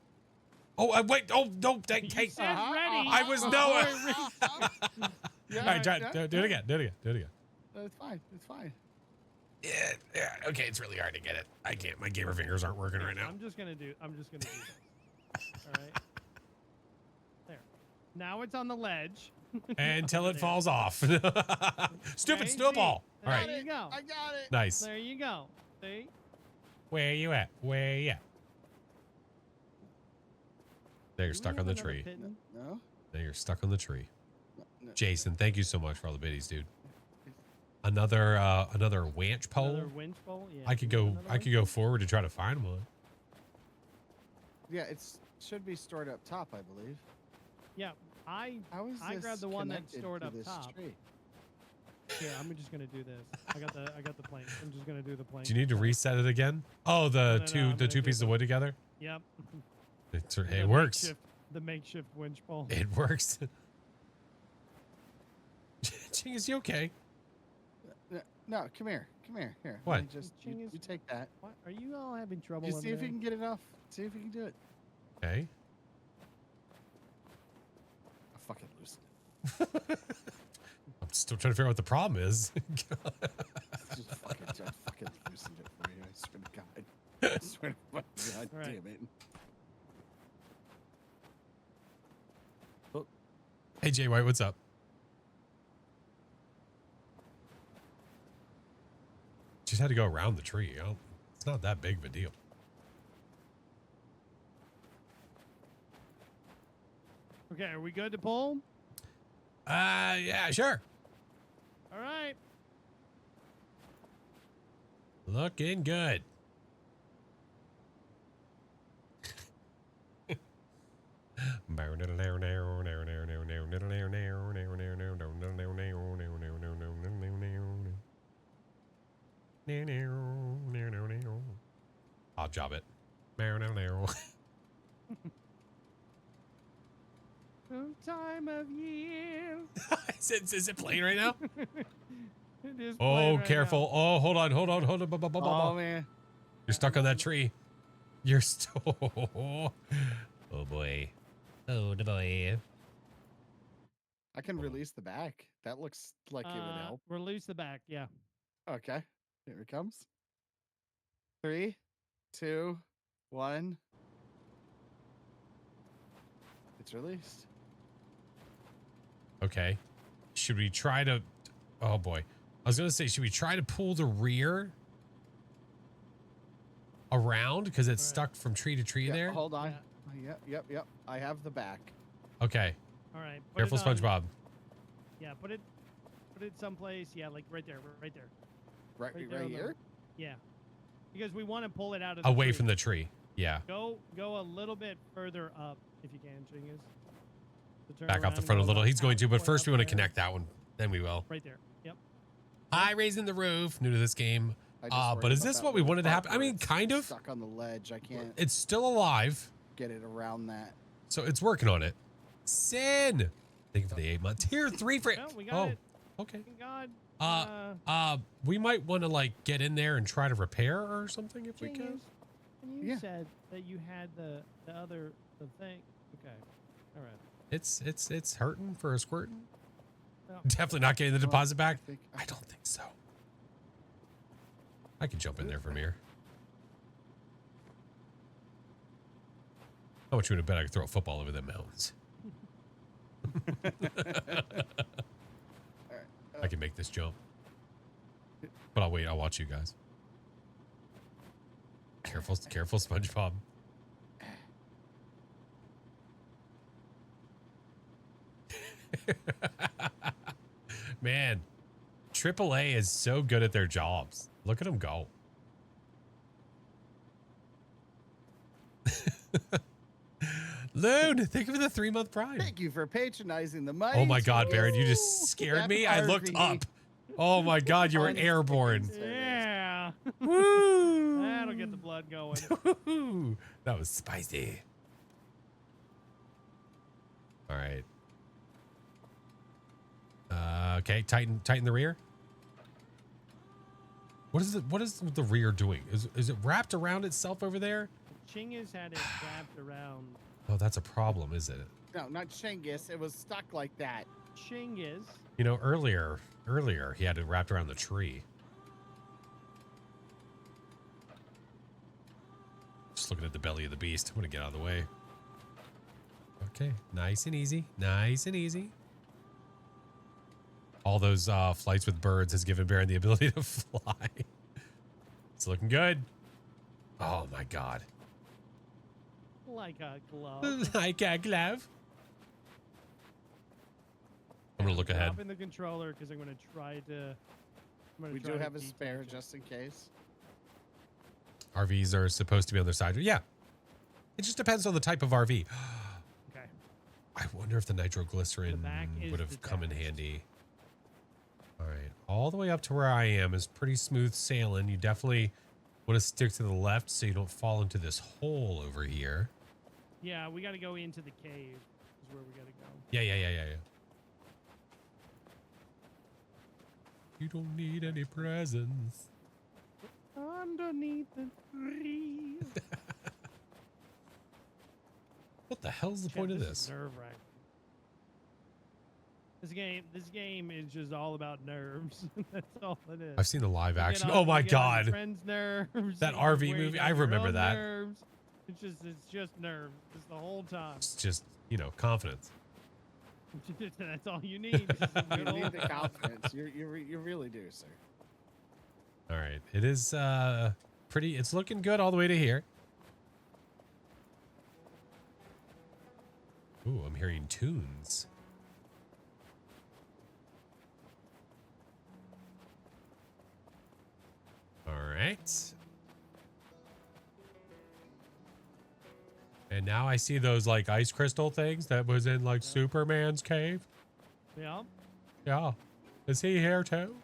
Oh, wait. Oh, no. You Kate. said ready. I was before no. it re- Yeah, All right, try, yeah, do it again. Do it again. Do it again. It's fine. It's fine. Yeah. Okay, it's really hard to get it. I can't. My gamer fingers aren't working right now. I'm just gonna do this. All right. There. Now it's on the ledge. Until it There. falls off. Stupid Crazy. snowball. All There right. you go. I got it. Nice. There you go. See? Where you at? Where you at? There, you're Do we stuck have on the another tree. kitten? No. There, you're stuck on the tree. No. Jason, thank you so much for all the biddies, dude. Another winch pole. Another winch pole? Yeah. I could Do you have go. another I could one? go forward to try to find one. Yeah, should be stored up top, I believe. Yeah. How is I this grabbed the one that's connected stored to up this top. tree? Here, I'm just gonna do this. I got the plank. I'm just gonna do the plank. Do you need to reset it again? Oh, the No, I'm two gonna do pieces of the- wood together. Yep. It The works. The makeshift winch pole. It works. Ching, is you okay? No, come here. Come here. Here. What? let me Just you take that. What? Are you all having trouble? You over see if you there? can get it off. See if you can do it. Okay. I fucking loosened it. I'm still trying to figure out what the problem is. Just fucking loosened it for you. I swear to God. I swear to fucking God All right. damn it. Hey, Jay White, what's up? Just had to go around the tree. It's not that big of a deal. Okay, are we good to pull? Yeah, sure. All right. Looking good. I'll job it. Some time of year. Is it playing right now? It is Oh, playing right careful. now. Oh, hold on. Oh man. You're stuck on that tree. You're still. Oh boy. Oh the boy. I can release the back. That looks like it would help. Release the back. Yeah. Okay. Here it comes. 3, 2, 1. It's released. Okay. Should we try to? Oh boy. I was gonna say, should we try to pull the rear around because it's Alright. stuck from tree to tree Yeah, there? Hold on. Yeah. Yep. I have the back. Okay. All right. put Careful, it on- SpongeBob. Yeah. Put it someplace. Yeah, like right there. Right there. Right, Right there right on the- here. Yeah. Because we want to pull it out of the Away tree. from the tree. Yeah. Go a little bit further up if you can, Chingus. So turn Back off around the and front a go little. about He's going to, but halfway first we up want to there. connect that one. Then we will. Right there. Yep. Hi, raising the roof. New to this game. I just worry But is about this that what we little wanted to part happen? I where mean, it's kind of. stuck on the ledge. I can't It's still alive, get it around that. so it's working on it. Sin. Thank you for the 8 months. Tier 3 for. No, we got it. Okay. Thank God. We might want to like get in there and try to repair or something if we Thing can. is, when you Yeah. said that you had the thing. Okay. All right. It's hurting for a squirting. Well, Definitely not getting the deposit back. I I don't think so. I can jump in there from here. How much would have bet I could throw a football over the mountains? I can make this jump. But I'll wait. I'll watch you guys. Careful, careful, SpongeBob. Man, AAA is so good at their jobs. Look at them go. Loon, thank you for the 3-month prime. Thank you for patronizing the mic. Oh my God, Baron, you just scared me. I looked up. Oh my God, you were airborne. Yeah. Woo! That'll get the blood going. Woo! That was spicy. All right. Okay, tighten the rear. What is it? What is the rear doing? Is it wrapped around itself over there? Chingus had it wrapped around. Oh, that's a problem, is it? No, not Chinggis. It was stuck like that. Chingus. You know, earlier he had it wrapped around the tree. Just looking at the belly of the beast. I'm gonna get out of the way. Okay, nice and easy. Nice and easy. All those flights with birds has given Baron the ability to fly. It's looking good. Oh my god. Like a glove. Like a glove. I'm gonna look ahead. Drop in the controller because I'm gonna try to. We do have a spare just in case. RVs are supposed to be on their side. Yeah. It just depends on the type of RV. Okay. I wonder if the nitroglycerin The back is would have come in detached. handy. All right. All the way up to where I am is pretty smooth sailing. You definitely want to stick to the left so you don't fall into this hole over here. Yeah, we got to go into the cave. Is where we got to go. Yeah. You don't need any presents. Underneath the trees. What the hell's the point of this? Nerve-wracking. This game is just all about nerves. That's all it is. I've seen the live You get action. on- Oh my you get on your god. friends' nerves. That you RV weigh movie, down I your remember own that. Nerves. It's just nerves. Just the whole time. It's just, you know, confidence. That's all you need. Just a You good need old- the confidence. You really do, sir. All right. It is pretty, it's looking good all the way to here. Ooh, I'm hearing tunes. All right. And now I see those like ice crystal things that was in like Superman's cave. Yeah, Yeah. Is he here too?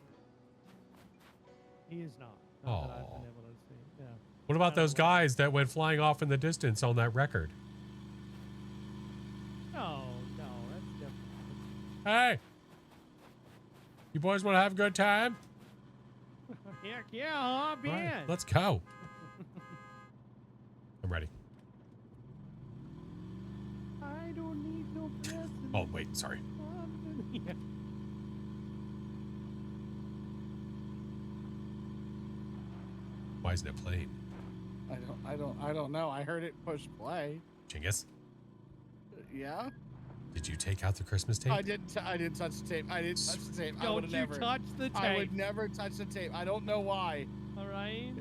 he is not. Not that I've Aw. been able to see. Yeah. What about I don't those know why. guys that went flying off in the distance on that record? No, that's different. Hey, you boys want to have a good time? Heck yeah, hop All right, in. let's go. I'm ready. I don't need no presents. Oh, wait, sorry. Yeah. Why isn't it playing? I don't know. I heard it push play. Chingus, Yeah. did you take out the Christmas tape? I didn't touch the tape. I didn't touch the tape. I Don't would you never. touch the tape. I would never touch the tape. I don't know why. All right.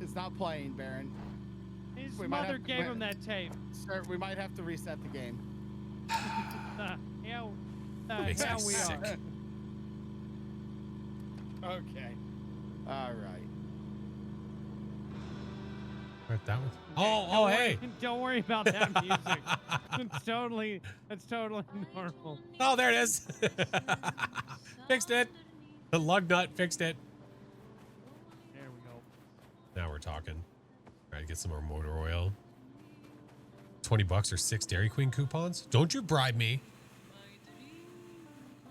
It's not playing, Baron. His We might mother have to gave wait. him that tape. Sir, we might have to reset the game. Hell, Makes me hell we sick. are. Okay. All right. Right, that one. Don't Oh, worry- hey. Don't worry about that music. That's totally normal. Oh, there it is. Fixed it. The lug nut fixed it. There we go. Now we're talking. All right, get some more motor oil. $20 or 6 Dairy Queen coupons. Don't you bribe me.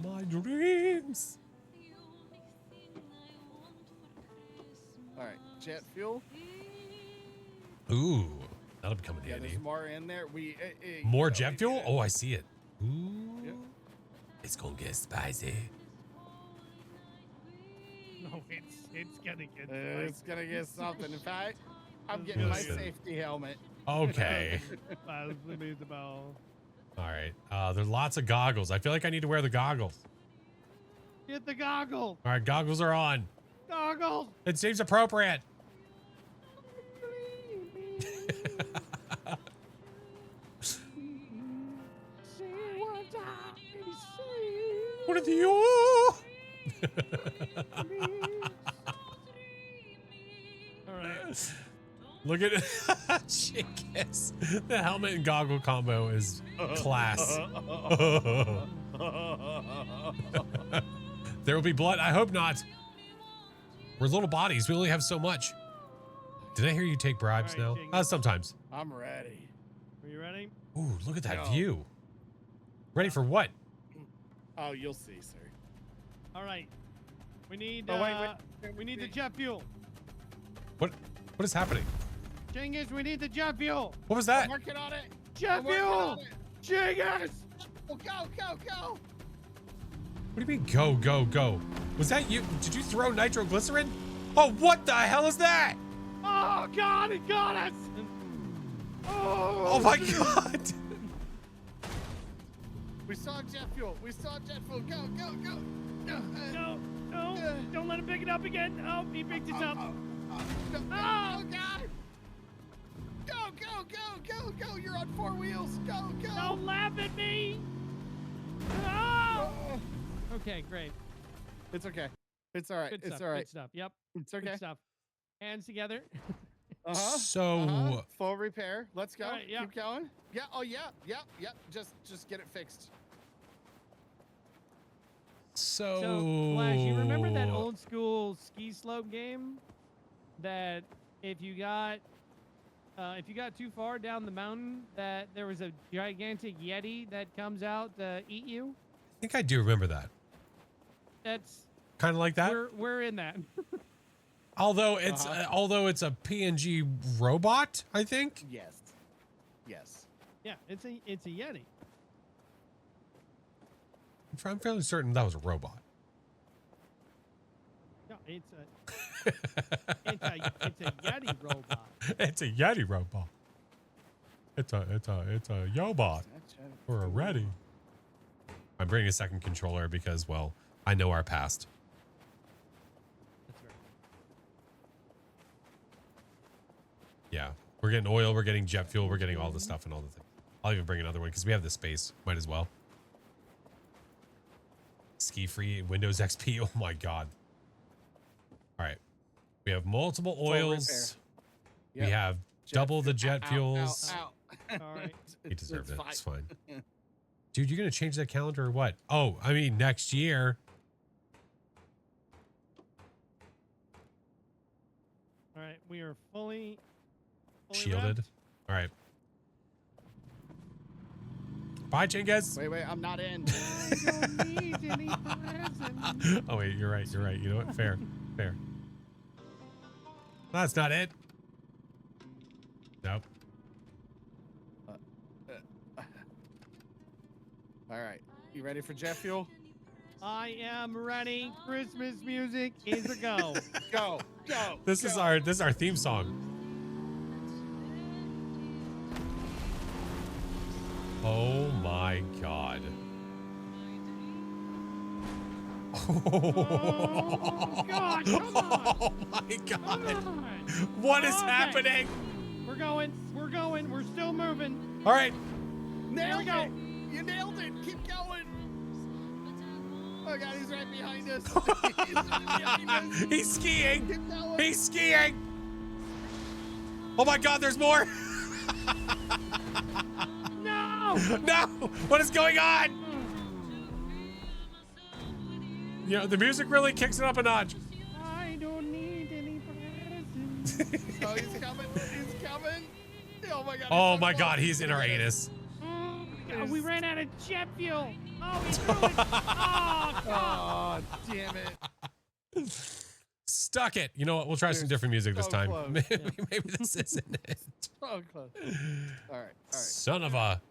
My dreams. All right. Jet fuel. Ooh, that'll be coming Yeah, handy. there's more in there. More jet fuel? Oh, I see it. Ooh. Yep. It's gonna get spicy. No, it's gonna get. It's gonna get something. In fact, I'm getting my Listen. safety helmet. Okay. All All right. There's lots of goggles. I feel like I need to wear the goggles. Get the goggles. All right, goggles are on. Goggles. It seems appropriate. What are you? All right. Look at it. Chickus. The helmet and goggle combo is class. There will be blood. I hope not. We're little bodies. We only have so much. Did I hear you take bribes All right, now? Jingle. Sometimes. I'm ready. Are you ready? Ooh, look at that No. view. Ready for what? Oh, you'll see, sir. All right. We need. Oh, wait. We need the jet fuel. What is happening? Genghis, we need the jet fuel. What was that? I'm working on it. Jet I'm working fuel. on it. Genghis. Oh, go. What do you mean go? Was that you? Did you throw nitroglycerin? Oh, what the hell is that? Oh God, it got us. Oh my God. We saw jet fuel. Go. No, don't let him pick it up again. Oh, he picked it up. No. Ah! Oh, God. Go. You're on 4 wheels. Go. Don't laugh at me. Oh! Okay, great. It's okay. It's all right. Good It's stuff. all right. Good stuff. Yep. It's okay. Good stuff. Hands together. So full repair. Let's go. All right, yeah. Keep going. Yeah. Oh yeah. Just get it fixed. So Flash, you remember that old school ski slope game that if you got too far down the mountain, that there was a gigantic yeti that comes out to eat you? I think I do remember that. That's Kind of like that. we're in that. Although it's a PNG robot, I think. Yes. Yeah, it's a yeti. I'm fairly certain that was a robot. No, it's a yeti robot. It's a Yeti robot. It's a Yobot or a Reddy. I'm bringing a second controller because, well, I know our past. That's right. Yeah, we're getting oil, we're getting jet fuel, we're getting all the stuff and all the things. I'll even bring another one because we have the space. Might as well. Ski free Windows XP. Oh my God. All right. We have multiple oils. Yep. We have double the jet fuels. Ow. All right. He deserved it. It's fine. Dude, you're going to change that calendar or what? Oh, I mean, next year. All right. We are fully Shielded. wrapped. All right. Bye, Chinggis. Wait, I'm not in. I don't need any presents. Oh, wait, you're right. You know what? Fair. That's not it. Nope. All right. You ready for jet fuel? I am ready. Christmas music is a go. Go. This is our theme song. Oh my God. Oh God, come on. Oh my God. Come on. What is Okay. happening? We're going. We're still moving. All right. Nailed go. it. You nailed it. Keep going. Oh God, he's right behind us. He's right behind us. He's skiing. Keep going. He's skiing. Oh my God, there's more. No. No. What is going on? You know, the music really kicks it up a notch. I don't need any presents. Oh, he's coming. Oh my God. Oh so my close. God, he's in our anus. God, we ran out of jet fuel. Oh, he threw it. Oh, God. Oh, damn it. Stuck it. You know what? We'll try some You're different music this so time. close. Maybe this isn't it. So close. All right. Son of a.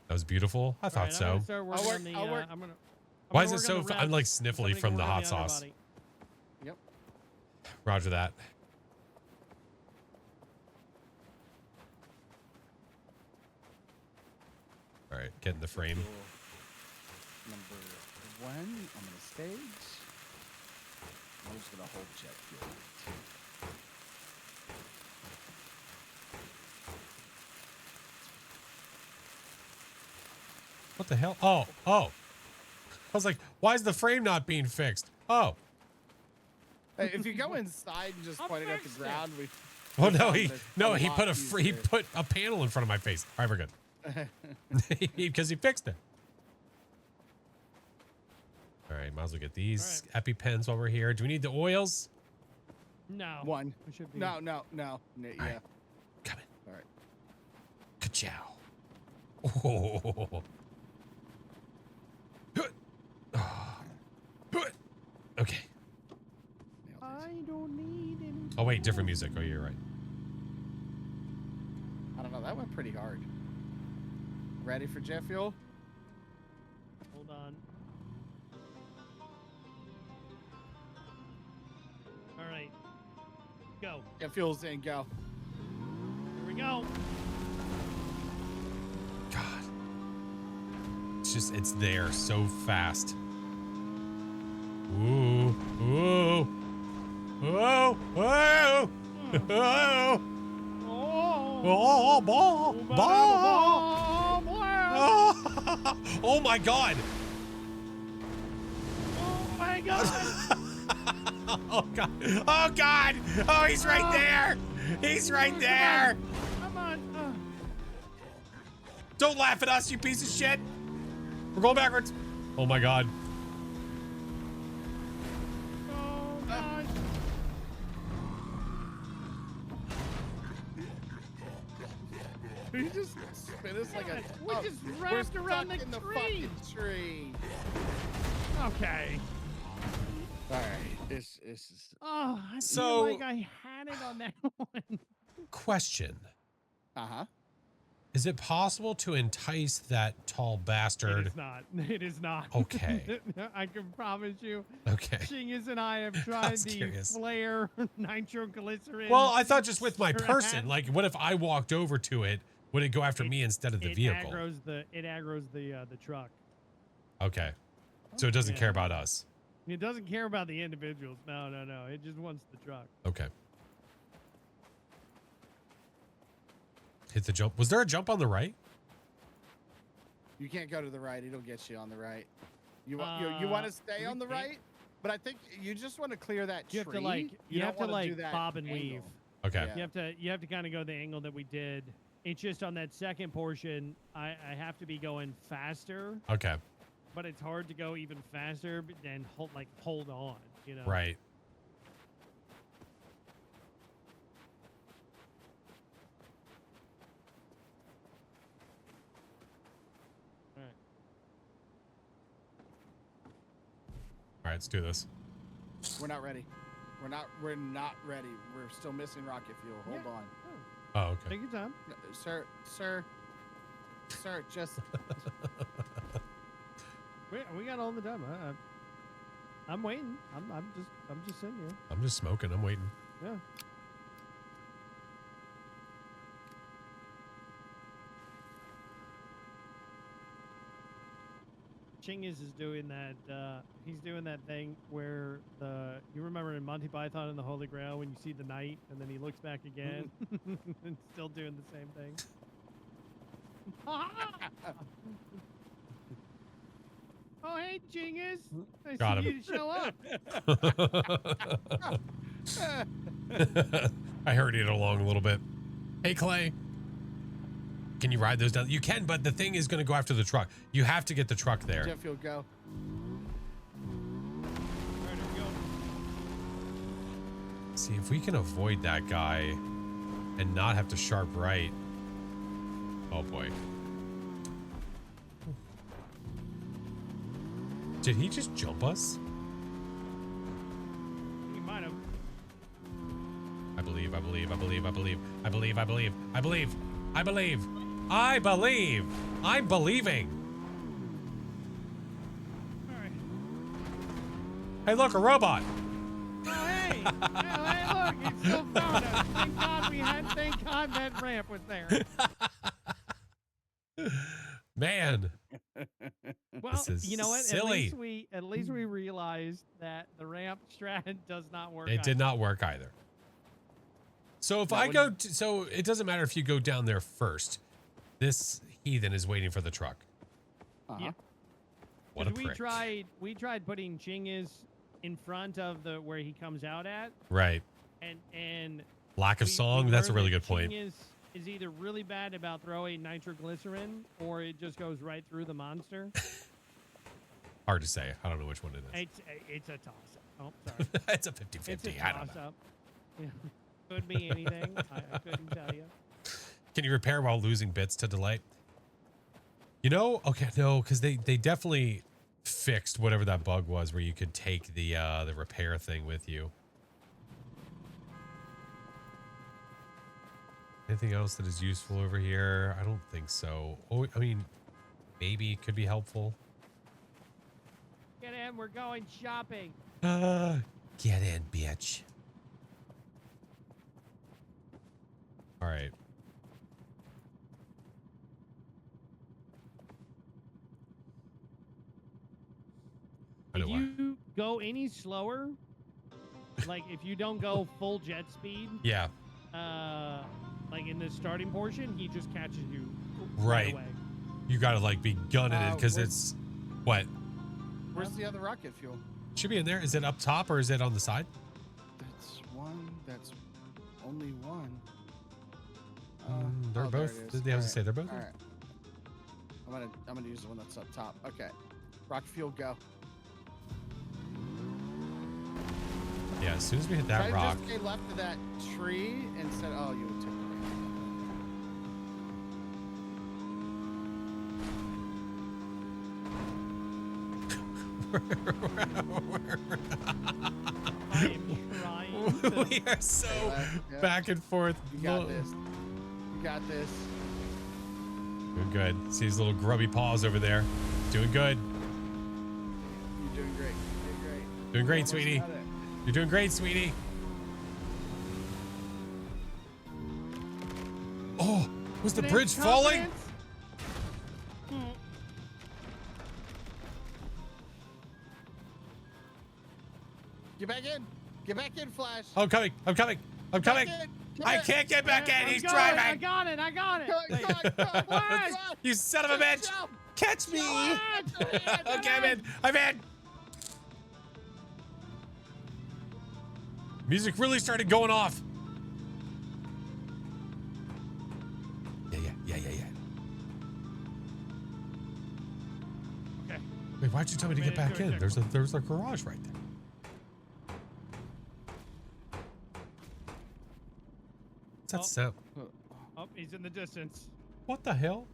That was beautiful. I thought so. I'll work. Why is it so? I'm like sniffly from the hot sauce. Yep. Roger that. All right, get in the frame. Number 1 on the stage. I'm just gonna hold jet fuel. What the hell? Oh. I was like, why is the frame not being fixed? Oh. Hey, if you go inside and just I'll point it at the fix it. ground, we. Well, we no, found he this he lot put he easier. put a panel in front of my face. All right, we're good. Because he fixed it. All right, might as well get these EpiPens while we're here. Do we need the oils? No. One. We should be. No. Yeah. right. Come in. All right. Ka-chow. Oh. Okay. I don't need any. Oh wait, different music. Oh, you're right. I don't know. That went pretty hard. Ready for jet fuel? Hold on. All right. Go. Jet fuel's in. Go. Here we go. God. It's there so fast. Ooh. Ooh. Whoa. Whoa. Whoa. Oh, ball. Ball. Oh my God. Oh my God. Oh God. Oh God. Oh, he's right there. He's right there. Come on. Don't laugh at us, you piece of shit. We're going backwards. Oh my God. Oh God. You just spin us like a. We just we're wrapped around stuck the in the tree. fucking tree. Okay. All right. This is. Oh, I So- feel like I had it on that one. Question. Uh-huh. Is it possible to entice that tall It bastard? is not. It is not. Okay. I can promise you. Okay. Chingus and I have tried was the curious. flare nitroglycerin. Well, I thought just with my strat. person, like what if I walked over to it? Would it go after me instead of the vehicle? It aggroes the truck. Okay. So it doesn't Yeah. care about us. It doesn't care about the individuals. No. It just wants the truck. Okay. Hit the jump. Was there a jump on the right? You can't go to the right. It'll get you on the right. You want to stay on the right, but I think you just want to clear that You tree. have to like You don't have to wanna do like that bob and weave. angle. Okay. Yeah. You have to kind of go the angle that we did. It's just on that second portion, I have to be going faster, Okay. but it's hard to go even faster and hold on, you know. Right. All right, let's do this. We're not ready. We're not ready. We're still missing rocket fuel. Hold Yeah. on. Oh, okay. Take your time. No, sir, just We got all the time. I'm waiting. I'm just sitting here. I'm just smoking. I'm waiting. Yeah. Chingus is doing that. He's doing that thing where you remember in Monty Python and the Holy Grail when you see the knight and then he looks back again and still doing the same thing. Oh hey Chingus, I Got see him. you show up. I hurried it along a little bit. Hey, Clay. Can you ride those down? You can, but the thing is going to go after the truck. You have to get the truck there. jet fuel go. Alright, here we go. See, if we can avoid that guy and not have to sharp right. Oh, boy. Did he just jump us? We might have. I believe. I'm believing. Alright. Hey, look, a robot. Oh hey! Hey look, it still found us. Thank God that ramp was there. Man. Well, This is you know what? silly. At least we realized that the ramp strat does not work. It did not work either. So if That I would- go to, so it doesn't matter if you go down there first. This heathen is waiting for the truck. Uh-huh. Yeah. What a We prick. tried putting Chingus in front of the where he comes out at, Right. and Lack of we song. That's a learned really that good point. Chingus is either really bad about throwing nitroglycerin or it just goes right through the monster. Hard to say. I don't know which one it is. It's a toss up. Oh, sorry. It's a It's 50-50. a I don't toss know. up. Yeah. Could be anything. I couldn't tell you. Can you repair while losing bits to delight? You know, okay, no, because they definitely fixed whatever that bug was where you could take the repair thing with you. Anything else that is useful over here? I don't think so. Oh, I mean, maybe it could be helpful. Get in, we're going shopping. Get in, bitch. All right. I If know why. you go any slower, like if you don't go full jet speed, Yeah. like in the starting portion, he just catches you Right. away. You gotta like be gunning it because where's- it's what? Where's the other rocket fuel? Should be in there. Is it up top or is it on the side? That's one. That's only one. They're oh, there both. it is. Did they have to say they're both? All right. I'm gonna use the one that's up top. Okay. Rocket fuel, go. Yeah. As soon as we hit that Try to rock. just stay left of that tree instead. Oh, you took it. I am trying to... We are so Yeah. back and forth. You got this. You got this. Doing good. See his little grubby paws over there. Doing good. You're doing great. You're doing great. Doing great, Almost sweetie. got it. You're doing great, sweetie. Oh, was the bridge falling? Confidence? Get back in. Get back in, Flash. I'm coming. I'm coming. I'm coming. Back in. Get I in. can't get back in. I'm He's going, I driving. got it. I got it. Come on, come on, come on, come on. You son of a bitch. Jump. Catch me. Jump. Okay, I'm in. I'm in. Music really started going off. Yeah. Okay. Wait, why'd you tell me to get Man, back good, in? good. There's a garage right there. What's that Oh. sound? Oh, he's in the distance. What the hell?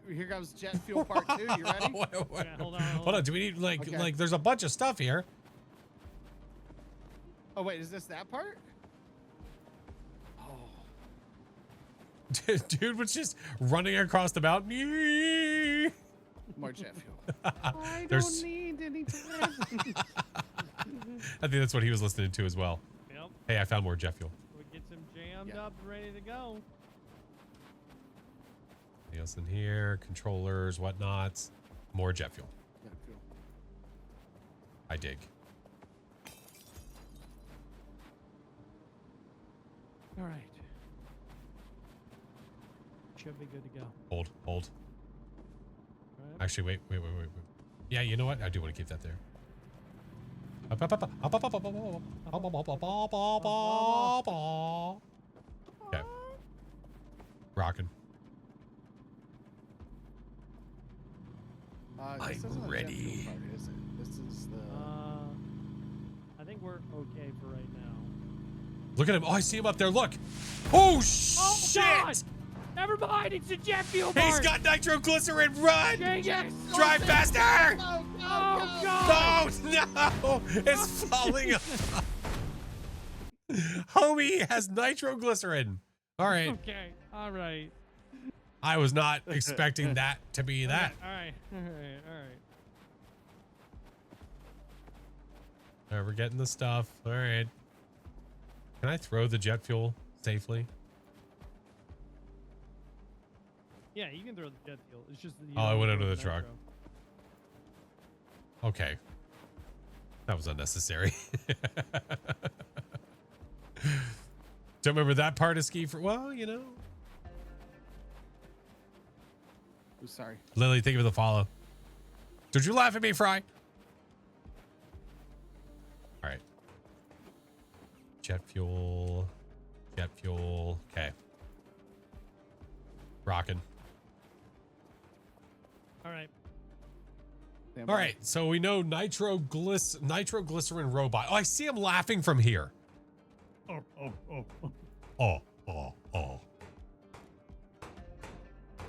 Here comes jet fuel part 2. You ready? Wait. Okay, hold on. Hold on. Do we need Okay. like? There's a bunch of stuff here. Oh wait, is this that part? Oh. Dude was just running across the mountain. More jet fuel. I There's- don't need any presents. I think that's what he was listening to as well. Yep. Hey, I found more jet fuel. We get some jammed Yeah. up, ready to go. Anything else in here? Controllers, whatnot. More jet fuel. Jet fuel. I dig. All right. Should be good to go. Hold. Right. Actually, wait. Yeah, you know what? I do want to keep that there. Okay. Rocking. This I'm isn't a jet ready. fuel part, is it? This is the. I think we're okay for right now. Look at him. Oh, I see him up there. Look. Oh, Oh, shit. God! Never mind, it's the jet fuel part! He's got nitroglycerin. Run. Dang it! Drive faster. Go, go, Oh, go. God! No. It's falling off. Homie has nitroglycerin. All right. Okay, all right. I was not expecting that to be that. All right. All right, we're getting the stuff. All right. Can I throw the jet fuel safely? Yeah, you can throw the jet fuel. It's just that you Oh, I don't went throw under the truck. nitro. Okay. That was unnecessary. Don't remember that part of ski for, well, you know. Ooh, sorry. Lily, thank you for the follow. Did you laugh at me, Fry? All right. Jet fuel. Okay. Rocking. All right. Stand All by. right. So we know nitroglycerin robot. Oh, I see him laughing from here. Oh.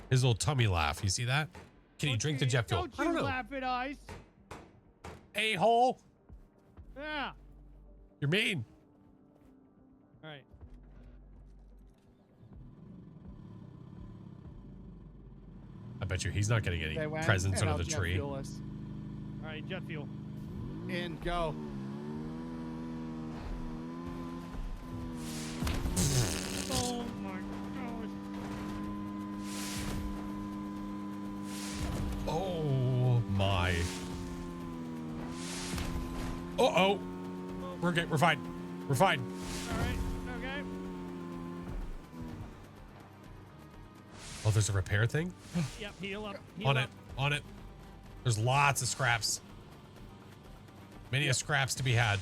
His little tummy laugh. You see that? Can he drink the jet fuel? Don't I don't you know. laugh at us. A-hole. Yeah. You're mean. All right. bet you he's not getting any They went, presents and under I'll the jet tree. fuel us. All right, jet fuel. In, go. Oh my gosh. Oh my. Uh-oh. We're okay. We're fine. We're fine. All right, okay. Oh, there's a repair thing? Yep, heal up. Heal On up. it. On it. There's lots of scraps. Many a scraps to be had.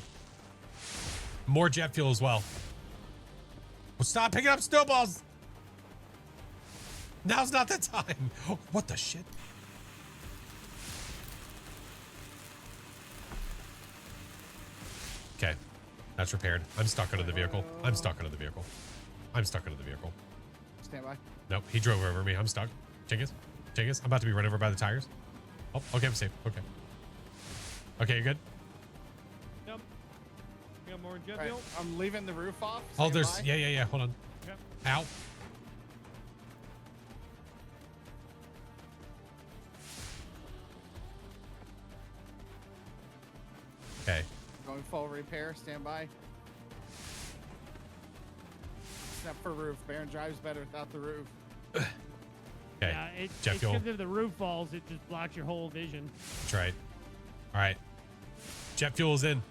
More jet fuel as well. Well, stop picking up snowballs. Now's not the time. Oh, what the shit? Okay. That's repaired. I'm stuck under the vehicle. I'm stuck under the vehicle. I'm stuck under the vehicle. Stand by. Nope, he drove over me. I'm stuck. Jenkins? Jenkins? I'm about to be run over by the tires. Oh, okay, I'm safe. Okay. Okay, you good? Yep. We got more jet All right, fuel. I'm leaving the roof off. Oh, Stand there's... by. Yeah. Hold on. Yep. Ow. Okay. Going full repair. Stand by. Except for roof. Baron drives better without the roof. Okay. Yeah, it's Jet fuel. because if the roof falls, it just blocks your whole vision. That's right. All right. Jet fuel's in.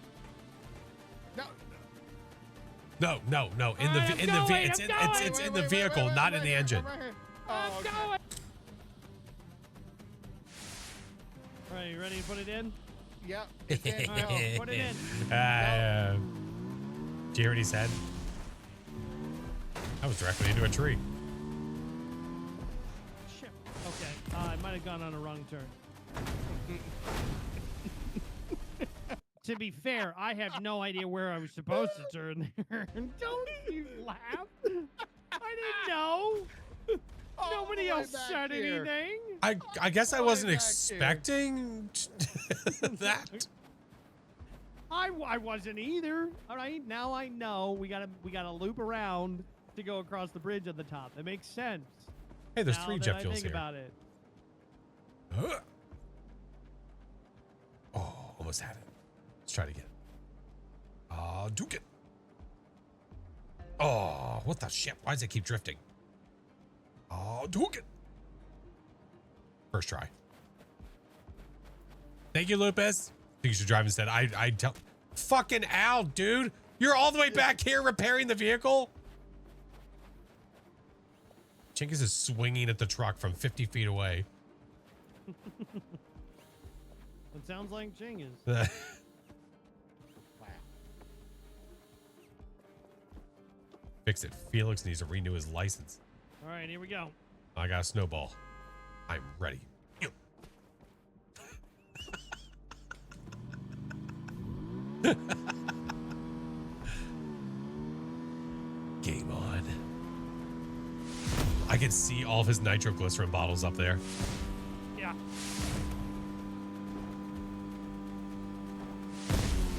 No. No. In the I'm in the going, it's I'm in going. it's in the vehicle, not in the engine. I'm Oh, okay. going. All right, you ready to put it in? Yep. It's in. All right, put it in. Do you hear what he said? I was directly into a tree. Shit. Okay, I might have gone on a wrong turn. To be fair, I have no idea where I was supposed to turn there. Don't you laugh. I didn't know. Nobody way else back said here. anything. I guess I Way wasn't back here. expecting that. I wasn't either. All right, now I know we gotta loop around to go across the bridge at the top. That makes sense. Hey, there's now 3 that jet I fuels think here. about it. Oh, almost had it. Let's try it again. Duke it. Oh, what the shit? Why does it keep drifting? Duke it. First try. Thank you, Lupus. I think you should drive instead. I tell. Fucking Al, dude. You're all the way back here repairing the vehicle? Chinkus is swinging at the truck from 50 feet away. It sounds like Chingus. Fix it. Felix needs to renew his license. All right, here we go. I got a snowball. I'm ready. Game on. I can see all of his nitroglycerin bottles up there. Yeah.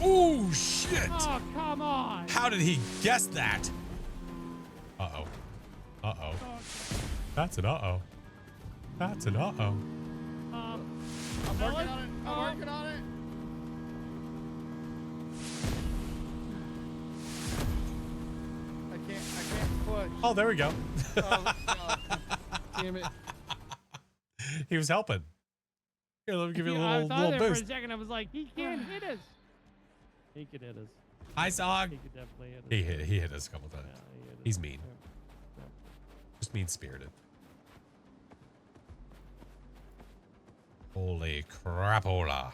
Oh, shit. Oh, come on. How did he guess that? Uh-oh. Uh-oh. Oh, That's an uh-oh. That's an uh-oh. um, I'm Ellen? working on it. I'm working on it. I can't push. Oh, there we go. Oh, God. Damn it. He was helping. Here, let me give you a yeah, I little, thought little there boost. for a second. I was like, he can't hit us. He could hit us. Hi, Sog. He could definitely hit us. He hit us a couple times. Yeah, he hit us. He's mean. Yeah. Just mean-spirited. Holy crapola.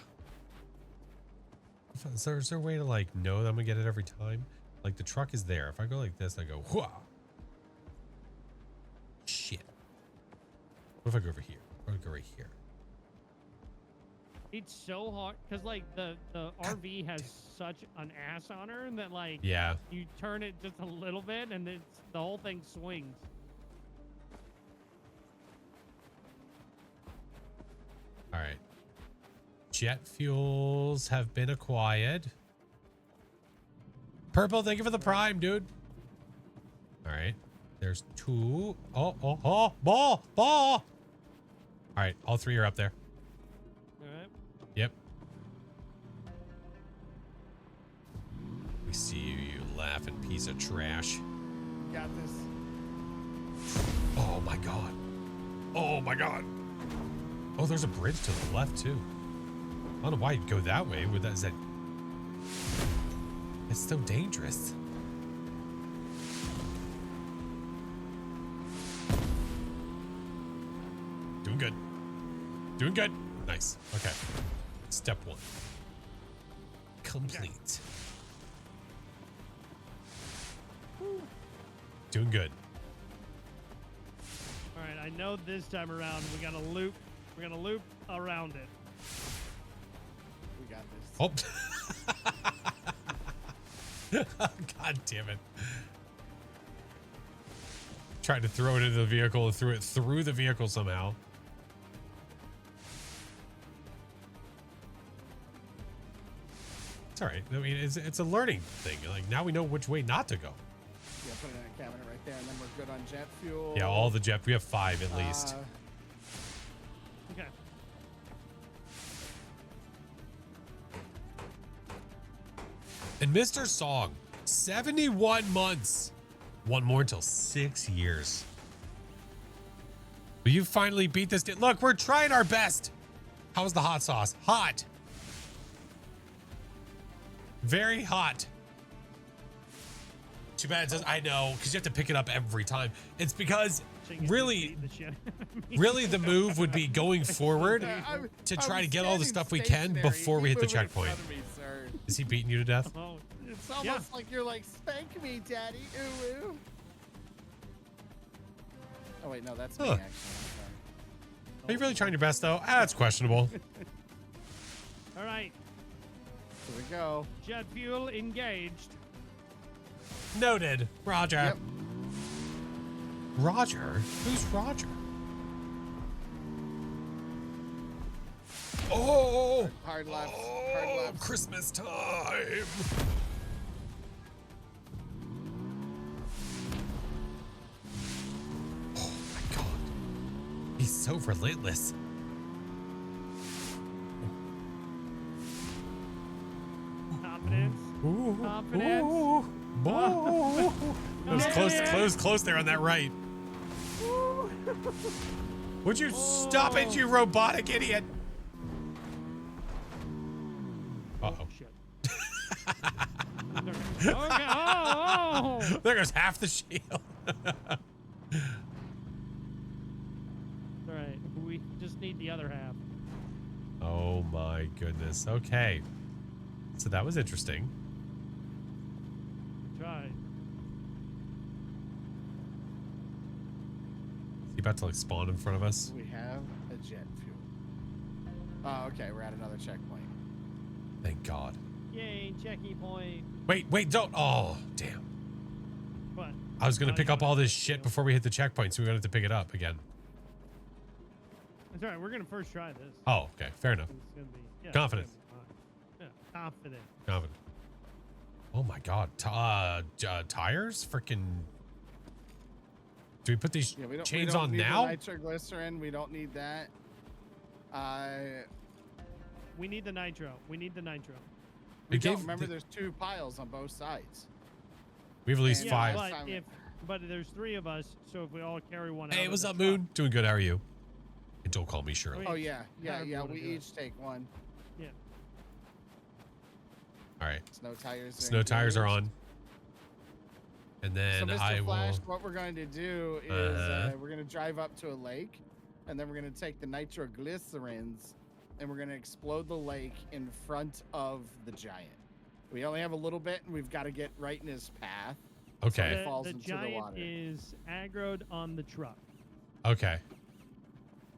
Is there a way to, like, know that I'm gonna get it every time? Like, the truck is there. If I go like this, I go, whoa. Shit. What if I go over here? What if I go right here? It's so hard because like the RV has such an ass on her that like Yeah. you turn it just a little bit and it's the whole thing swings. All right. Jet fuels have been acquired. Purple, thank you for the prime, dude. All right. There's 2. Oh, ball. All right, all three are up there. All right. Yep. We see you, you laughing piece of trash. Got this. Oh my god. Oh my god. Oh, there's a bridge to the left too. I don't know why you'd go that way. With that, is that? It's so dangerous. Doing good. Doing good. Nice. Okay. Step one. Complete. Doing good. All right. I know this time around we gotta loop. We're gonna loop around it. We got this. Oh. God damn it. Tried to throw it into the vehicle and threw it through the vehicle somehow. It's all right. I mean, it's a learning thing. Like, now we know which way not to go. Yeah, put it in a cabinet right there, and then we're good on jet fuel. Yeah, all the jet. We have 5 at least. Okay. And Mr. Song, 71 months. One more until 6 years. Will you finally beat this? Look, we're trying our best. How's the hot sauce? Hot. Very hot. Too bad it says, I know, because you have to pick it up every time. It's because really, really the move would be going forward to try to get all the stuff we can before we hit the checkpoint. Is he beating you to death? Oh, It's almost like you're like, spank me, daddy. Ooh, ooh. Oh, wait, no, that's me, Huh. actually. I'm sorry. Are you really trying your best, though? Ah, that's questionable. all right. Here we go. Jet fuel engaged. Noted. Roger. Yep. Roger? Who's Roger? Oh! Hard left. Oh, Hard left. Christmas time. Oh my god. He's so relentless. Confidence. Ooh, Confidence. ooh, ooh. It was close there on that right. Would you stop it, you robotic idiot? Uh-oh. Shit. Okay. Oh. There goes half the shield. All right. We just need the other half. Oh my goodness. Okay. So that was interesting. Try. Is he about to like spawn in front of us? We have a jet fuel. Oh, okay. We're at another checkpoint. Thank God. Yay, checky point. Wait, don't. Oh, damn. What? I was going to Oh, pick you up wanna all this take shit it? before we hit the checkpoint, so we're going to have to pick it up again. That's all right. We're gonna first try this. Oh, okay. Fair enough. It's gonna be Confident. it's gonna be fine. Yeah, confident. Confident. Oh my God. Tires? Freaking. Do we put these Yeah, we chains don't on need the now? nitroglycerin. We don't need that. We need the nitro. We need the nitro. We It don't. gave Remember, the- there's 2 piles on both sides. We have at least And- five. Yeah, But there's 3 of us, so if we all carry one out Hey, of what's the up, truck- Moon? Doing good. How are you? And don't call me Shirley. Oh, yeah. Yeah, However you yeah. wanna We do it. each take one. Yeah. All right. Snow tires. Snow tires are engaged. on. And then So, Mr. I Flash, will. what we're going to do is we're going to drive up to a lake, and then we're going to take the nitroglycerins, and we're going to explode the lake in front of the giant. We only have a little bit, and we've got to get right in his path. Okay. It falls The into the giant water. is aggroed on the truck. Okay.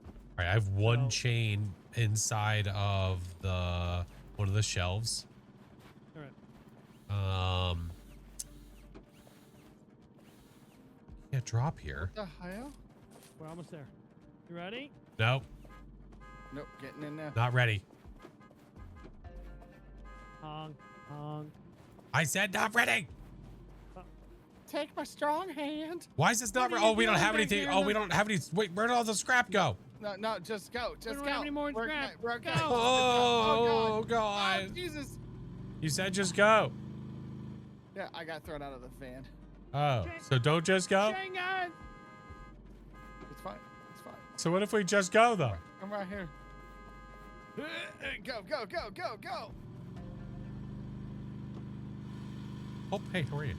All right. I have one So- chain inside of one of the shelves. All right. Can't drop here. The hell? We're almost there. You ready? Nope. Nope, getting in there. Not ready. Honk, honk. I said not ready. Take my strong hand. Why is this not What ready? are Oh, you we don't doing have back anything. here Oh, in we the- don't have any. Wait, where did all the scrap go? No, just go. We Just don't go. have any more We're scrap. okay. We're okay. Go. Oh, Oh, God. Jesus. You said just go. Yeah, I got thrown out of the van. Oh, so don't just go? Dang it. It's fine. It's fine. So what if we just go, though? I'm right here. Go, go, go, go, go. Oh, hey, how are you?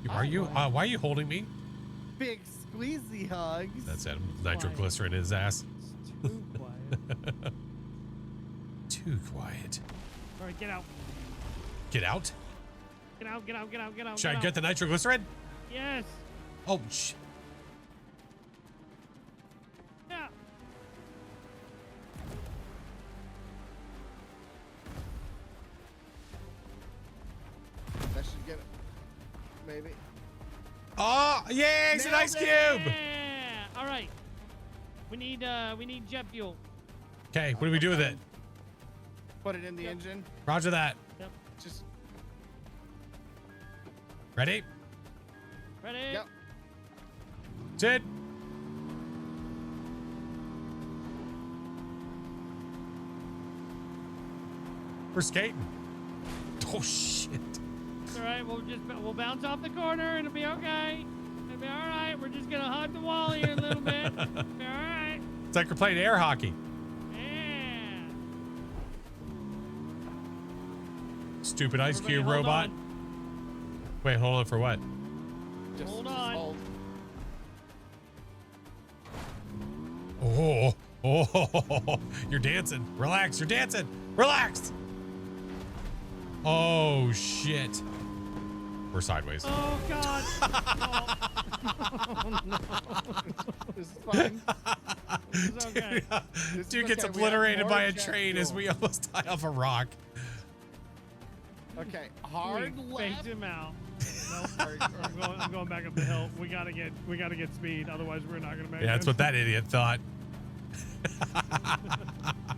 Are Hi, you? Ryan. Why are you holding me? Big squeezy hugs. That's it. Nitroglycerin in his ass. It's too quiet. Too quiet. All right, get out. Get out? Get out, get out, get out, get out. Should I get the nitroglycerin? Yes. Oh, shit. Yeah. That should get it. Maybe. Oh, yeah, it's an ice cube. Yeah. All right. We need jet fuel. Okay, what do we do with it? Put it in the engine. Roger that. Yep. Just. Ready? Ready? Yep. Sid. We're skating. Oh, shit. It's all right. We'll bounce off the corner and it'll be okay. It'll be all right. We're just gonna hug the wall here a little bit. It'll be all right. It's like we're playing air hockey. Yeah. Stupid ice Everybody cube hold robot. on. Wait, hold on for what? Just, Hold just on. hold. Oh, you're dancing. Relax, you're dancing. Relax. Oh, shit. We're sideways. Oh God. Oh, no. This is fine. This is okay. This is Dude gets okay. We have obliterated more by a jet train as fuel. we almost die off a rock. Okay, hard We left. faked him out. I'm going back up the hill. We gotta get speed, otherwise we're not gonna make it. Yeah, that's what that idiot thought.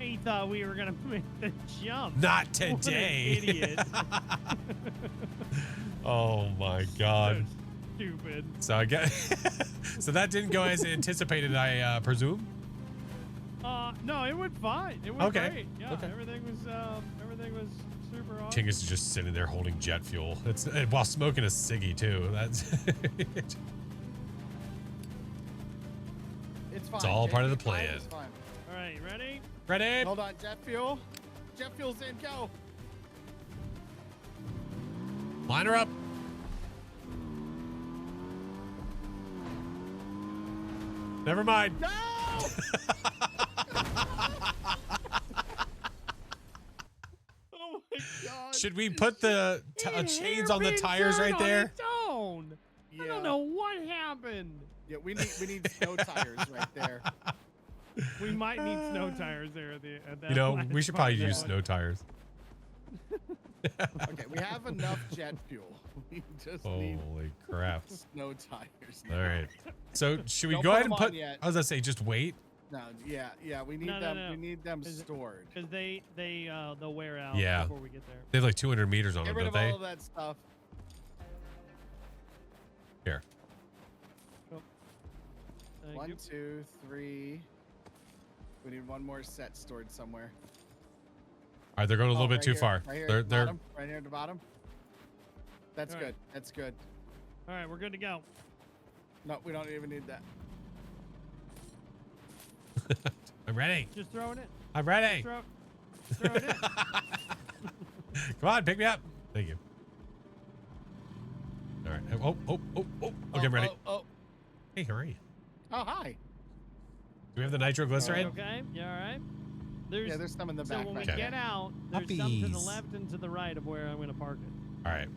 He thought we were gonna make the jump. Not What an today. idiot. Oh my God. So stupid. So I guess so that didn't go as anticipated, I presume. No, it went fine. It went Okay. great. Yeah, Okay. everything was super awesome. Tingus is just sitting there holding jet fuel. It's while smoking a ciggy too. That's It's fine. It's all part of the It's fine, plan. it's fine. All right, ready? ready. Hold on, jet fuel. Jet fuel's in, go. Line her up. Never mind. No! Oh my God. Should we put the It chains on the hair-pin tires turned right on there? its own. I don't know what happened. Yeah, we need snow tires right there. We might need snow tires there at that You know, last we should part probably of use that snow tires. Okay, we have enough jet fuel. We just need Holy crap. snow tires. All right. So should we Don't go put ahead and them put, on yet. I was gonna say, just wait. No, yeah, we need No, no, them. no. We need them Is it- stored. Because they'll wear out Yeah. before we get there. They have like 200 meters on Get them, rid don't of they? all of that stuff. Here. Thank One, you. 2, 3. We need one more set stored somewhere. All right, they're going a little Oh, bit right too here, far. Right here They're at the bottom. Right here at the bottom. That's All good. right. That's good. All right, we're good to go. No, we don't even need that. I'm ready. Just throwing it. I'm ready. Throwing it. Come on, pick me up. Thank you. All right. Oh. Okay, I'm ready. Oh. Hey, how are you? Oh, hi. Do we have the nitroglycerin? Okay. You all right? Yeah, there's some in the so back. when we right get there. out, there's some to the Puppies. left and to the right of where I'm going to park it. All right.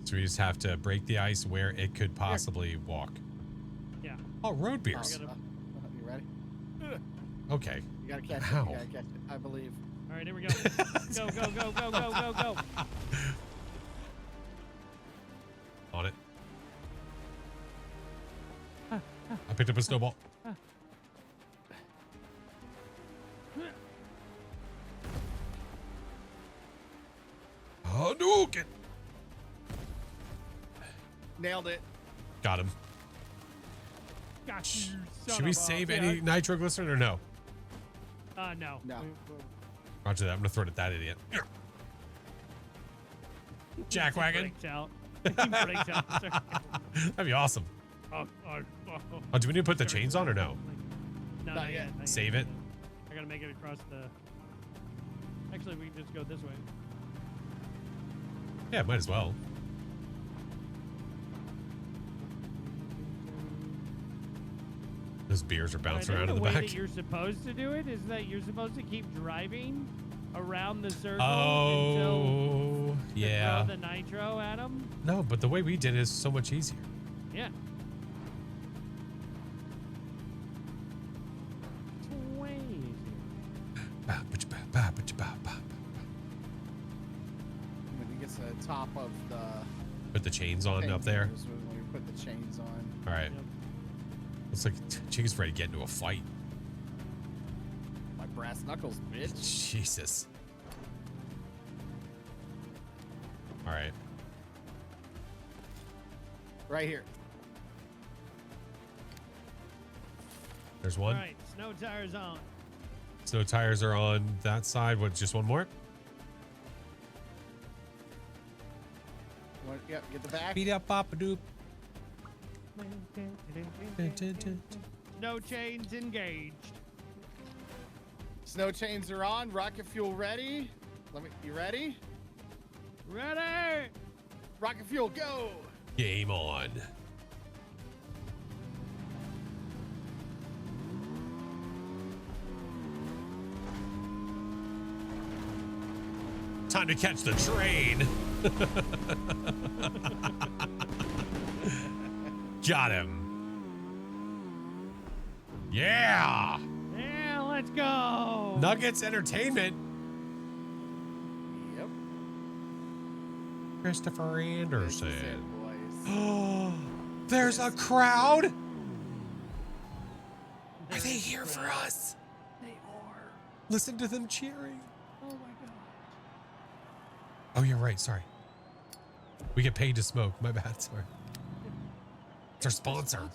So we just have to break the ice where it could possibly walk. Yeah. Oh, road beers. gotta- You ready? Okay. You gotta catch it. Ow. You gotta catch it. I believe. All right, here we go. Go. On it. I picked up a snowball. Hadouken! Nailed it. Got him. Got you, son Should we of a- save Yeah, any nitroglycerin or no? No. No. Roger that. I'm gonna throw it at that idiot. Jackwagon. Breaks out. He breaks out. Sorry. That'd be awesome. Oh, Oh, do we need to put the sorry. chains on or no? No, Not not yet. yet. not Save yet. it. I gotta make it across the. Actually, we can just go this way. Yeah, might as well. Those beers are bouncing around in the way back. that you're supposed to do it is that you're supposed to keep driving around the circle Oh, until you yeah. throw the nitro at them. No, but the way we did it is so much easier. Yeah. It's way easier. When he gets to the top of the Put the chains on up there. is when we put the chains on. All right. Yep. Looks like Chica's ready to get into a fight. My brass knuckles, bitch. Jesus. All right. Right here. There's All one. right, snow tires on. So tires are on that side. What? Just one more? Yep, get the back. Beat up, pop a doop. No chains engaged. Snow chains are on. Rocket fuel ready. You ready? Ready? Rocket fuel, go! Game on. Time to catch the train. Got him. Yeah. Yeah, let's go. Nuggets Entertainment. Yep. Christopher This is Anderson. it, boys. Oh, there's a crowd. Are they here for us? They are. Listen to them cheering. Oh my god. Oh, you're right. Sorry. We get paid to smoke. My bad. Sorry. It's our sponsor.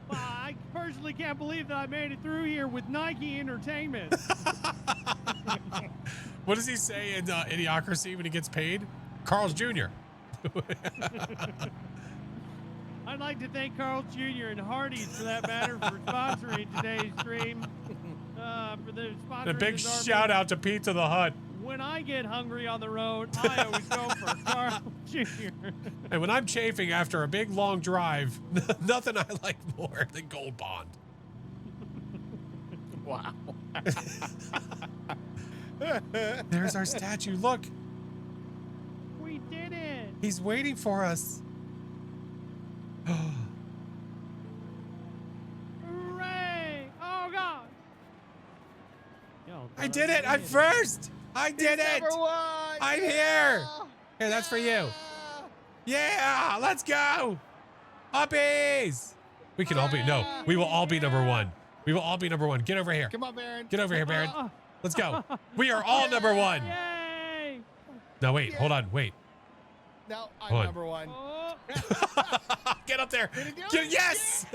Well, I personally can't believe that I made it through here with Nike Entertainment. What does he say in Idiocracy when he gets paid? Carl's Jr. I'd like to thank Carl Jr. and Hardee's, for that matter, for sponsoring today's stream. For the sponsoring And a big this army. shout out to Pizza the Hut. When I get hungry on the road, I always go for Carl Jr. And when I'm chafing after a big long drive, nothing I like more than Gold Bond. Wow. There's our statue. Look, We did it. he's waiting for us. Hooray! Oh god. Yo, I did it. I'm first. I did it. Number one. I'm here. Here, that's for you. Yeah, let's go. Uppies. We can all be, no, we will all be number one. We will all be number one. Get over here. Come on, Baron. Get over here, Baron. Let's go. We are all number one. Yay! No, wait, hold on, wait. No, I'm Hold on. number one. Oh, Get up there. Did he do Get, it? yes.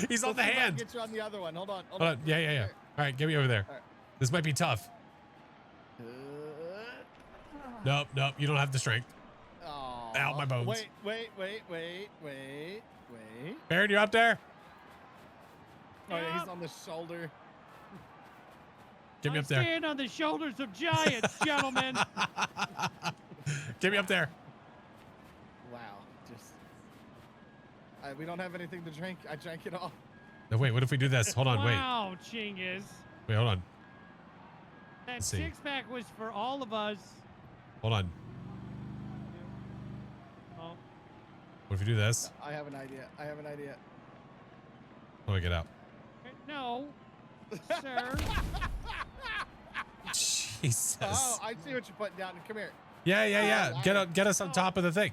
He's on the Let's see if I can hand. Get you on the other one. Hold on. Hold on. Yeah, yeah, yeah. Here. All right, get me over there. All right. This might be tough. Nope, nope. You don't have the strength. Aw. Ow, my bones. Wait. Baron, you up there? Oh, yeah, Yeah. he's on the shoulder. Get me I up there. stand on the shoulders of giants, gentlemen. Get me up there. Wow. Just. We don't have anything to drink. I drank it all. No, wait. What if we do this? Hold on. Wait. Wow, Chingus. Wait. Hold on. That Let's see. six-pack was for all of us. Hold on. Oh, What if we do this? I have an idea. How do I get out? no, sir. Jesus. Oh, I see what you're putting down. Come here. Yeah. Oh, Get us on top of the thing.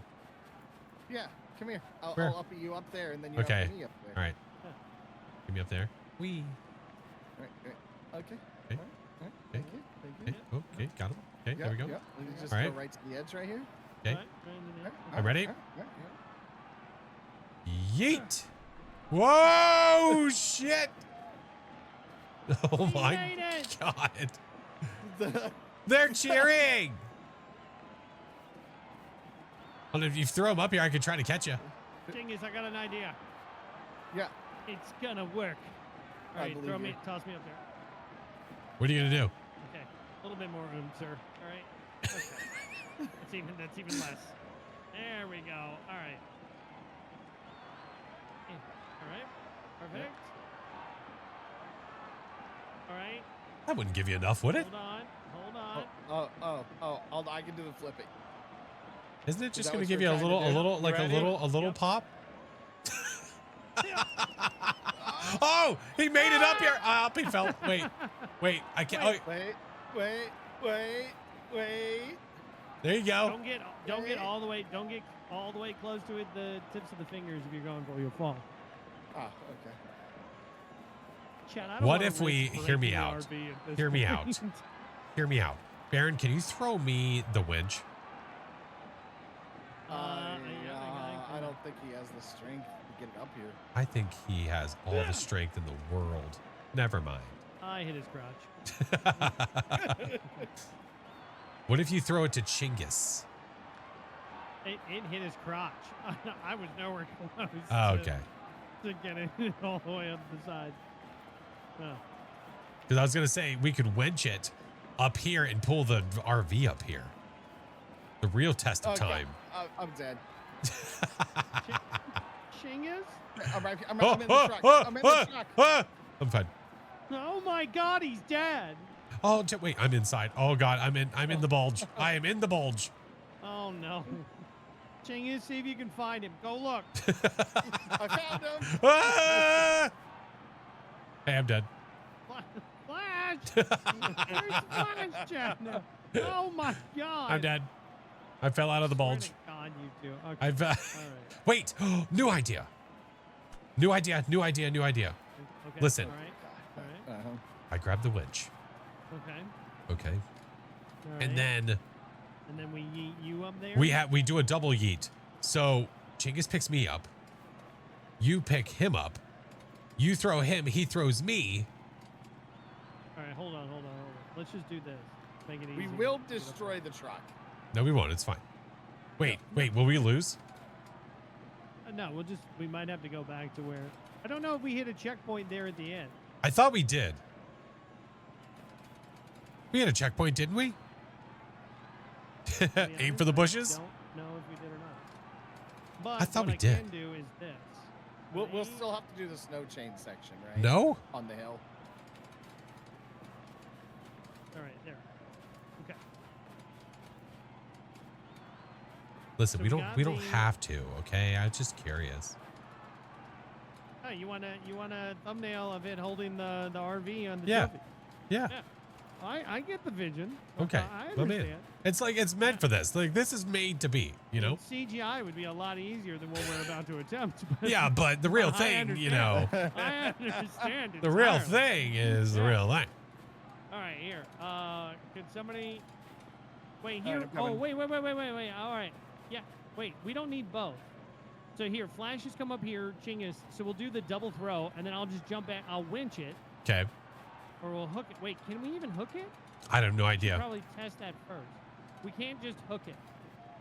Yeah, come here. I'll Where? up you up there, and then you Okay. up me up there. All right. Get me up there. Wee. Right. Okay. Okay. All right. Okay. Thank you. Okay. Okay. Got him. Okay. There we go. Yep. And you just All go right. right to the edge right here. Okay. Right, right in there. I'm ready. All right. Yeet. Whoa, shit. Oh We my made it. God. They're cheering. Well, if you throw them up here, I could try to catch you. Chingus, I got an idea. Yeah. It's gonna work. All I right, believe you. toss me up there. What are you going to do? Okay, a little bit more room, sir. All right. Okay. that's even less. There we go. All right. All right. Perfect. All right. That wouldn't give you enough, would it? Hold on. I can do the flipping. Isn't it just that going to what give you're you a trying to little, do? You ready? little pop? Oh, he made it up here. Up he fell. Wait. I can't. Wait. There you go. Don't get all the way. Don't get all the way close to it. The tips of the fingers. If you're going for, you'll fall. Oh, okay. Chad, I don't What wanna if we risk hear me breaking the out? RV at this Hear me point. out. Hear me out. Baron, can you throw me the winch? I don't think he has the strength to get it up here. I think he has all the strength in the world. Never mind. I hit his crotch. What if you throw it to Chingus? It hit his crotch. I was nowhere close. Oh, okay. To get it all the way up the side. Oh. Because I was going to say, we could winch it up here and pull the RV up here. The real test of Okay. time. I'm dead. Chingus? I'm in the truck. I'm in the truck. I'm fine. Oh my God, he's dead. Oh, wait, I'm inside. Oh God, I'm in the bulge. I am in the bulge. Oh no. Chingus, see if you can find him. Go look. I found him. Ah! Hey, I'm dead. Flash! Where's Flash, Chad? No. Oh my God. I'm dead. I fell out of the Swear bulge. to God, you two. Okay. I've All right. wait. New idea. New idea. Okay. Listen. All right. All right. Uh-huh. I grabbed the winch. Okay. Okay. All And right. then And then we yeet you up there. we do a double yeet. So Chingus picks me up. You pick him up. You throw him. He throws me. All right. Hold on. Let's just do this. Make it easy. We will destroy the truck. No, we won't. It's fine. Wait. Will we lose? No, we might have to go back to where. I don't know if we hit a checkpoint there at the end. I thought we did. We had a checkpoint, didn't we? To be Aim honest, for the I bushes? don't know if we did or not. But I thought what we did. can do is this. We'll Right? still have to do the snow chain section, right? No? On the hill. All right, there. Okay. Listen, So we we don't got the- have to, okay? I'm just curious. Oh, you want a thumbnail of it holding the RV on the Yeah. trophy? Yeah. Yeah. I get the vision. Okay. I Let me in. understand. It's like it's meant for this. Like this is made to be, you know? CGI would be a lot easier than what we're about to attempt. but Yeah, but the real I thing, you know, I understand. the real entirely. thing is the Yeah. real thing. All right, here. Could somebody wait All here? right, I'm Oh, coming. wait. All right. Yeah. Wait, we don't need both. So here, Flash has come up here, Chingus. So we'll do the double throw, and then I'll just jump back. I'll winch it, Okay. or we'll hook it. Wait, can we even hook it? I have no We'll idea. probably test that first. We can't just hook it.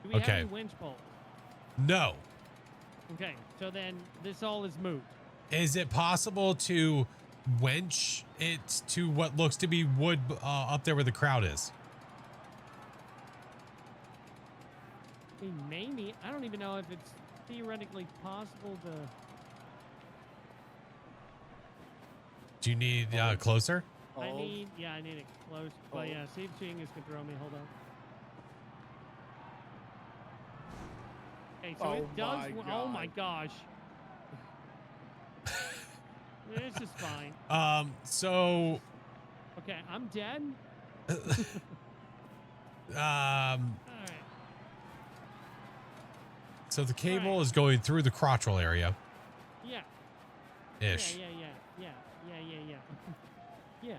Do we Okay. have any winch bolts? No. Okay, so then this all is moot. Is it possible to wench it to what looks to be wood up there where the crowd is? I mean, maybe. I don't even know if it's theoretically possible to. Do you need closer? I Hold. need it close. But yeah, see if Chingus can throw me. Hold on. Okay, so Oh it does. my Oh my God. gosh. This is fine. So Okay, I'm dead. um All right. so the cable Right. is going through the crotchal area Yeah. ish. Yeah. Yeah.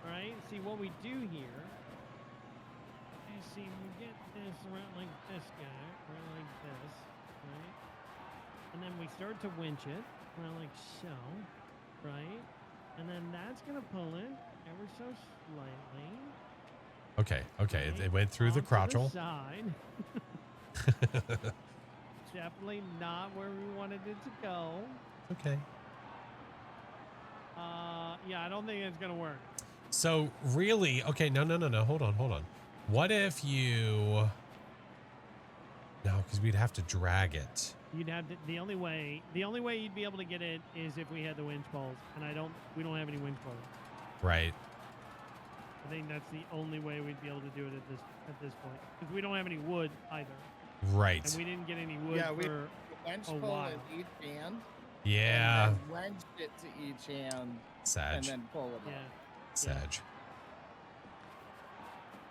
All right. See what we do here. Let's see. We get this around like this guy, right like this. right? And then we start to winch it, like so, right? And then that's gonna pull it ever so slightly. Okay. Okay. right, It went through the onto crotchel. side. Definitely not where we wanted it to go. Okay. Yeah, I don't think it's gonna work. So really, okay, no. Hold on. What if you? No, because we'd have to drag it. You'd have to, the only way you'd be able to get it is if we had the winch poles, and we don't have any winch poles. Right. I think that's the only way we'd be able to do it at this point, because we don't have any wood either, Right. and we didn't get any wood Yeah, we for Wench a pole while. in each hand. Yeah. And then wrench it to each hand and Sag. then pull it Yeah. up. Sag.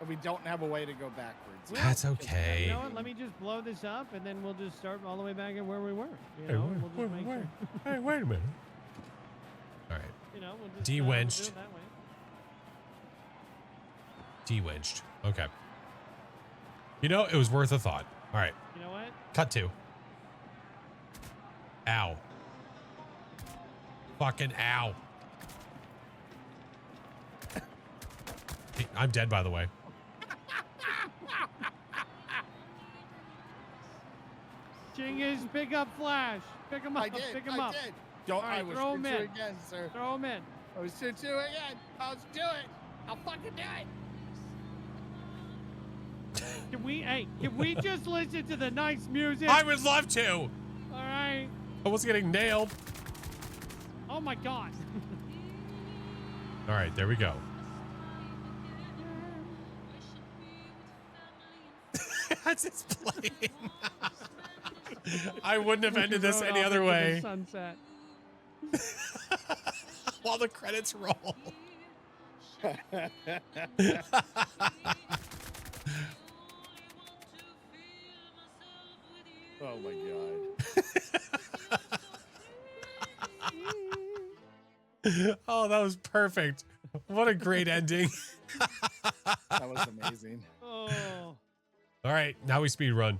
And we don't have a way to go backwards. That's You okay. know what? Let me just blow this up, and then we'll just start all the way back at where we were. You know, and we'll just make sure. Hey, wait a minute. All right. You know, we'll just De-winched. we'll do it that way. De-winched. Okay. You know, it was worth a thought. All right. You know what? Cut to. Ow. Fucking ow. I'm dead, by the way. Chingiz, pick up Flash. Pick him up. I did. Pick him up. I did. Don't. All right, I will throw him shoot you in. again, sir. Throw him in. I will shoot you again. I'll do it. I'll fucking do it. Can we just listen to the nice music? I would love to. All right. I was getting nailed. Oh my God. All right, there we go. As it's playing. I wouldn't have ended this Rode any off other into the way. Sunset. While the credits roll. Oh my god. Oh, that was perfect. What a great ending. That was amazing. Oh. All right, now we speed run.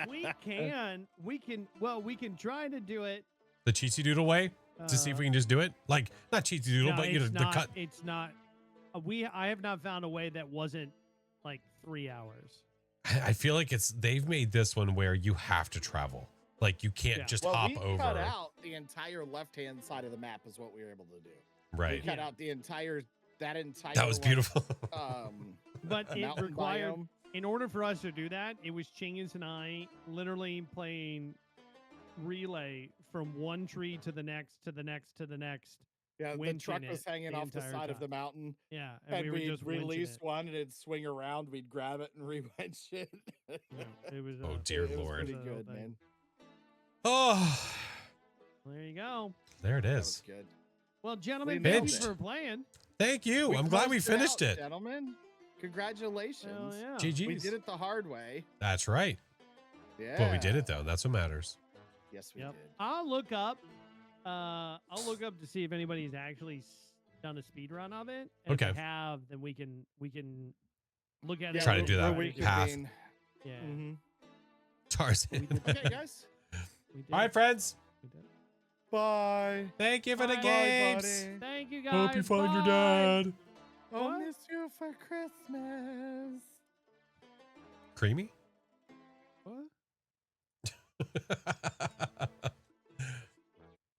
We can try to do it. The cheatsy doodle way to see if we can just do it. Like, not cheatsy doodle, No, but you know, it's the not, cut. It's not. I have not found a way that wasn't like 3 hours. I feel like they've made this one where you have to travel. Like, you can't Yeah. just Well, hop we over. cut out the entire left-hand side of the map is what we were able to do. We Right. cut Yeah. out the entire That was like, beautiful. But it mountain required, biome. in order for us to do that, it was Chingus and I literally playing relay from one tree to the next, to the next, to the next. Yeah, the winching truck was it hanging the off the entire side of the time. mountain. Yeah, And we were we'd just winching release it. one and it'd swing around. We'd grab it and re-winch it. Yeah, it was. Oh, dear It was Lord. pretty the whole good, thing. man. Oh, There you go. there it That was is. good. Well, gentlemen, We thank nailed you it. for playing. Thank you. I'm glad we closed finished out, it. Gentlemen, congratulations. Hell yeah. GG's. We did it the hard way. That's right. Yeah. But we did it, though. That's what matters. Yes, we Yep. did. I'll look up to see if anybody's actually done a speed run of it. And Okay. If they have, then we can look at it. Try a to do little that bit. path. reconvene. Yeah. Mhm. Tarzan. Okay, guys. We did. All right, friends. We did. Bye. Thank you for the Bye, games. buddy. Thank you guys. Hope you find your Bye. dad. I'll What? miss you for Christmas. Creamy? What?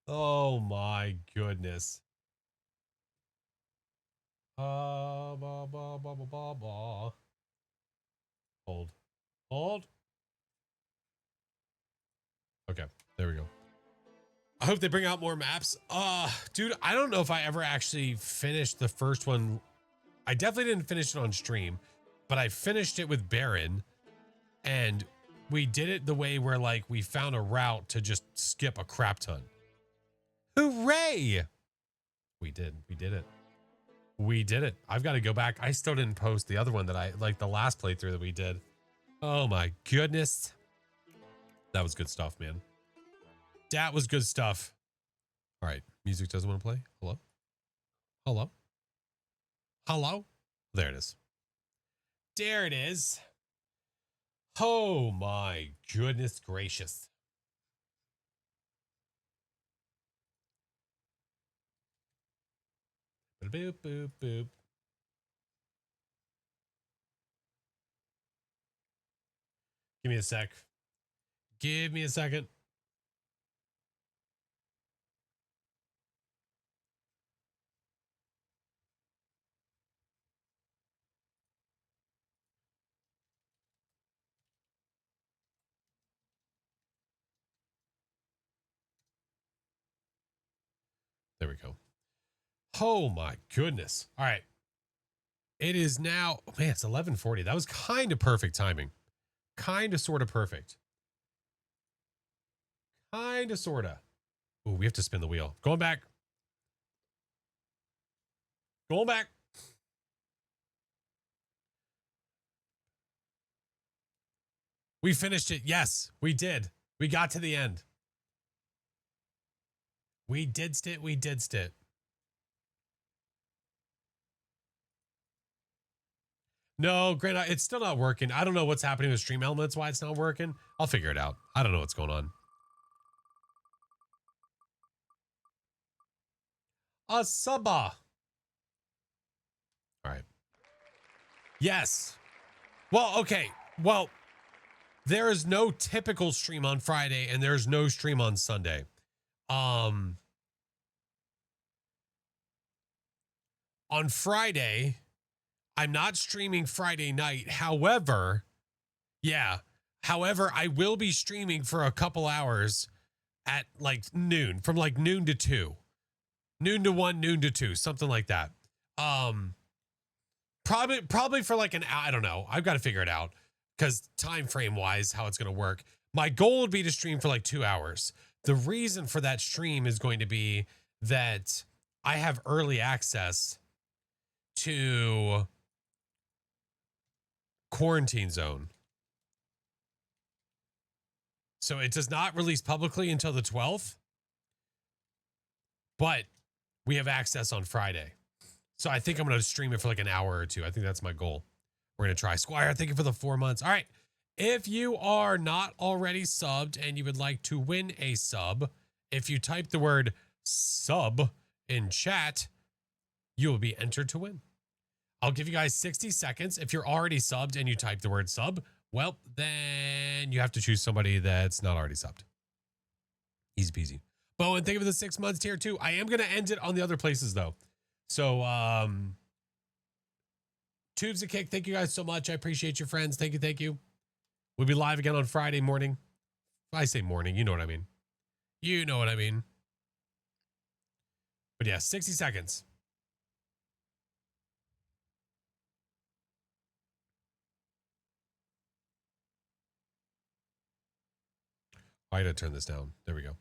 Oh my goodness. Ba, ba, ba, ba, ba, ba. Hold. Hold. Okay, there we go. I hope they bring out more maps. Dude, I don't know if I ever actually finished the first one. I definitely didn't finish it on stream, but I finished it with Baron, and we did it the way where like we found a route to just skip a crap ton. Hooray! We did it. We did it. I've got to go back. I still didn't post the other one that I like, the last playthrough that we did. Oh my goodness. That was good stuff, man. That was good stuff. All right. Music doesn't want to play. Hello? Hello? Hello? There it is. There it is. Oh my goodness gracious. Boop, boop, boop. Give me a sec. Give me a second. There we go. Oh my goodness. All right. It is now, oh man, it's 11:40. That was kind of perfect timing. Kind of sort of perfect. Kind of sort of. Oh, we have to spin the wheel. Going back. Going back. We finished it. Yes, we did. We got to the end. We did it. We did it. No, Grant, it's still not working. I don't know what's happening with Stream Elements, why it's not working. I'll figure it out. I don't know what's going on. A subba. All right. Yes. Well, okay. Well, there is no typical stream on Friday and there's no stream on Sunday. On Friday, I'm not streaming Friday night. However, I will be streaming for a couple hours at like noon, from like noon to 2. Noon to 1, noon to 2, something like that. Probably for like an hour. I don't know. I've got to figure it out because time frame wise, how it's going to work. My goal would be to stream for like 2 hours. The reason for that stream is going to be that I have early access to Quarantine Zone. So it does not release publicly until the 12th, but we have access on Friday. So I think I'm going to stream it for like an hour or 2. I think that's my goal. We're going to try. Squire, thank you for the 4 months. All right. If you are not already subbed and you would like to win a sub, if you type the word sub in chat, you will be entered to win. I'll give you guys 60 seconds. If you're already subbed and you type the word sub, well, then you have to choose somebody that's not already subbed. Easy peasy. Bowen, thank you for the 6 months tier 2. I am going to end it on the other places though. So, Tubes a Kick, thank you guys so much. I appreciate your friends. Thank you. Thank you. We'll be live again on Friday morning. If I say morning, you know what I mean. You know what I mean. But yeah, 60 seconds. I gotta turn this down. There we go.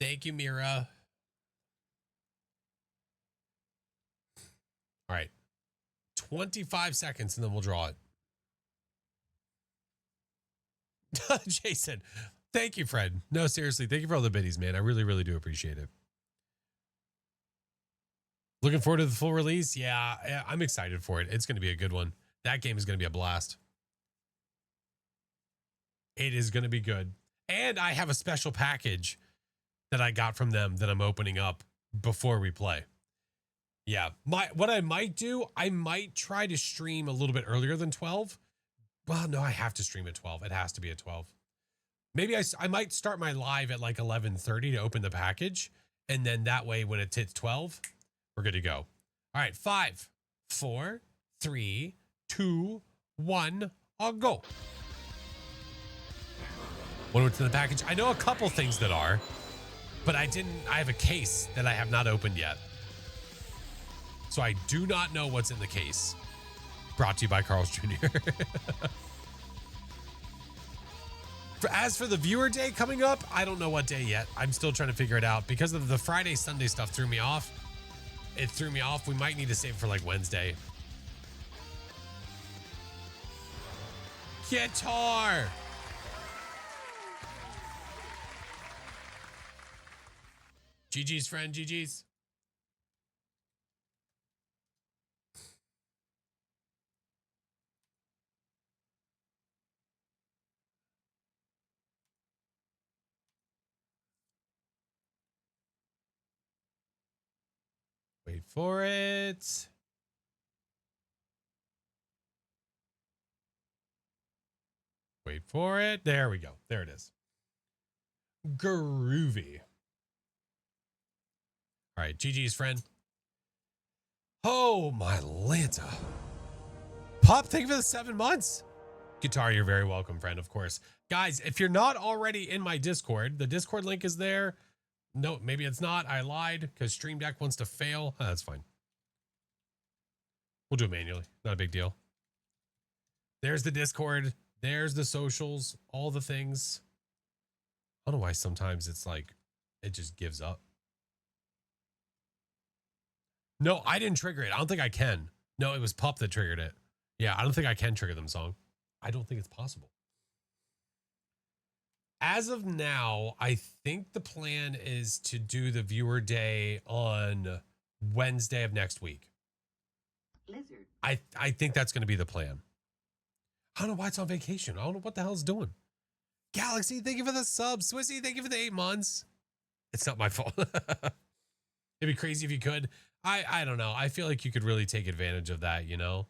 Thank you, Mira. All right. 25 seconds and then we'll draw it. Jason, thank you, Fred. No, seriously, thank you for all the biddies, man. I really, really do appreciate it. Looking forward to the full release. Yeah, I'm excited for it. It's going to be a good one. That game is going to be a blast. It is going to be good. And I have a special package that I got from them that I'm opening up before we play. Yeah, what I might do, I might try to stream a little bit earlier than 12. Well, no, I have to stream at 12. It has to be at 12. Maybe I might start my live at like 11:30 to open the package. And then that way, when it hits 12, we're good to go. All right, 5, 4, 3, 2, 1, I'll go. What's in the package? I know a couple things that are, but I have a case that I have not opened yet. So I do not know what's in the case. Brought to you by Carl's Jr. As for the viewer day coming up, I don't know what day yet. I'm still trying to figure it out. Because of the Friday, Sunday stuff threw me off. It threw me off. We might need to save it for like Wednesday. Guitar! GG's friend, GG's. for it. Wait for it. There we go. There it is. Groovy. All right, GG's friend. Oh, my Lanta. Pop, thank you for the 7 months. Guitar, you're very welcome, friend, of course. Guys, if you're not already in my Discord, the Discord link is there. No, maybe it's not. I lied because Stream Deck wants to fail. Oh, that's fine. We'll do it manually. Not a big deal. There's the Discord. There's the socials. All the things. I don't know why sometimes it's like, it just gives up. No, I didn't trigger it. I don't think I can. No, it was Pup that triggered it. Yeah, I don't think I can trigger them song. I don't think it's possible. As of now, I think the plan is to do the viewer day on Wednesday of next week. Lizard. I think that's going to be the plan. I don't know why it's on vacation. I don't know what the hell it's doing. Galaxy, thank you for the sub. Swissy, thank you for the 8 months. It's not my fault. It'd be crazy if you could. I don't know. I feel like you could really take advantage of that, you know?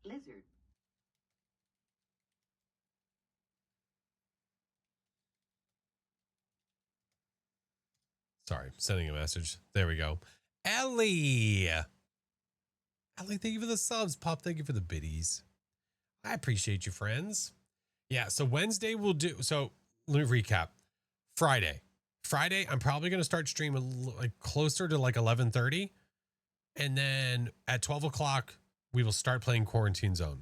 Lizard. Sorry, sending a message. There we go. Ellie. Ellie, thank you for the subs. Pop, thank you for the biddies. I appreciate you, friends. Yeah, so Wednesday we'll do, so let me recap. Friday, I'm probably going to start streaming like closer to like 11:30. And then at 12 o'clock, we will start playing Quarantine Zone.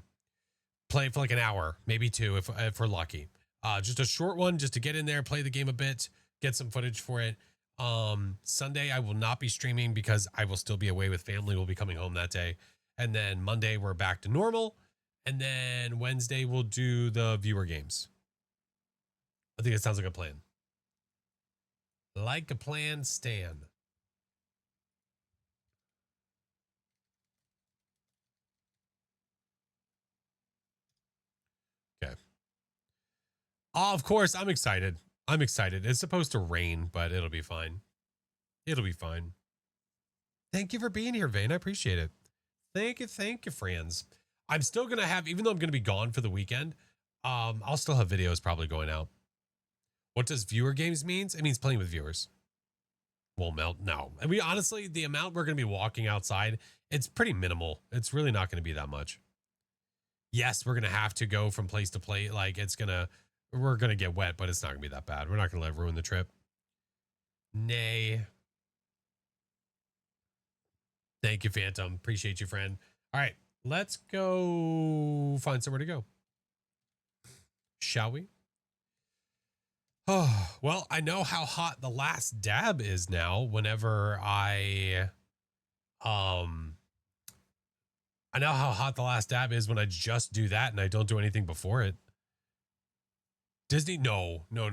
Play for like an hour, maybe 2 if we're lucky. Just a short one just to get in there, play the game a bit, get some footage for it. Sunday, I will not be streaming because I will still be away with family. We'll be coming home that day. And then Monday, we're back to normal. And then Wednesday, we'll do the viewer games. I think it sounds like a plan. Like a plan, Stan. Okay. Oh, of course, I'm excited. I'm excited. It's supposed to rain, but it'll be fine. It'll be fine. Thank you for being here, Vane. I appreciate it. Thank you, friends. I'm still going to have, even though I'm going to be gone for the weekend, I'll still have videos probably going out. What does viewer games means? It means playing with viewers. Won't melt. No. I mean, honestly, the amount we're going to be walking outside, it's pretty minimal. It's really not going to be that much. Yes, we're going to have to go from place to place. Like we're going to get wet, but it's not going to be that bad. We're not going to let it ruin the trip. Nay. Thank you, Phantom. Appreciate you, friend. All right, let's go find somewhere to go. Shall we? Oh, well, I know how hot the last dab is now whenever I know how hot the last dab is when I just do that and I don't do anything before it. Disney? No. We're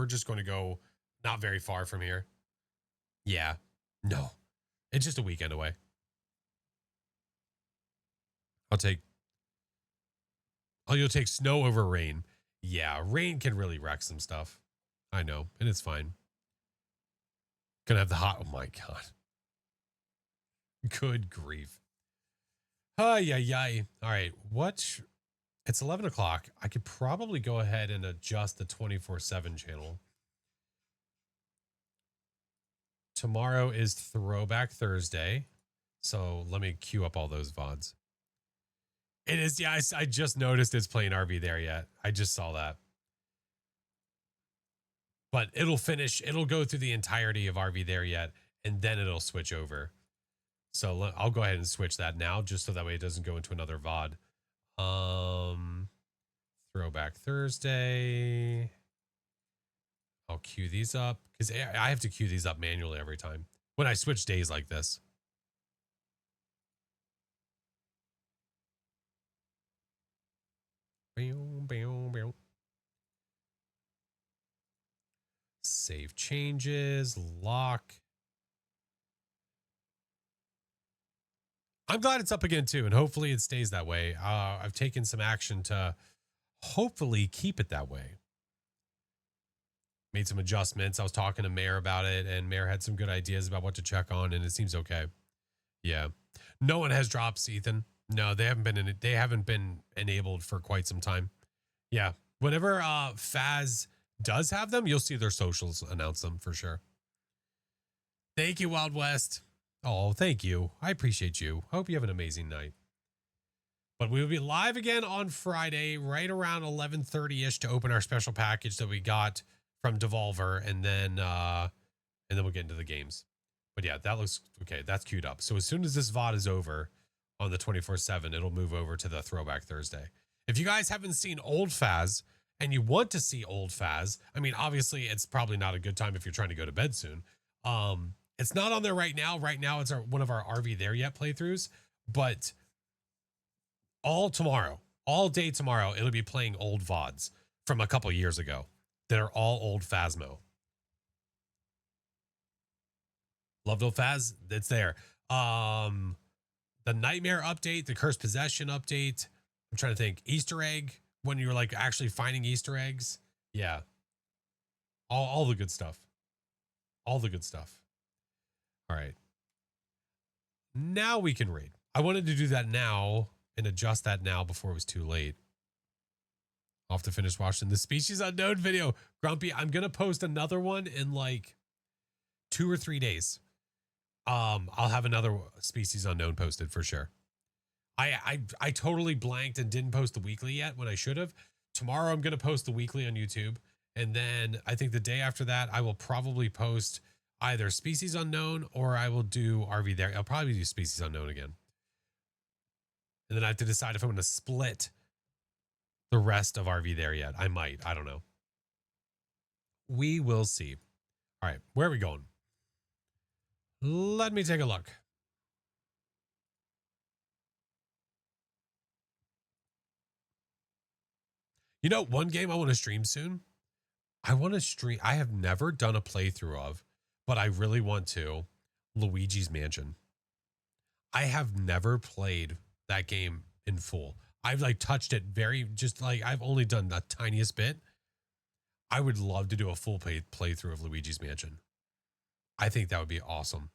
just going to go not very far from here. Yeah. No. It's just a weekend away. You'll take snow over rain. Yeah, rain can really wreck some stuff. I know, and it's fine. Gonna have the hot, oh my God. Good grief. Ay. All right, it's 11 o'clock. I could probably go ahead and adjust the 24/7 channel. Tomorrow is Throwback Thursday. So let me queue up all those VODs. It is, yeah, I just noticed it's playing RV there yet. I just saw that. But it'll go through the entirety of RV there yet, and then it'll switch over. So I'll go ahead and switch that now, just so that way it doesn't go into another VOD. Throwback Thursday. I'll queue these up, because I have to queue these up manually every time when I switch days like this. Save changes, lock. I'm glad it's up again too, and hopefully it stays that way. I've taken some action to hopefully keep it that way. Made some adjustments. I was talking to Mayor about it, and Mayor had some good ideas about what to check on, and it seems okay. Yeah. No one has drops, Ethan. No, they haven't been enabled for quite some time. Yeah. Whenever Phaz does have them, you'll see their socials announce them for sure. Thank you, Wild West. Oh, thank you. I appreciate you. Hope you have an amazing night. But we will be live again on Friday, right around 11:30-ish to open our special package that we got from Devolver, and then we'll get into the games. But yeah, that looks okay. That's queued up. So as soon as this VOD is over on the 24/7, it'll move over to the Throwback Thursday. If you guys haven't seen old Phaz and you want to see old Phaz, I mean, obviously it's probably not a good time if you're trying to go to bed soon. It's not on there right now. Right now, it's one of our RV There Yet playthroughs, but all day tomorrow, it'll be playing old VODs from a couple years ago that are all old Phasmo. Loved old Phaz, it's there. The Nightmare update, the Cursed Possession update. I'm trying to think. Easter egg, when you're like actually finding Easter eggs. Yeah. All the good stuff. All the good stuff. All right. Now we can read. I wanted to do that now and adjust that now before it was too late. I'll have to finish watching the Species Unknown video. Grumpy, I'm going to post another one in like 2 or 3 days. I'll have another Species Unknown posted for sure. I totally blanked and didn't post the weekly yet when I should have. Tomorrow I'm going to post the weekly on YouTube. And then I think the day after that, I will probably post either Species Unknown or I will do RV There. I'll probably do Species Unknown again. And then I have to decide if I'm going to split the rest of RV There Yet. I might. I don't know. We will see. All right. Where are we going? Let me take a look. You know, one game I want to stream soon. I have never done a playthrough of, but I really want to. Luigi's Mansion. I have never played that game in full. I've like touched it I've only done the tiniest bit. I would love to do a full playthrough of Luigi's Mansion. I think that would be awesome.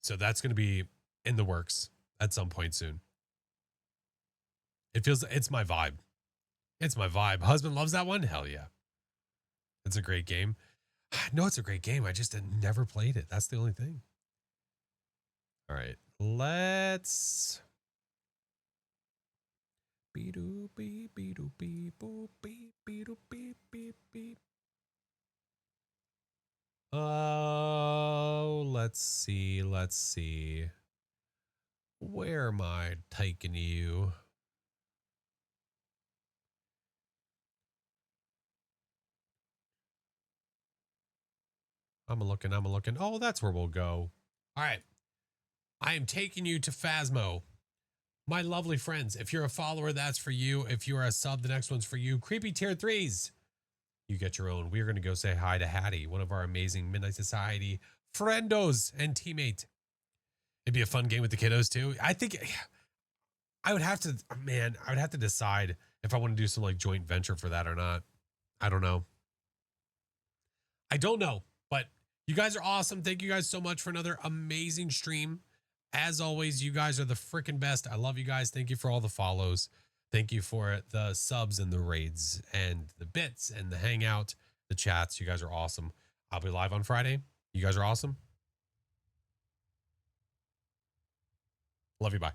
So that's going to be in the works at some point soon. It's my vibe. It's my vibe. Husband loves that one. Hell yeah. It's a great game. No, it's a great game. I just never played it. That's the only thing. All right. Let's. Oh, let's see. Where am I taking you? I'm looking. Oh, that's where we'll go. All right. I am taking you to Phasmo. My lovely friends, if you're a follower, that's for you. If you're a sub, the next one's for you. Creepy tier 3s. You get your own. We're going to go say hi to Hattie, one of our amazing Midnight Society friendos and teammate. It'd be a fun game with the kiddos too. I think I would have to decide if I want to do some like joint venture for that or not. I don't know. But you guys are awesome. Thank you guys so much for another amazing stream. As always, you guys are the freaking best. I love you guys. Thank you for all the follows. Thank you for the subs and the raids and the bits and the hangout, the chats. You guys are awesome. I'll be live on Friday. You guys are awesome. Love you. Bye.